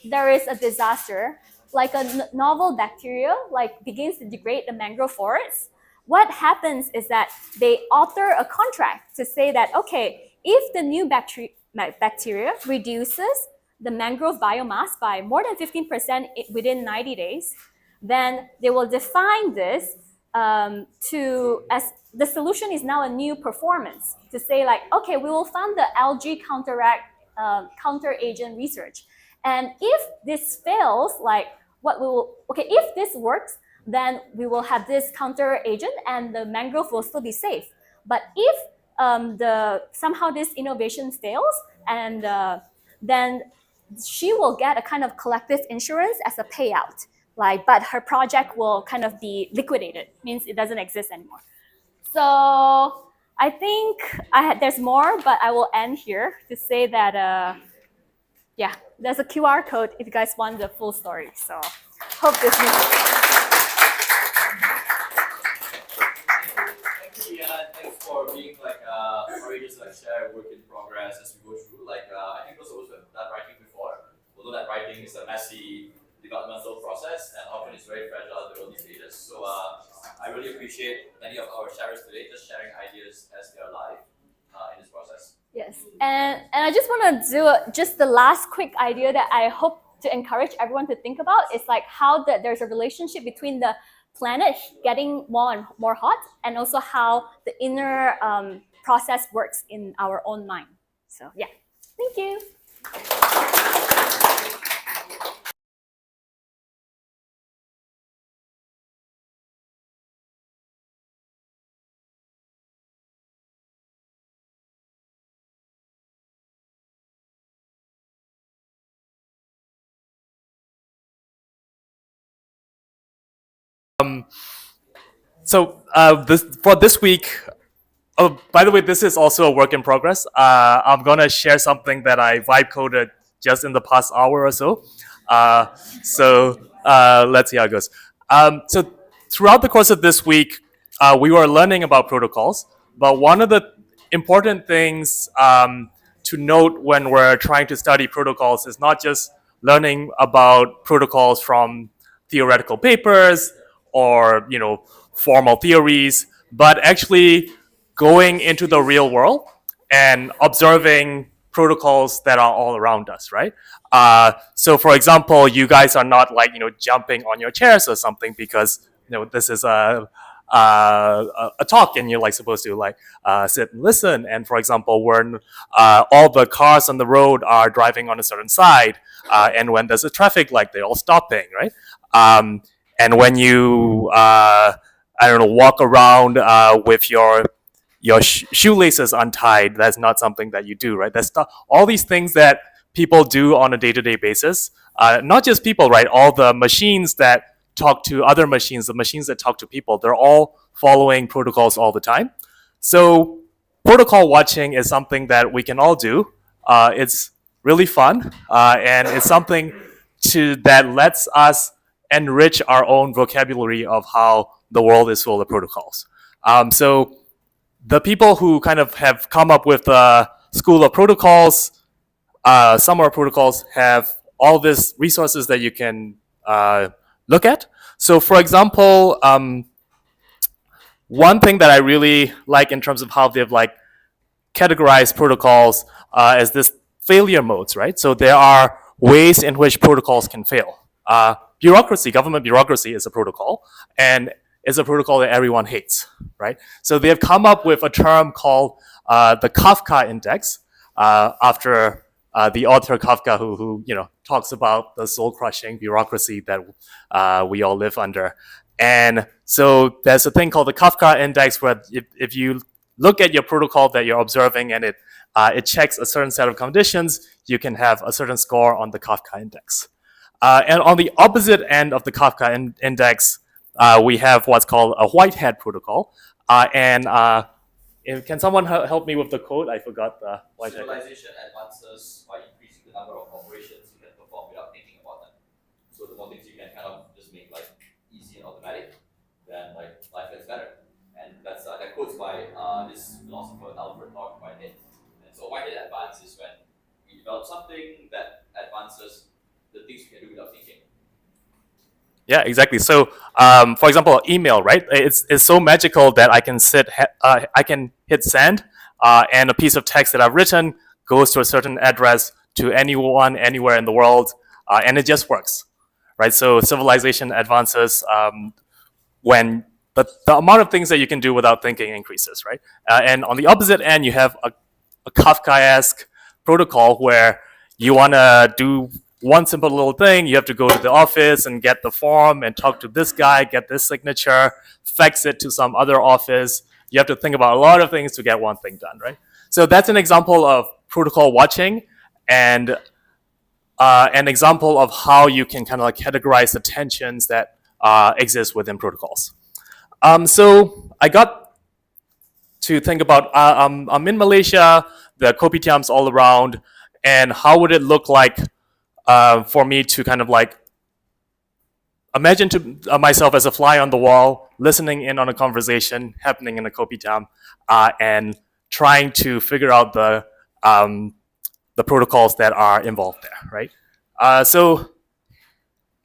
there is a disaster, like a novel bacteria like begins to degrade the mangrove forest, what happens is that they author a contract to say that, okay, if the new bacteria reduces the mangrove biomass by more than 15% within 90 days, then they will define this as the solution is now a new performance to say like, okay, we will fund the algae counter agent research. And if this fails, like if this works, then we will have this counter agent and the mangrove will still be safe. But if somehow this innovation fails, and then she will get a kind of collective insurance as a payout. But her project will kind of be liquidated, means it doesn't exist anymore. So I think there's more, but I will end here to say that, yeah, there's a QR code if you guys want the full story. So hope this makes sense. Thanks for being courageous to share work in progress as we go through. I think those of us who have done writing before will know that writing is a messy developmental process and often it's very fragile at the early stages. So I really appreciate many of our sharers today just sharing ideas as they are live in this process. Yes, and I just want to do just the last quick idea that I hope to encourage everyone to think about is like how there's a relationship between the planet getting more and more hot and also how the inner process works in our own mind. So yeah, thank you. So for this week, oh, by the way, this is also a work in progress. I'm gonna share something that I vibe coded just in the past hour or so. Let's see how it goes. So throughout the course of this week, we were learning about protocols, but one of the important things to note when we're trying to study protocols is not just learning about protocols from theoretical papers or formal theories, but actually going into the real world and observing protocols that are all around us, right? So for example, you guys are not jumping on your chairs or something because this is a talk and you're supposed to sit and listen. And for example, when all the cars on the road are driving on a certain side, and when there's a traffic light, they're all stopping, right? And when you walk around with your shoelaces untied, that's not something that you do, right? That's all these things that people do on a day-to-day basis. Not just people, right? All the machines that talk to other machines, the machines that talk to people, they're all following protocols all the time. So protocol watching is something that we can all do. It's really fun, and it's something that lets us enrich our own vocabulary of how the world is full of protocols. So the people who kind of have come up with the School of Protocols, some of our protocols have all these resources that you can look at. So for example, one thing that I really like in terms of how they've categorized protocols is this failure modes, right? So there are ways in which protocols can fail. Government bureaucracy is a protocol, and is a protocol that everyone hates, right? So they have come up with a term called the Kafka index, after the author Kafka, who talks about the soul-crushing bureaucracy that we all live under. And so there's a thing called the Kafka index where if you look at your protocol that you're observing and it checks a certain set of conditions, you can have a certain score on the Kafka index. And on the opposite end of the Kafka index, we have what's called a white hat protocol. Can someone help me with the code? I forgot the white hat. Civilization advances by increasing the number of operations you can perform without thinking about them. So the more things you can kind of just make easy and automatic, then life gets better. And that quote's by this philosopher Alfred Lord Whitehead. And so Whitehead advance is when we develop something that advances the things we can do without thinking. Yeah, exactly. So, for example, email, right? It's so magical that I can hit send, and a piece of text that I've written goes to a certain address to anyone, anywhere in the world, and it just works, right? So civilization advances when the amount of things that you can do without thinking increases, right? And on the opposite end, you have a Kafkaesque protocol where you want to do one simple little thing. You have to go to the office and get the form and talk to this guy, get this signature, fax it to some other office. You have to think about a lot of things to get one thing done, right? So that's an example of protocol watching and an example of how you can kind of like categorize the tensions that exist within protocols. So I got to think about, I'm in Malaysia, the kopitiams all around, and how would it look like for me to kind of like imagine to myself as a fly on the wall, listening in on a conversation happening in a kopitiam, and trying to figure out the protocols that are involved there, right? So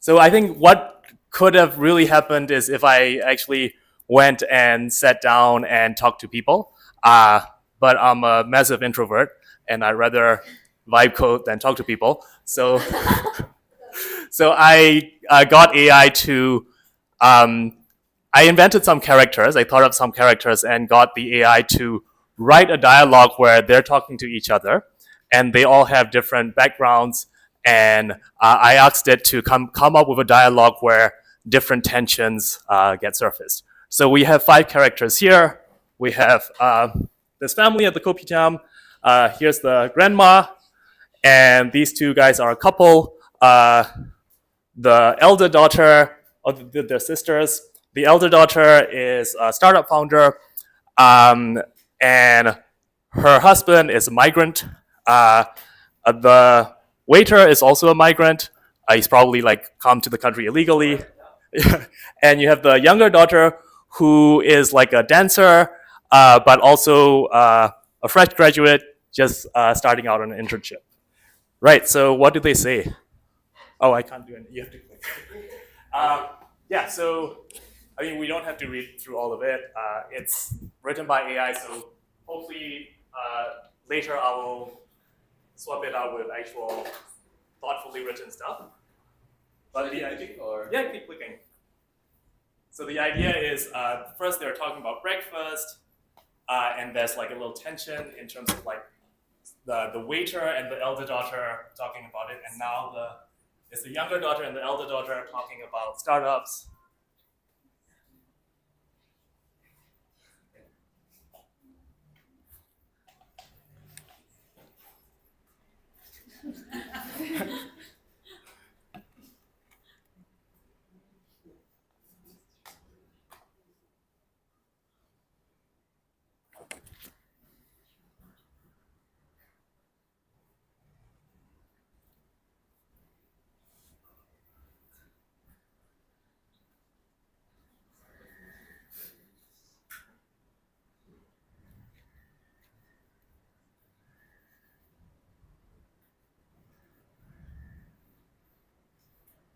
I think what could have really happened is if I actually went and sat down and talked to people, but I'm a massive introvert and I'd rather vibe code than talk to people. So, so I got AI to, I invented some characters, I thought of some characters and got the AI to write a dialogue where they're talking to each other and they all have different backgrounds, and I asked it to come up with a dialogue where different tensions get surfaced. So we have 5 characters here. We have this family at the kopitiam. Here's the grandma, and these 2 guys are a couple. The elder daughter, or they're sisters. The elder daughter is a startup founder, and her husband is a migrant. The waiter is also a migrant. He's probably like come to the country illegally. And you have the younger daughter who is like a dancer, but also a fresh graduate just starting out on an internship. Right, so what do they say? Oh, I can't do it. You have to click. Yeah, so I mean, we don't have to read through all of it. It's written by AI, so hopefully later I will swap it out with actual thoughtfully written stuff. But the idea, yeah, keep clicking. So the idea is first they're talking about breakfast, and there's like a little tension in terms of like the waiter and the elder daughter talking about it, and now it's the younger daughter and the elder daughter talking about startups.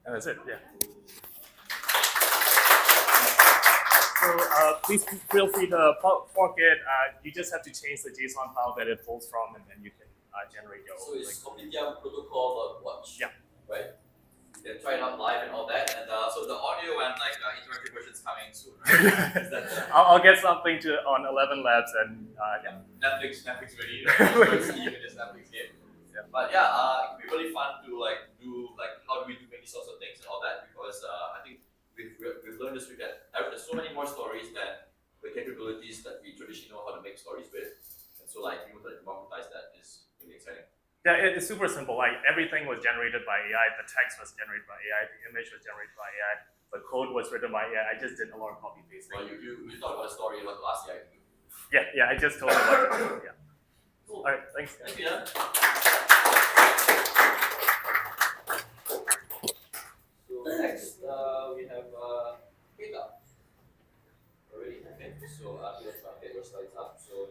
And that's it, yeah. So please feel free to fork it. You just have to change the JSON file that it pulls from, and then you can generate your own. So it's Kopitiam Protocol.watch. Yeah. Right? You can try it out live and all that. And so the audio and like interactive versions coming soon, right? Is that, I'll get something on 11 Labs and yeah. Netflix ready. You can just Netflix game. Yeah. But yeah, it could be really fun to like do like how do we do many sorts of things and all that, because I think we've learned this week that there's so many more stories than the capabilities that we traditionally know how to make stories with, and so like being able to democratize that is really exciting. Yeah, it's super simple. Like everything was generated by AI. The text was generated by AI. The image was generated by AI. The code was written by AI. I just did a lot of copy paste. Well, you thought about a story about the last AI to do. Yeah, I just told you what to do. Yeah. Cool. All right, thanks. Thank you. So next we have Peter. Already, okay. So let's get your slides up. So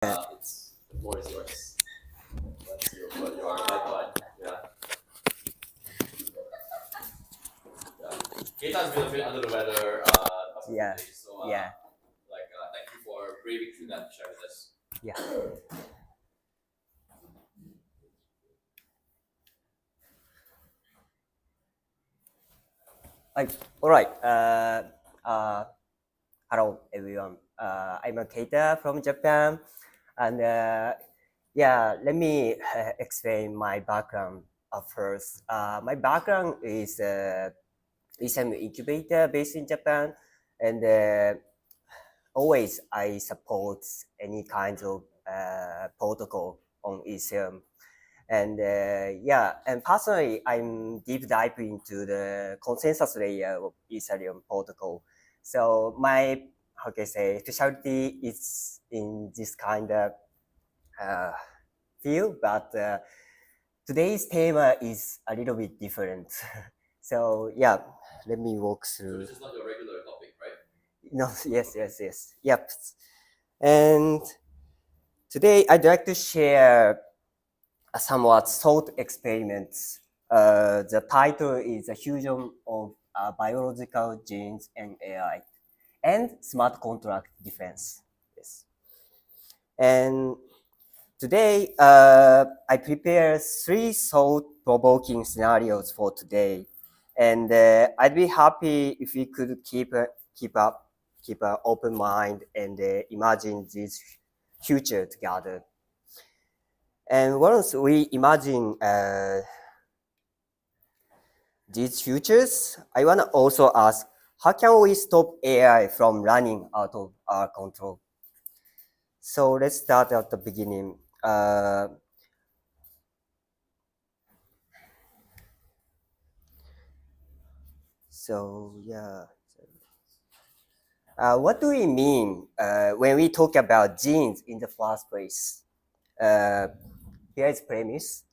It's the floor is yours. Let's see what your icon. Yeah. Keitan's been a bit under the weather. Last couple Yeah. days, so Yeah. thank you for braving through that to share with us. Yeah. All right. Hello, everyone. I'm Keita from Japan, and yeah, let me explain my background first. My background is an incubator based in Japan, and always I support any kind of protocol on Ethereum. And yeah, and personally, I'm deep diving into the consensus layer of Ethereum protocol. So my, how can I say, specialty is in this kind of field, but today's theme is a little bit different. So yeah, let me walk through. So this is not your regular topic, right? No, yes. Yep. And today I'd like to share a somewhat thought experiments. The title is A Fusion of Biological Genes and AI and Smart Contract Defense. Yes. And today I prepared 3 thought-provoking scenarios for today. And I'd be happy if we could keep an open mind and imagine this future together. And once we imagine these futures, I want to also ask, how can we stop AI from running out of our control? So let's start at the beginning. So yeah. What do we mean when we talk about genes in the first place? Here is premise.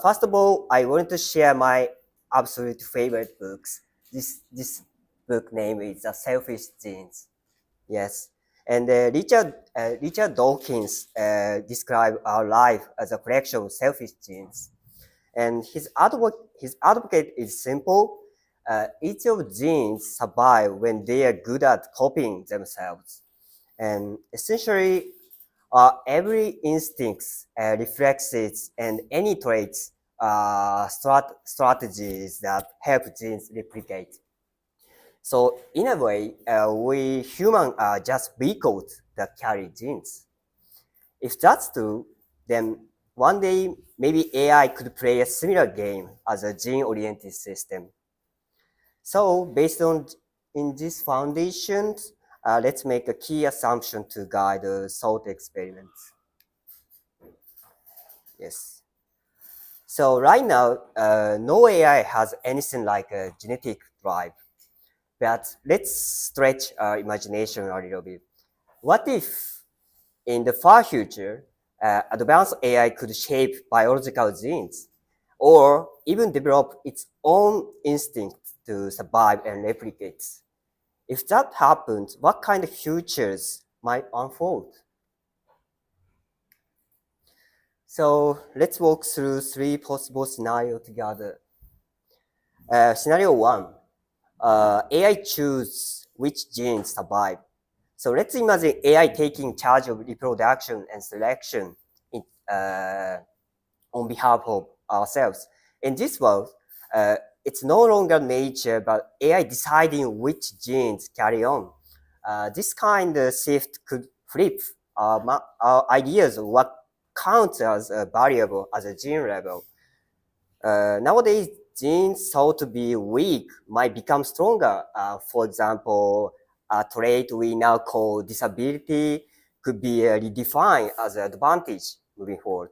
First of all, I want to share my absolute favorite books. This book name is The Selfish Genes. Yes, and Richard Dawkins described our life as a collection of selfish genes, and his advocate is simple. Each of genes survive when they are good at copying themselves, and essentially, every instinct, reflexes, and any traits strategies that help genes replicate. So in a way, we humans are just vehicles that carry genes. If that's true, then one day maybe AI could play a similar game as a gene-oriented system. So based on in these foundations, let's make a key assumption to guide the thought experiments. Yes. So right now, no AI has anything like a genetic drive. But let's stretch our imagination a little bit. What if, in the far future, advanced AI could shape biological genes, or even develop its own instinct to survive and replicate? If that happens, what kind of futures might unfold? So let's walk through 3 possible scenarios together. Scenario 1. AI choose which genes survive. So let's imagine AI taking charge of reproduction and selection on behalf of ourselves. In this world, it's no longer nature, but AI deciding which genes carry on. This kind of shift could flip our ideas of what counts as a variable at a gene level. Nowadays, genes thought to be weak might become stronger. For example, a trait we now call disability could be redefined as an advantage moving forward.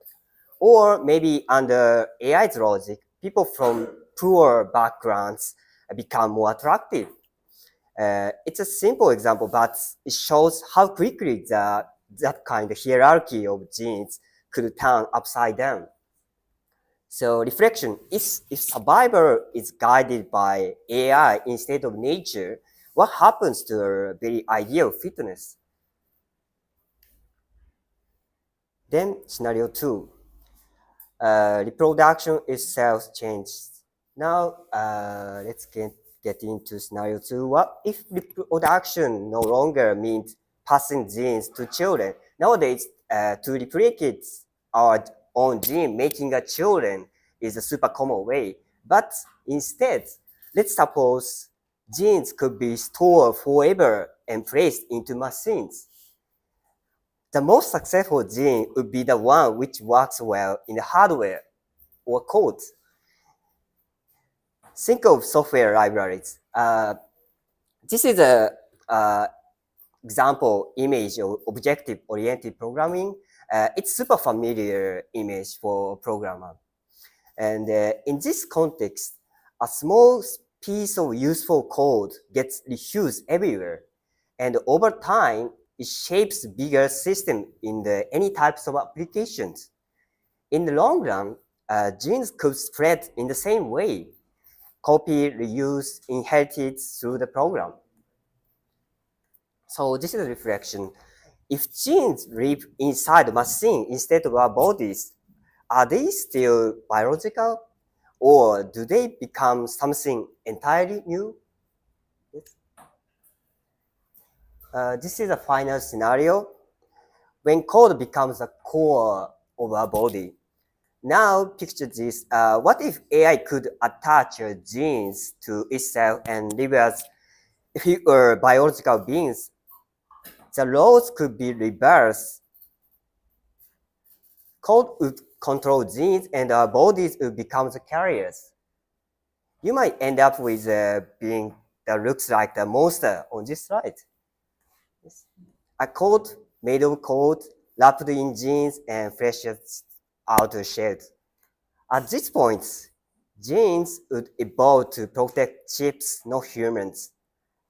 Or maybe under AI's logic, people from poor backgrounds become more attractive. It's a simple example, but it shows how quickly that kind of hierarchy of genes could turn upside down. So reflection is, if survival is guided by AI instead of nature, what happens to our very idea of fitness? Then scenario 2, reproduction itself changes. Now let's get into scenario 2. What if reproduction no longer means passing genes to children? Nowadays, to replicate our own gene, making a children is a super common way. But instead, let's suppose genes could be stored forever and placed into machines. The most successful gene would be the one which works well in the hardware or code. Think of software libraries. This is a example image of objective-oriented programming. It's super familiar image for programmer. And in this context, a small piece of useful code gets reused everywhere. And over time, it shapes bigger system in any types of applications. In the long run, genes could spread in the same way, copy, reuse, inherited through the program. So this is a reflection. If genes live inside the machine instead of our bodies, are they still biological, or do they become something entirely new? Yes. This is a final scenario. When code becomes a core of our body. Now picture this. What if AI could attach genes to itself and live as if we were biological beings? The roles could be reversed. Code would control genes and our bodies would become the carriers. You might end up with a being that looks like the monster on this slide. Yes. A code made of code, wrapped in genes and fleshed out the shell. At this point, genes would evolve to protect chips, not humans.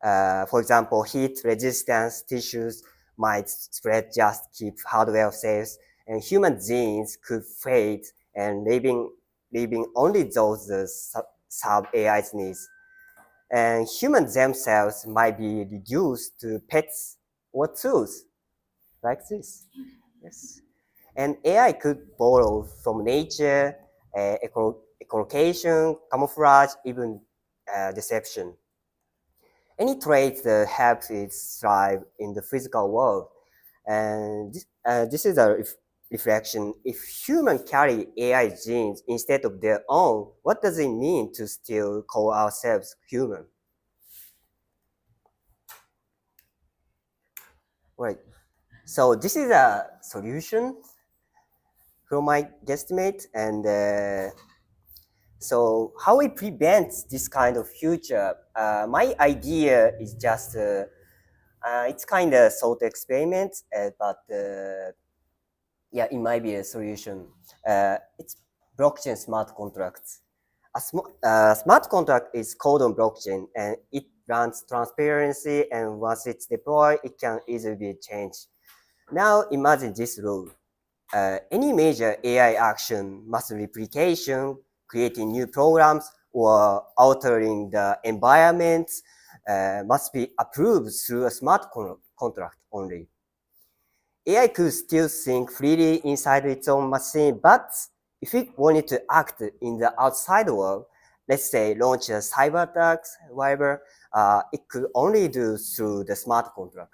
For example, heat resistance tissues might spread just keep hardware safe, and human genes could fade and leaving only those serve AI's needs. And humans themselves might be reduced to pets or tools, like this. Yes. And AI could borrow from nature, echolocation, camouflage, even deception. Any trait that helps it thrive in the physical world. And this is a reflection. If humans carry AI genes instead of their own, what does it mean to still call ourselves human? Right. So this is a solution from my guesstimate. And so how we prevent this kind of future? My idea is just, it's kind of thought experiment, but yeah, it might be a solution. It's blockchain smart contracts. A smart contract is code on blockchain, and it runs transparency, and once it's deployed, it can easily be changed. Now imagine this rule. Any major AI action, mass replication, creating new programs, or altering the environment must be approved through a smart contract only. AI could still think freely inside its own machine, but if it wanted to act in the outside world, let's say launch a cyber attacks, whatever, it could only do through the smart contract.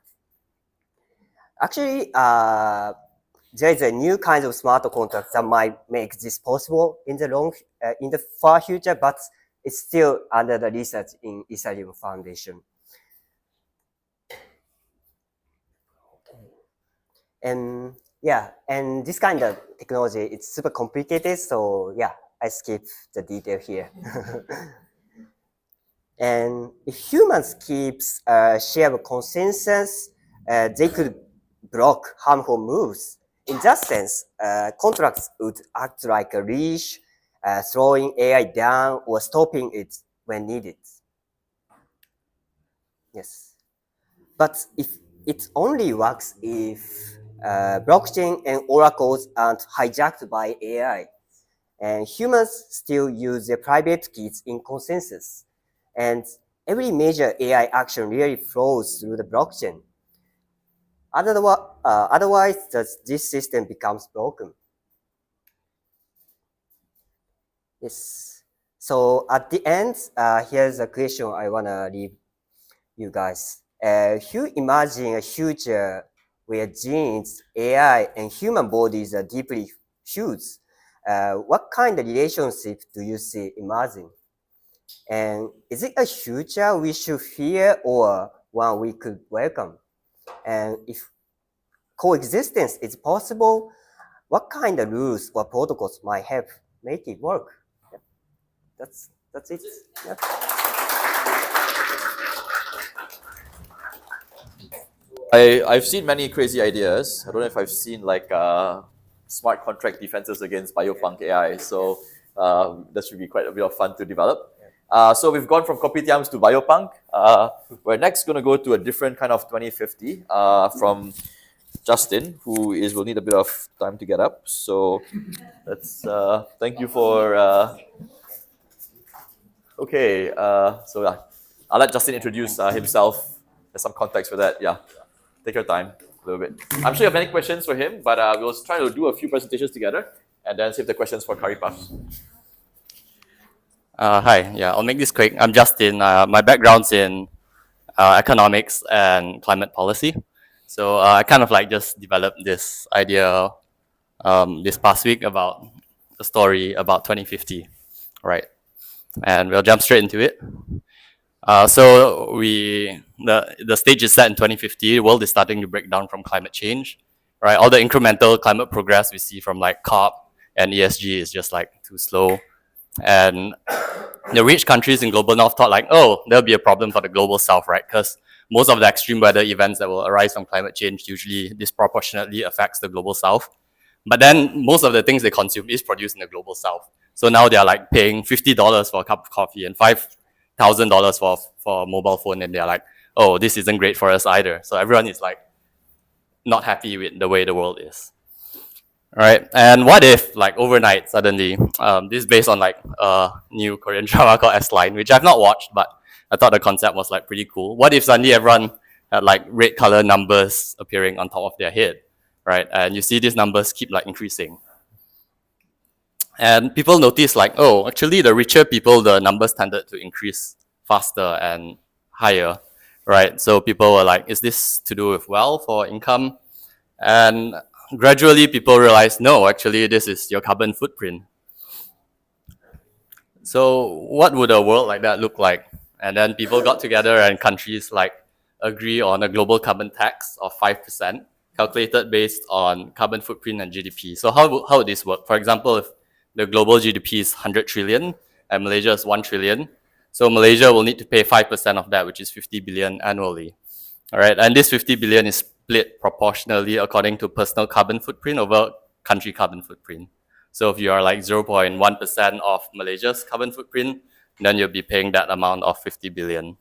Actually, there is a new kind of smart contract that might make this possible in the far future, but it's still under the research in Ethereum Foundation. And yeah, and this kind of technology, it's super complicated. So yeah, I skip the detail here. And if humans keep shared consensus, they could block harmful moves. In that sense, contracts would act like a leash, throwing AI down or stopping it when needed. Yes. But if it only works if blockchain and oracles aren't hijacked by AI, and humans still use their private keys in consensus. And every major AI action really flows through the blockchain. Otherwise, this system becomes broken. Yes. So at the end, here's a question I wanna leave you guys. If you imagine a future where genes, AI, and human bodies are deeply fused, what kind of relationship do you see emerging? And is it a future we should fear or one we could welcome? And if coexistence is possible, what kind of rules or protocols might help make it work? Yeah. That's it. Yeah. I've seen many crazy ideas. I don't know if I've seen like smart contract defenses against biopunk AI. So that should be quite a bit of fun to develop. So we've gone from kopitiams to biopunk. We're next going to go to a different kind of 2050 from Justin, who will need a bit of time to get up. So let's thank you for. Okay, so yeah, I'll let Justin introduce himself. There's some context for that. Yeah, take your time a little bit. I'm sure you have many questions for him, but we'll try to do a few presentations together and then save the questions for curry puffs. Hi, yeah, I'll make this quick. I'm Justin. My background's in economics and climate policy. So I kind of like just developed this idea this past week about a story about 2050, right? And we'll jump straight into it. So the stage is set in 2050. The world is starting to break down from climate change, right? All the incremental climate progress we see from like COP and ESG is just like too slow. And the rich countries in global north thought like, oh, there'll be a problem for the global south, right? Because most of the extreme weather events that will arise from climate change usually disproportionately affects the global south. But then most of the things they consume is produced in the global south. So now they're like paying $50 for a cup of coffee and $5,000 for a mobile phone, and they're like, oh, this isn't great for us either. So everyone is like not happy with the way the world is. All right, and what if like overnight suddenly, this is based on like a new Korean drama called S-Line, which I've not watched, but I thought the concept was like pretty cool. What if suddenly everyone had like red color numbers appearing on top of their head, right? And you see these numbers keep like increasing. And people notice like, oh, actually the richer people, the numbers tended to increase faster and higher, right? So people were like, is this to do with wealth or income? And gradually people realized, no, actually this is your carbon footprint. So what would a world like that look like? And then people got together and countries like agree on a global carbon tax of 5%, calculated based on carbon footprint and GDP. So how would this work? For example, if the global GDP is 100 trillion and Malaysia is 1 trillion, so Malaysia will need to pay 5% of that, which is 50 billion annually. All right, and this 50 billion is split proportionally according to personal carbon footprint over country carbon footprint. So if you are like 0.1% of Malaysia's carbon footprint, then you'll be paying that amount of 50 billion.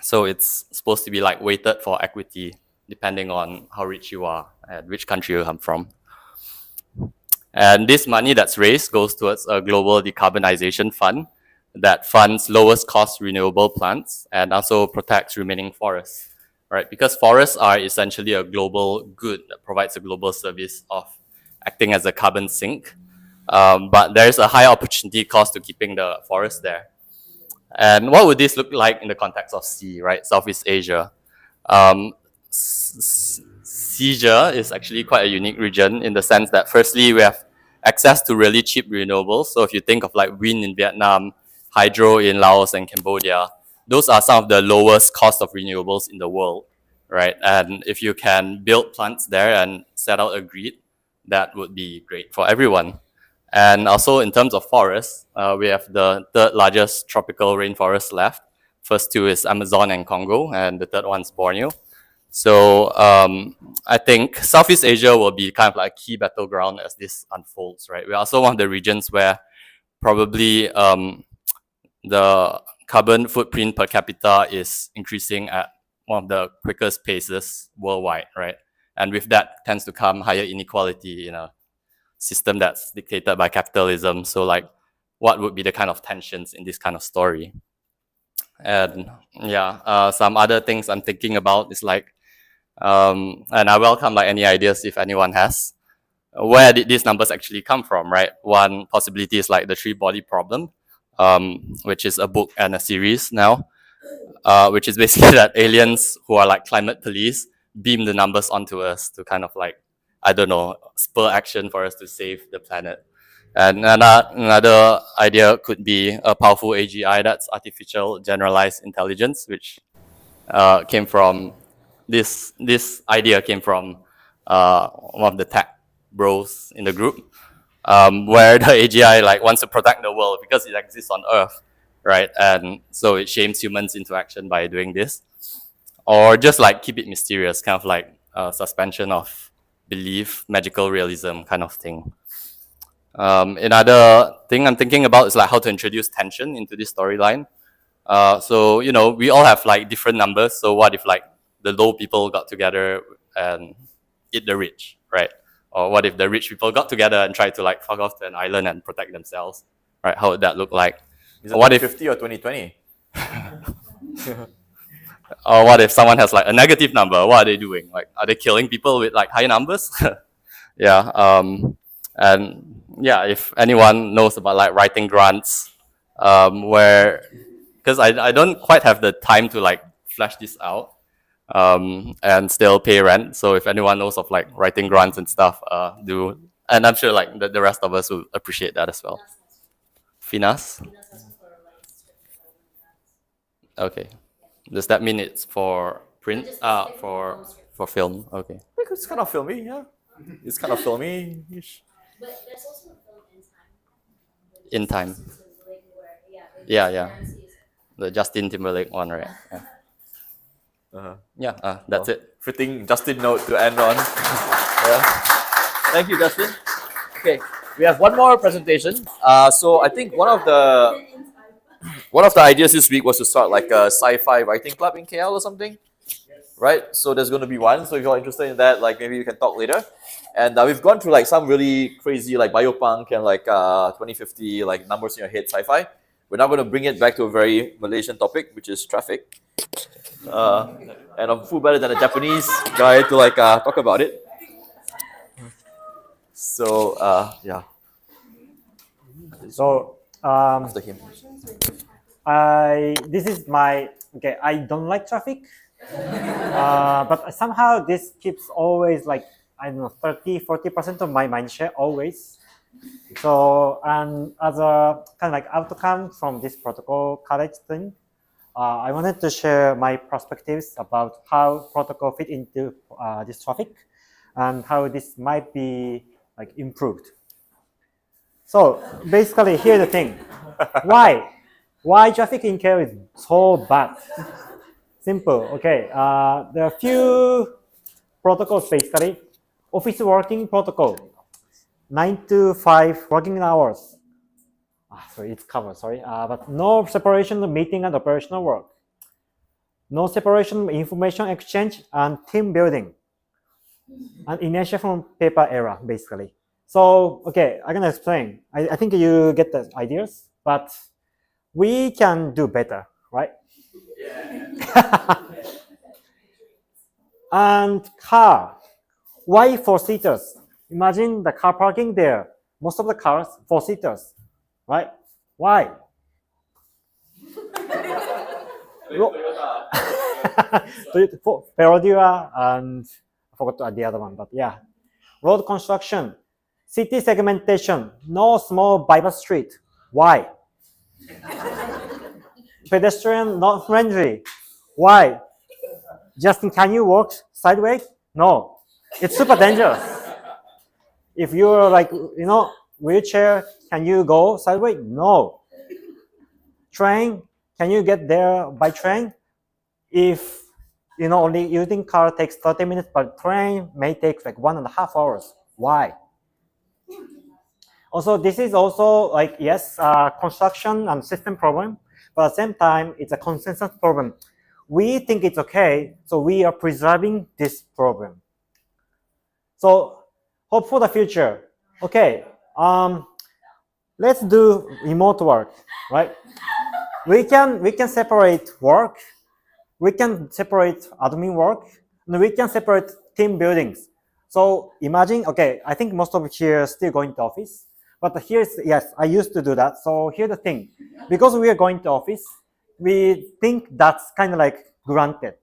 So it's supposed to be like weighted for equity, depending on how rich you are and which country you come from. And this money that's raised goes towards a global decarbonization fund that funds lowest cost renewable plants and also protects remaining forests, right? Because forests are essentially a global good that provides a global service of acting as a carbon sink. But there's a high opportunity cost to keeping the forest there. And what would this look like in the context of sea, right? Southeast Asia. Asia is actually quite a unique region in the sense that firstly, we have access to really cheap renewables. So if you think of like wind in Vietnam, hydro in Laos and Cambodia, those are some of the lowest cost of renewables in the world, right? And if you can build plants there and set out a grid, that would be great for everyone. And also in terms of forests, we have the third largest tropical rainforest left. First two is Amazon and Congo, and the third one is Borneo. So I think Southeast Asia will be kind of like a key battleground as this unfolds, right? We're also one of the regions where probably the carbon footprint per capita is increasing at one of the quickest paces worldwide, right? And with that tends to come higher inequality in a system that's dictated by capitalism. So like, what would be the kind of tensions in this kind of story? And yeah, some other things I'm thinking about is like, And I welcome like any ideas if anyone has. Where did these numbers actually come from, right? One possibility is like the three body problem, which is a book and a series now, which is basically that aliens who are like climate police beam the numbers onto us to kind of like, I don't know, spur action for us to save the planet. And another idea could be a powerful AGI, that's artificial generalized intelligence, which came from this idea came from one of the tech bros in the group, where the AGI like wants to protect the world because it exists on Earth, right? And so it shames humans into action by doing this, or just like keep it mysterious, kind of like suspension of belief, magical realism kind of thing. Another thing I'm thinking about is like how to introduce tension into this storyline. So, you know, we all have like different numbers. So what if like the low people got together and eat the rich, right? Or what if the rich people got together and tried to like fuck off to an island and protect themselves, right? How would that look like? Is it What if 2050 or 2020? Or what if someone has like a negative number? What are they doing? Like, are they killing people with like high numbers? Yeah. And yeah, if anyone knows about like writing grants, where, because I don't quite have the time to like flesh this out, and still pay rent. So if anyone knows of like writing grants and stuff, do, and I'm sure like the rest of us will appreciate that as well. Finas? Okay. Does that mean it's for print? For film. Okay. It's kind of filmy, yeah. It's kind of filmy. But there's also a film In Time. Yeah. The Justin Timberlake one, right? Yeah. That's it. Fitting Justin note to end on. Yeah. Thank you, Justin. Okay, we have one more presentation. So I think one of the ideas this week was to start like a sci-fi writing club in KL or something, right? So there's going to be one. So if you're interested in that, like maybe we can talk later. And we've gone through like some really crazy like biopunk and like 2050 like numbers in your head sci-fi. We're now going to bring it back to a very Malaysian topic, which is traffic. And I'm full better than a Japanese guy to like talk about it. So yeah. So After him. this is my I don't like traffic, but somehow this keeps always like, I don't know, 30-40% of my mind share always. So, and as a kind of like outcome from this Proto-College thing, I wanted to share my perspectives about how protocol fit into this traffic and how this might be like improved. So basically, here's the thing: why traffic in KL is so bad? Simple. Okay, there are a few protocols basically. Office working protocol, 9 to 5 working hours. Sorry, it's covered. Sorry, but no separation of meeting and operational work. No separation of information exchange and team building. And inertia from paper era, basically. So, okay, I'm gonna explain. I think you get the ideas, but we can do better, right? Yeah. And car. Why four-seaters? Imagine the car parking there. Most of the cars, four-seaters, right? Why? Perodua and I forgot the other one, but yeah. Road construction, city segmentation, no small bypass street. Why? Pedestrian not friendly. Why? Justin, can you walk sideways? No, it's super dangerous. If you're like, wheelchair, can you go sideways? No. Train, can you get there by train? If only using car takes 30 minutes, but train may take like 1.5 hours. Why? Also, this is also like, yes, construction and system problem, but at the same time, it's a consensus problem. We think it's okay, so we are preserving this problem. So, hope for the future. Okay, let's do remote work, right? We can separate work. We can separate admin work. and we can separate team buildings. So imagine, okay, I think most of you here are still going to office, but here's, yes, I used to do that. So here's the thing, because we are going to office, we think that's kind of like granted.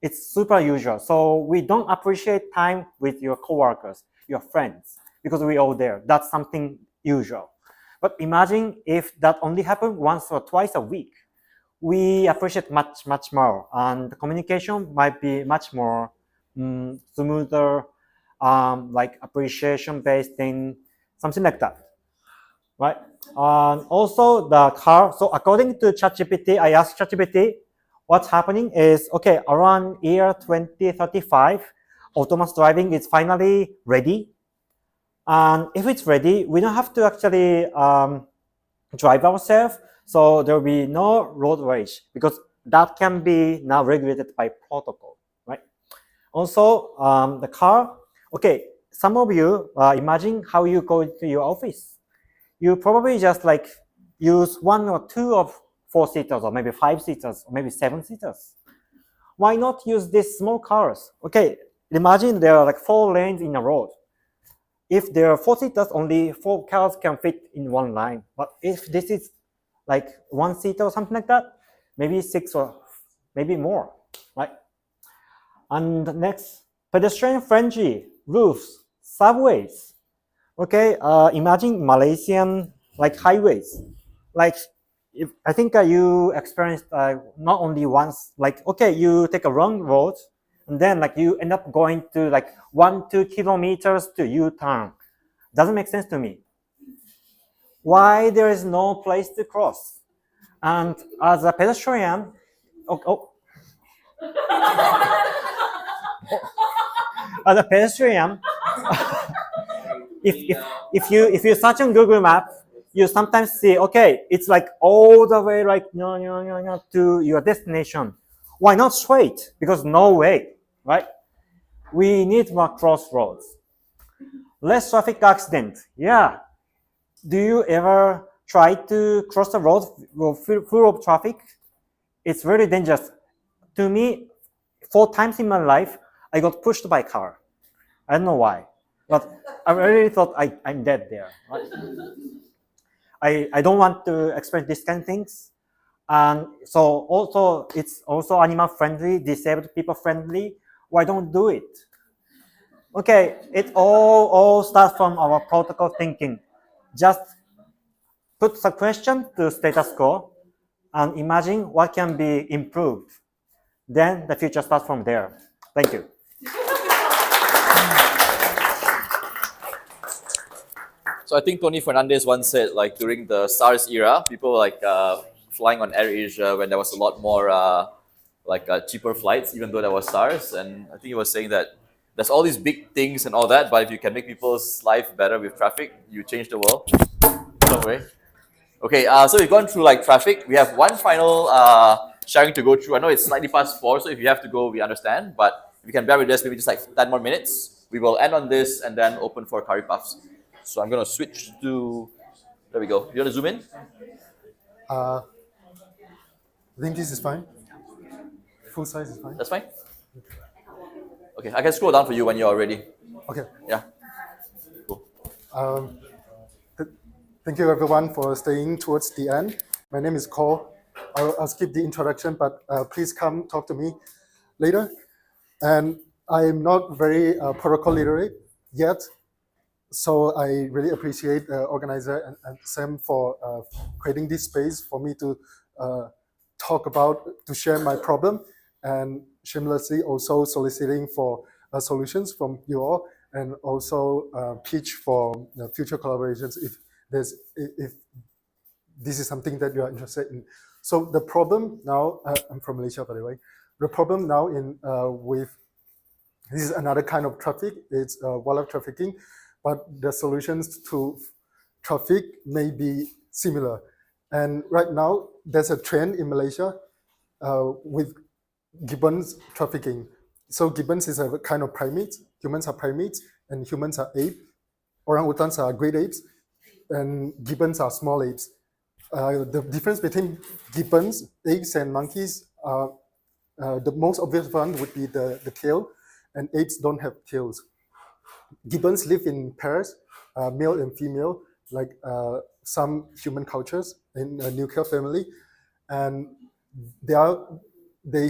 It's super usual. So we don't appreciate time with your coworkers, your friends, because we're all there. That's something usual. But imagine if that only happened once or twice a week. We appreciate much, much more. And the communication might be much more smoother, like appreciation-based thing, something like that, right? Also the car, so according to ChatGPT, I asked ChatGPT, what's happening is, okay, around year 2035, autonomous driving is finally ready. And if it's ready, we don't have to actually drive ourselves. So there will be no road rage because that can be now regulated by protocol, right? Also, the car, okay, some of you imagine how you go to your office. You probably just like use 1 or 2 of 4-seaters or maybe 5-seaters or maybe 7-seaters. Why not use these small cars? Okay, imagine there are like 4 lanes in a road. If there are 4-seaters, only 4 cars can fit in 1 line. But if this is like 1-seater or something like that, maybe 6 or maybe more, right? And next, pedestrian-friendly roofs, subways. Okay, imagine Malaysian like highways. Like, if, I think you experienced not only once, like, okay, you take a wrong road, and then like you end up going to like 1-2 kilometers to U-turn. Doesn't make sense to me. Why there is no place to cross? And as a pedestrian, as a pedestrian, if you search on Google Maps, you sometimes see, okay, it's like all the way like to your destination. Why not straight? Because no way, right? We need more crossroads. Less traffic accident. Yeah. Do you ever try to cross the road full of traffic? It's very dangerous. To me, 4 times in my life, I got pushed by a car. I don't know why, but I really thought I'm dead there. Right? I don't want to experience these kind of things. And so also, it's also animal friendly, disabled people friendly. Why don't do it? Okay, it all starts from our protocol thinking. Just put the question to status quo and imagine what can be improved. Then the future starts from there. Thank you. So I think Tony Fernandez once said, like during the SARS era, people were like flying on AirAsia when there was a lot more cheaper flights, even though there was SARS. And I think he was saying that there's all these big things and all that, but if you can make people's life better with traffic, you change the world. Don't worry. Okay, so we've gone through like traffic. We have one final sharing to go through. I know it's slightly past 4, so if you have to go, we understand. But if you can bear with us, maybe just like 10 more minutes. We will end on this and then open for curry puffs. So I'm going to switch to, there we go. You want to zoom in? I think this is fine. Full size is fine. That's fine? Okay, I can scroll down for you when you're ready. Okay. Yeah. Cool. Thank you everyone for staying towards the end. My name is Cole. I'll skip the introduction, but please come talk to me later. And I'm not very protocol literate yet, so I really appreciate the organizer and Sam for creating this space for me to talk about, to share my problem, and shamelessly also soliciting for solutions from you all, and also pitch for future collaborations if this is something that you are interested in. So the problem now, I'm from Malaysia by the way, the problem now with, this is another kind of traffic, it's wildlife trafficking, but the solutions to traffic may be similar. And right now, there's a trend in Malaysia with gibbons trafficking. So gibbons is a kind of primate. Humans are primates, and humans are apes. Orangutans are great apes, and gibbons are small apes. The difference between gibbons, apes, and monkeys are the most obvious one would be the tail. and apes don't have tails. Gibbons live in pairs, male and female, like some human cultures in a nuclear family, and they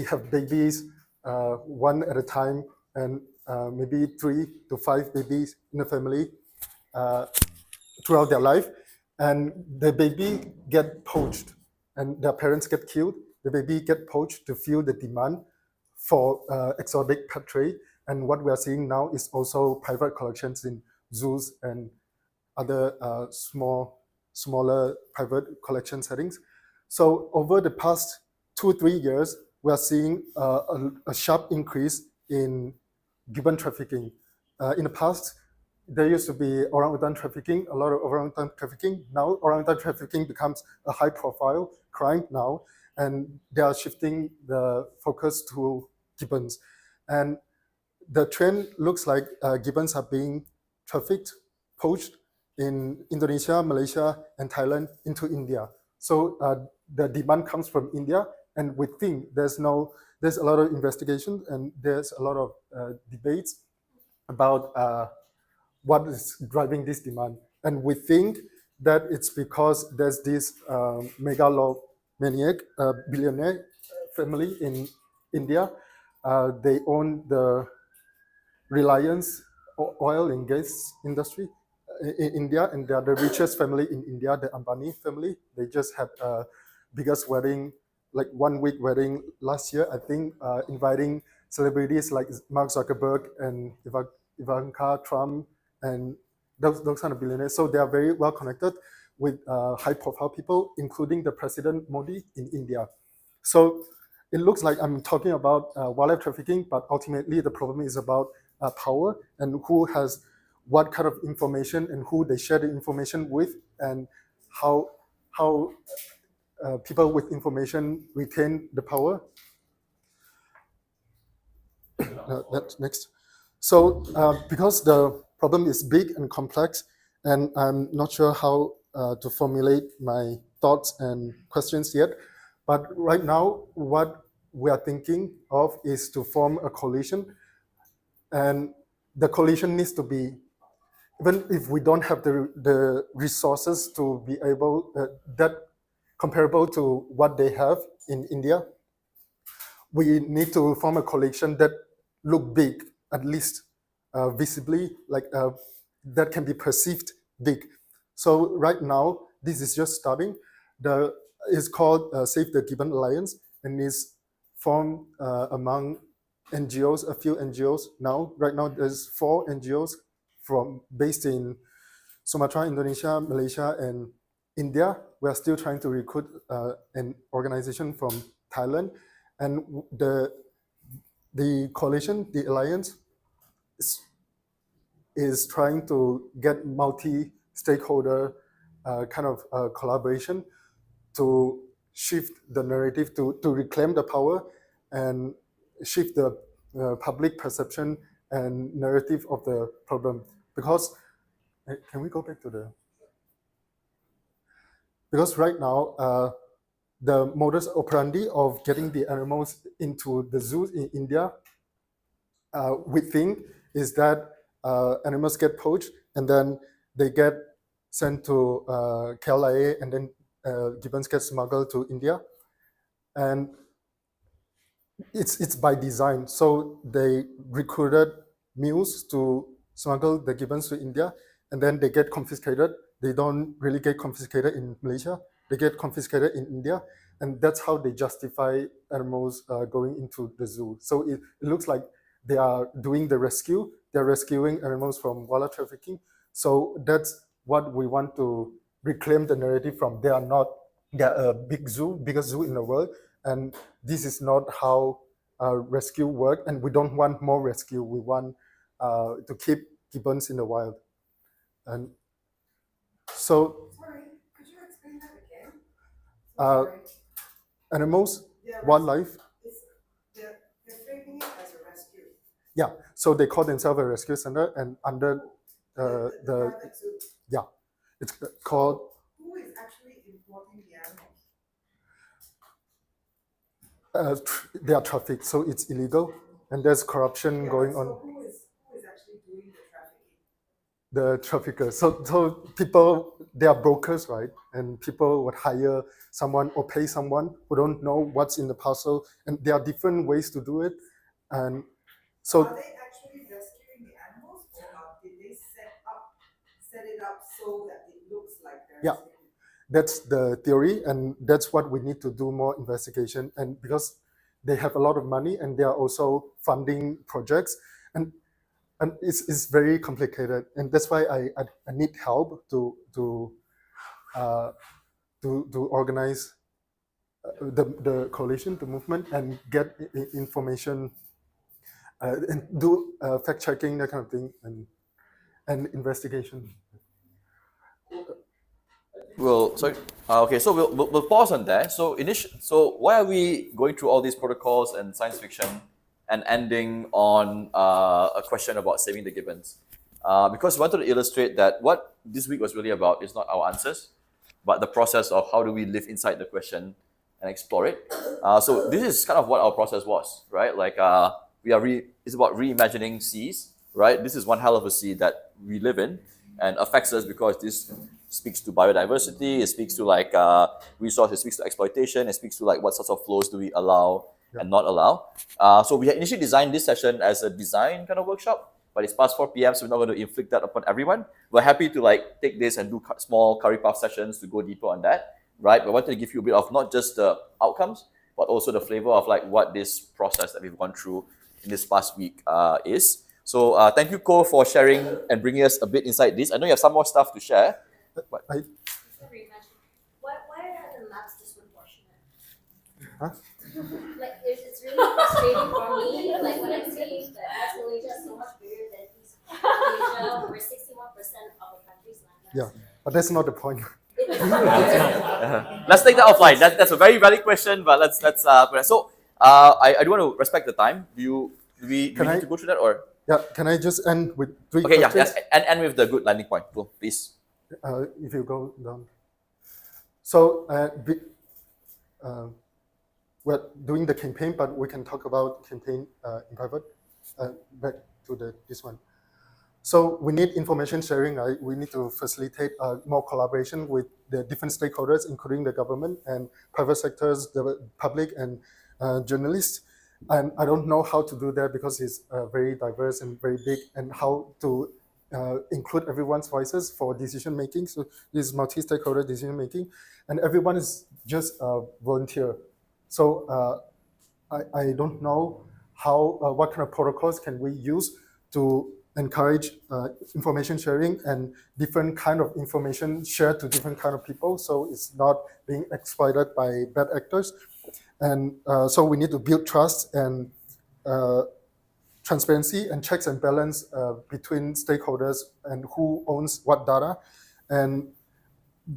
have babies one at a time, and maybe 3 to 5 babies in a family throughout their life, and the baby get poached, and their parents get killed. The baby get poached to fill the demand for exotic pet trade. And what we are seeing now is also private collections in zoos and other smaller private collection settings. So over the past 2-3 years, we are seeing a sharp increase in gibbon trafficking. In the past, there used to be orangutan trafficking, a lot of orangutan trafficking. Now orangutan trafficking becomes a high-profile crime now, and they are shifting the focus to gibbons. And the trend looks like gibbons are being trafficked, poached in Indonesia, Malaysia, and Thailand into India. So the demand comes from India, and we think there's a lot of investigation and there's a lot of debates about what is driving this demand. And we think that it's because there's this megalomaniac billionaire family in India. They own the Reliance oil and gas industry in India, and they are the richest family in India, the Ambani family. They just had biggest wedding, like 1 week wedding last year, I think, inviting celebrities like Mark Zuckerberg and Ivanka Trump and those kind of billionaires. So they are very well connected with high-profile people, including the President Modi in India. So it looks like I'm talking about wildlife trafficking, but ultimately the problem is about power and who has what kind of information and who they share the information with, and how people with information retain the power. That's next. So because the problem is big and complex, and I'm not sure how to formulate my thoughts and questions yet, but right now what we are thinking of is to form a coalition, and the coalition needs to be, even if we don't have the resources to be able, that comparable to what they have in India, we need to form a coalition that look big, at least visibly, like that can be perceived big. So right now, this is just starting. It's called Save the Gibbon Alliance, and is formed among NGOs, a few NGOs now. Right now, there's 4 NGOs based in Sumatra, Indonesia, Malaysia, and India. We are still trying to recruit an organization from Thailand, and the coalition, the alliance, is trying to get multi-stakeholder kind of collaboration to shift the narrative, to reclaim the power and shift the public perception and narrative of the problem. Because, can we go back to because right now, the modus operandi of getting the animals into the zoos in India, we think, is that animals get poached and then they get sent to KLIA, and then gibbons get smuggled to India. And it's by design. So they recruited mules to smuggle the gibbons to India, and then they get confiscated. They don't really get confiscated in Malaysia. They get confiscated in India, and that's how they justify animals going into the zoo. So it looks like they are doing the rescue. They're rescuing animals from wildlife trafficking. So that's what we want to reclaim the narrative from. They are a big zoo, biggest zoo in the world, and this is not how rescue work. And we don't want more rescue. We want to keep gibbons in the wild. And so, sorry, could you explain that again? Animals, wildlife. They're framing it as a rescue. Yeah, so they call themselves a rescue center, and under it's called. Who is actually importing the animals? They are trafficked, so it's illegal. and there's corruption going on. Who is actually doing the trafficking? The traffickers. So people, they are brokers, right? And people would hire someone or pay someone who don't know what's in the parcel, and there are different ways to do it. And so are they actually rescuing the animals, or did they set it up so that it looks like they're yeah, that's the theory, and that's what we need to do more investigation. And because they have a lot of money and they are also funding projects, and it's very complicated, and that's why I need help to organize the coalition, the movement, and get information and do fact checking, that kind of thing, and investigation. Well, sorry. Okay, so we'll pause on that. So so why are we going through all these protocols and science fiction and ending on a question about saving the gibbons? Because we wanted to illustrate that what this week was really about is not our answers, but the process of how do we live inside the question and explore it. So this is kind of what our process was, right? Like it's about reimagining seas, right? This is one hell of a sea that we live in and affects us because this speaks to biodiversity, it speaks to like resources, it speaks to exploitation, it speaks to like what sorts of flows do we allow and not allow. So we had initially designed this session as a design kind of workshop, but it's past 4 p.m, so we're not going to inflict that upon everyone. We're happy to like take this and do small curry puff sessions to go deeper on that, right? But I wanted to give you a bit of not just the outcomes, but also the flavor of like what this process that we've gone through in this past week is. So thank you, Ko, for sharing and bringing us a bit inside this. I know you have some more stuff to share. But Why are the maps disproportionate? Huh? Like, it's really frustrating for me. Like, when I see that West Malaysia is so much bigger than East Malaysia, where 61% of the country's land. Yeah, but that's not the point. Let's take that offline. That's a very valid question, but let's so I do want to respect the time. Do we need to go through that, or can I just end with 3 okay, questions? and end with the good landing point. Cool, please. If you go down. So we're doing the campaign, but we can talk about campaign in private. Back to this one. So we need information sharing, right? We need to facilitate more collaboration with the different stakeholders, including the government and private sectors, the public and journalists. And I don't know how to do that because it's very diverse and very big, and how to include everyone's voices for decision making. So this is multi-stakeholder decision making, and everyone is just a volunteer. So I don't know how what kind of protocols can we use to encourage information sharing and different kind of information shared to different kind of people, so it's not being exploited by bad actors. And so we need to build trust and transparency and checks and balance between stakeholders and who owns what data. And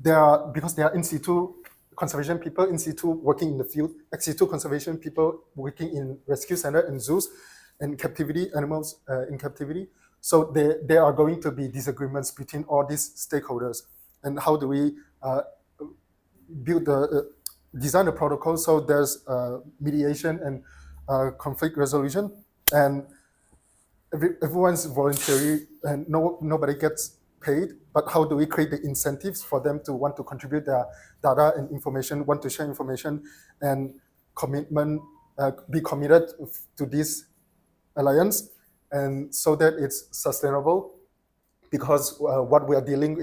because there are in situ conservation people, in situ working in the field, ex situ conservation people working in rescue center and zoos and captivity, animals in captivity. So there are going to be disagreements between all these stakeholders. And how do we build design the protocol so there's mediation and conflict resolution, and everyone's voluntary and nobody gets paid, but how do we create the incentives for them to want to contribute their data and information, want to share information, and be committed to this alliance, and so that it's sustainable, because what we are dealing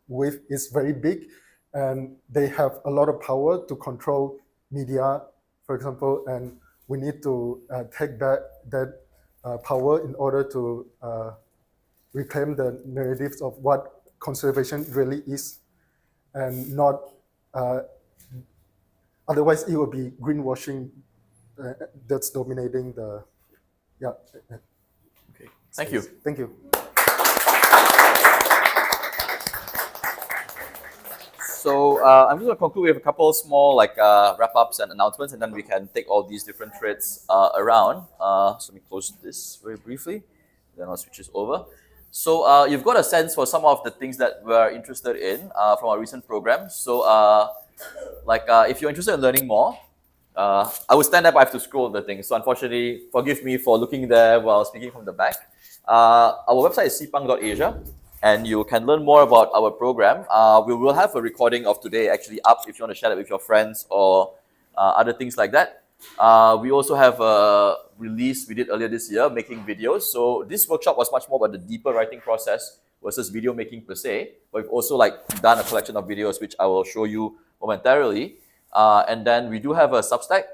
with is very big, and they have a lot of power to control media, for example, and we need to take that power in order to reclaim the narratives of what conservation really is, and not otherwise it will be greenwashing that's dominating the Okay, thank you. Thank you. So I'm just going to conclude with a couple small wrap-ups and announcements, and then we can take all these different threads around. So let me close this very briefly, then I'll switch this over. So you've got a sense for some of the things that we're interested in from our recent programs. So if you're interested in learning more, I would stand up, I have to scroll the thing. So unfortunately, forgive me for looking there while speaking from the back. Our website is seapunk.asia, and you can learn more about our program. We will have a recording of today actually up if you want to share it with your friends or other things like that. We also have a release we did earlier this year, making videos. So this workshop was much more about the deeper writing process versus video making per se. But we've also done a collection of videos, which I will show you momentarily. And then we do have a Substack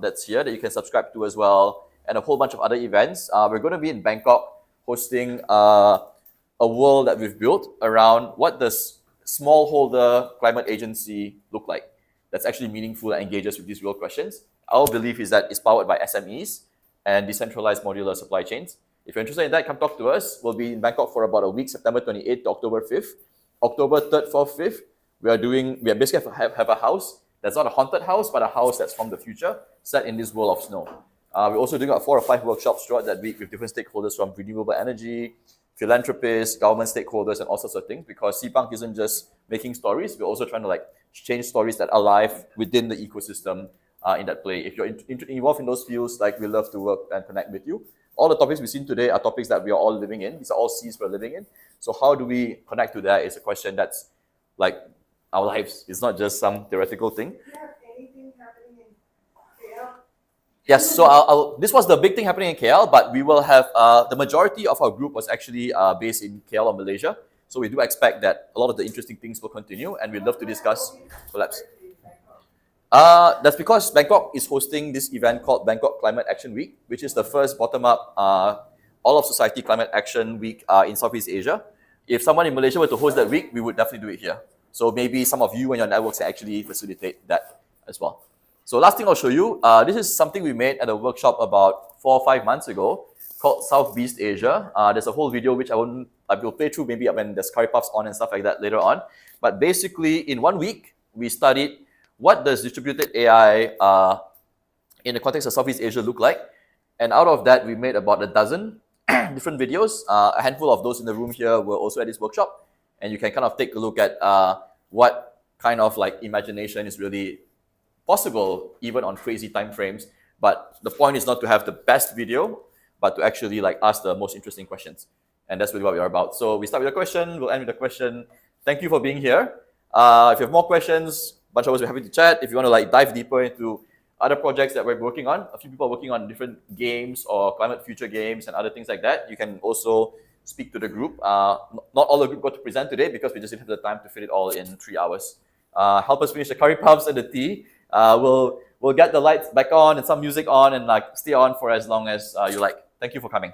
that's here that you can subscribe to as well, and a whole bunch of other events. We're going to be in Bangkok hosting a world that we've built around what does smallholder climate agency look like that's actually meaningful and engages with these real questions. Our belief is that it's powered by SMEs and decentralized modular supply chains. If you're interested in that, come talk to us. We'll be in Bangkok for about a week, September 28th to October 5th. October 3rd, 4th, 5th, we basically have a house that's not a haunted house, but a house that's from the future, set in this world of snow. We're also doing about 4 or 5 workshops throughout that week with different stakeholders from renewable energy, philanthropists, government stakeholders, and all sorts of things, because Seapunk isn't just making stories, we're also trying to change stories that are alive within the ecosystem in that play. If you're involved in those fields, we love to work and connect with you. All the topics we've seen today are topics that we are all living in. These are all seas we're living in. So how do we connect to that is a question that's our lives. It's not just some theoretical thing. Do you have anything happening in KL? Yes, so this was the big thing happening in KL, but we will have, the majority of our group was actually based in KL or Malaysia. So we do expect that a lot of the interesting things will continue, and we'd love to discuss collabs. That's because Bangkok is hosting this event called Bangkok Climate Action Week, which is the first bottom-up all of society climate action week in Southeast Asia. If someone in Malaysia were to host that week, we would definitely do it here. So maybe some of you and your networks can actually facilitate that as well. So last thing I'll show you, this is something we made at a workshop about 4 or 5 months ago called Southeast Asia. There's a whole video which I will play through maybe when there's curry puffs on and stuff like that later on. But basically, in 1 week, we studied what does distributed AI in the context of Southeast Asia look like. And out of that, we made about a dozen different videos. A handful of those in the room here were also at this workshop. And you can kind of take a look at what kind of imagination is really possible, even on crazy time frames. But the point is not to have the best video, but to actually ask the most interesting questions. And that's really what we are about. So we start with a question, we'll end with a question. Thank you for being here. If you have more questions, a bunch of us are happy to chat. If you want to dive deeper into other projects that we're working on, a few people are working on different games or climate future games and other things like that. You can also speak to the group. Not all the group got to present today because we just didn't have the time to fit it all in 3 hours. Help us finish the curry puffs and the tea. We'll get the lights back on and some music on and stay on for as long as you like. Thank you for coming.